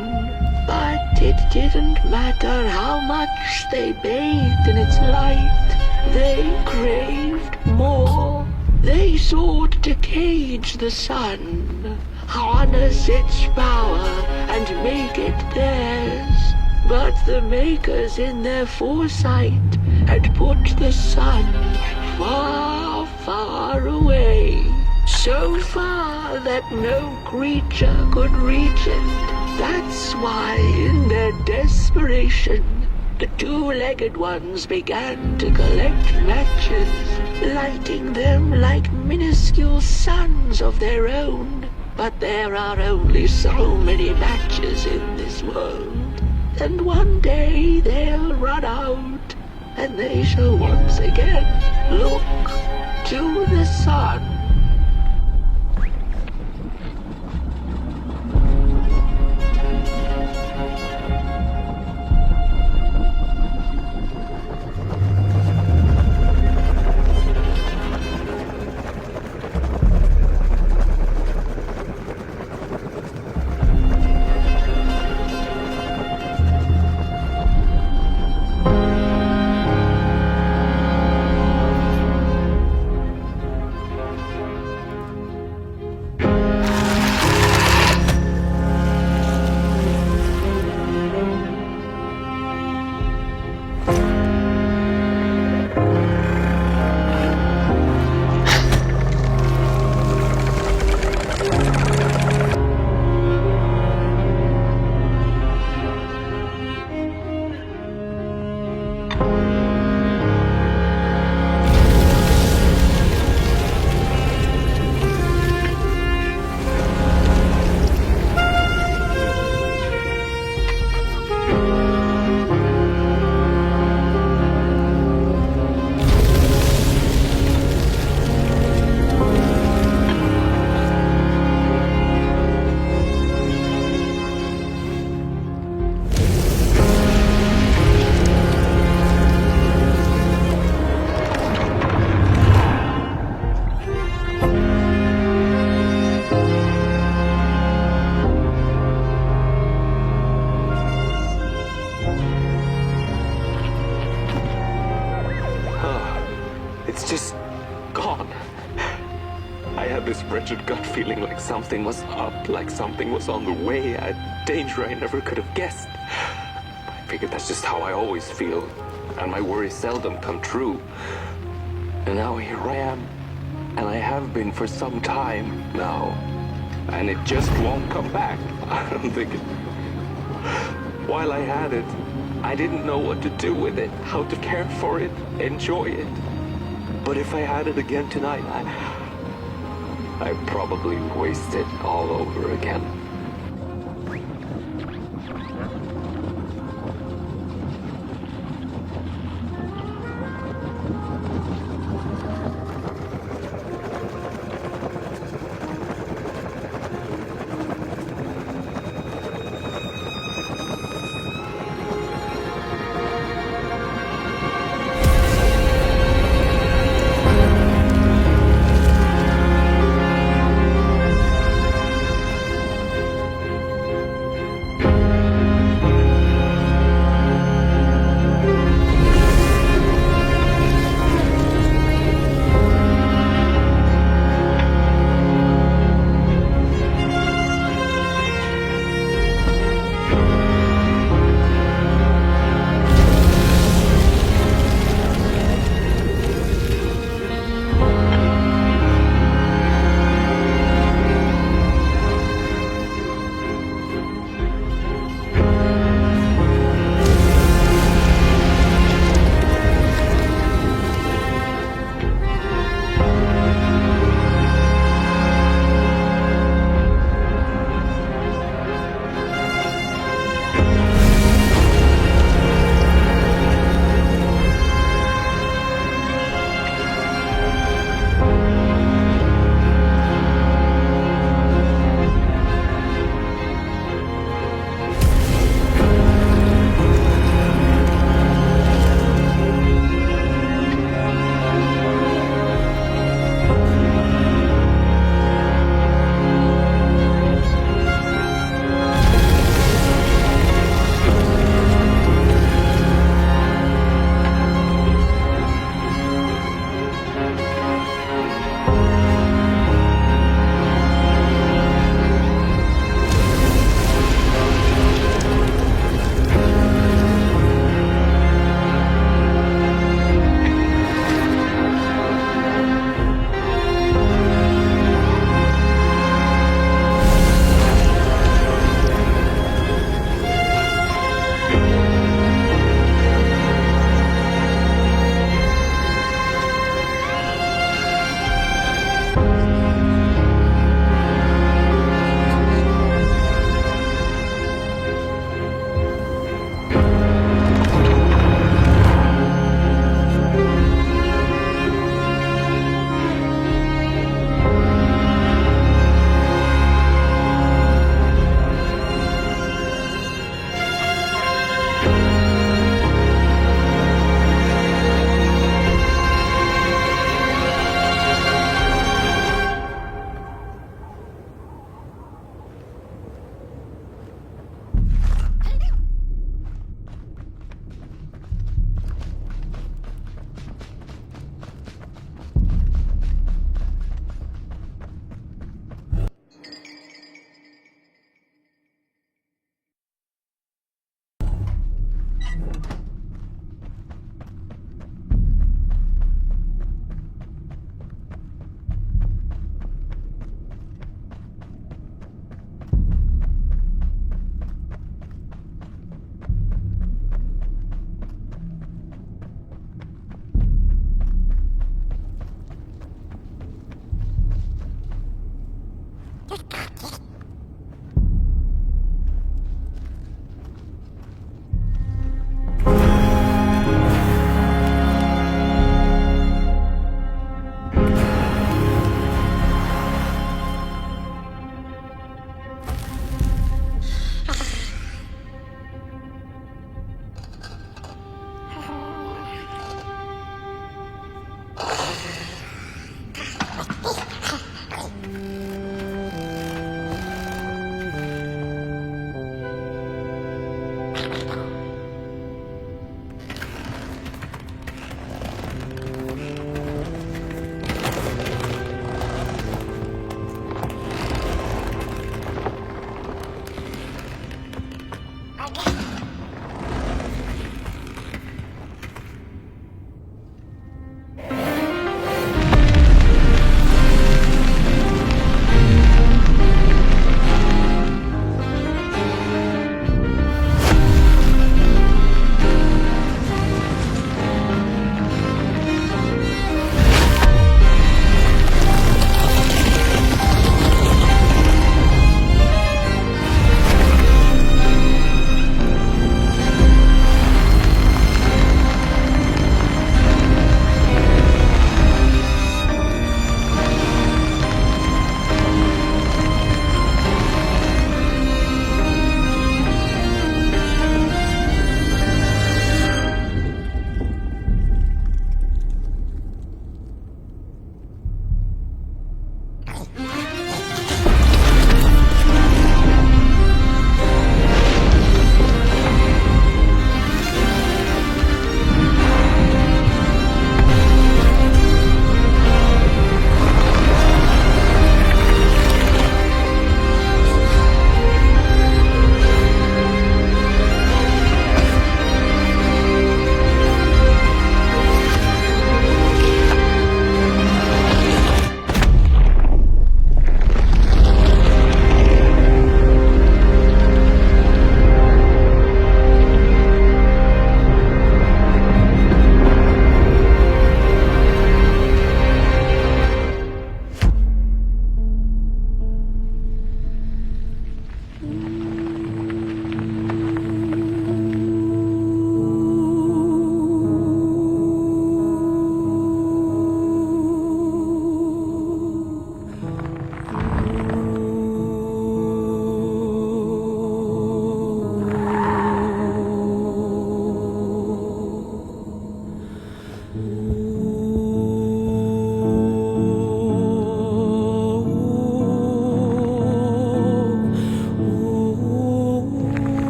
But it didn't matter how much they bathed in its light. They craved more. They sought to cage the sun, harness its power, and make it theirs. But the makers in their foresight had put the sun far, far away. So far that no creature could reach it. That's why, in their desperation, the two-legged ones began to collect matches, lighting them like minuscule suns of their own. But there are only so many matches in this world, and one day they'll run out, and they shall once again look to the sun. Feeling like something was up, like something was on the way, a danger I never could have guessed. I figured that's just how I always feel, and my worries seldom come true. And now here I am, and I have been for some time now, and it just won't come back. I'm thinking, while I had it, I didn't know what to do with it, how to care for it, enjoy it. But if I had it again tonight, I'd probably waste it all over again.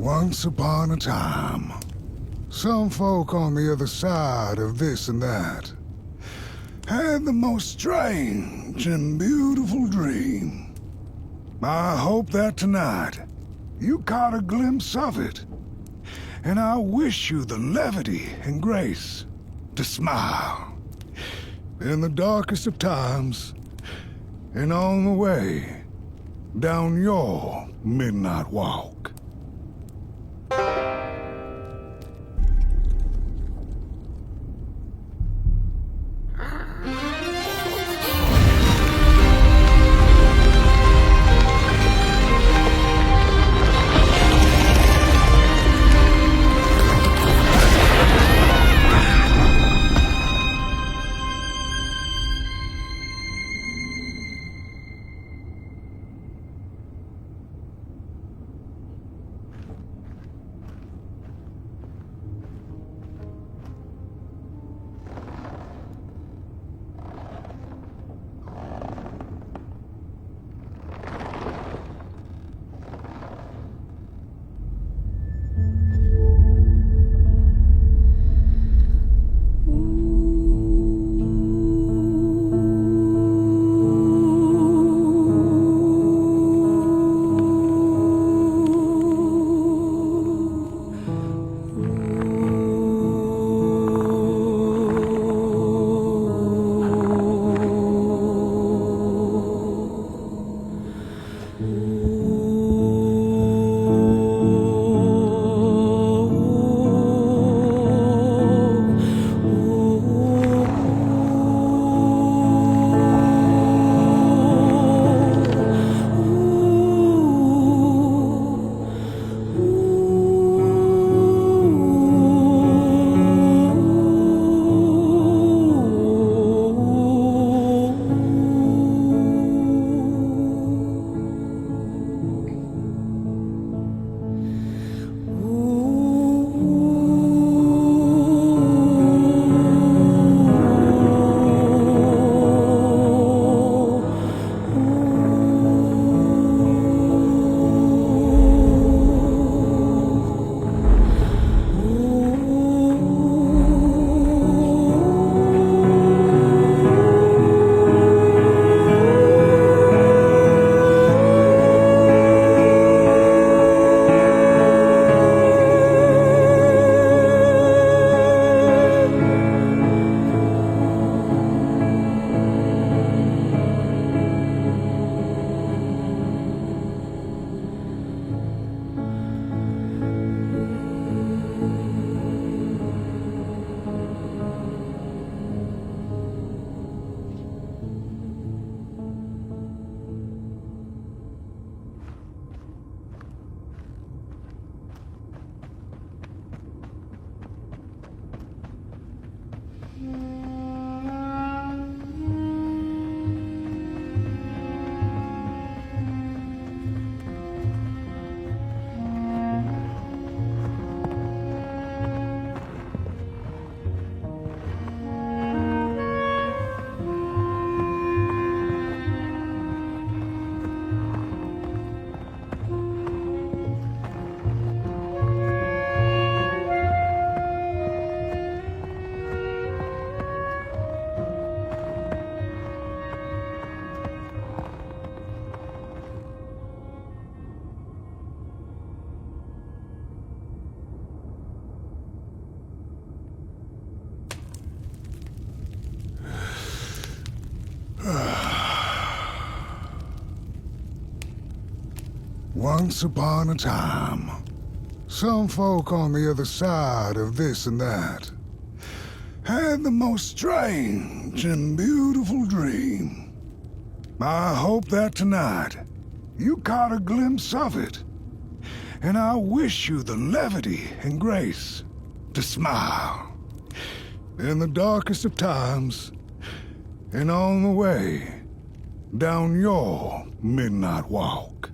Once upon a time, some folk on the other side of this and that had the most strange and beautiful dream. I hope that tonight you caught a glimpse of it, and I wish you the levity and grace to smile in the darkest of times and on the way down your midnight walk. Once upon a time, some folk on the other side of this and that had the most strange and beautiful dream. I hope that tonight you caught a glimpse of it, and I wish you the levity and grace to smile in the darkest of times and on the way down your midnight walk.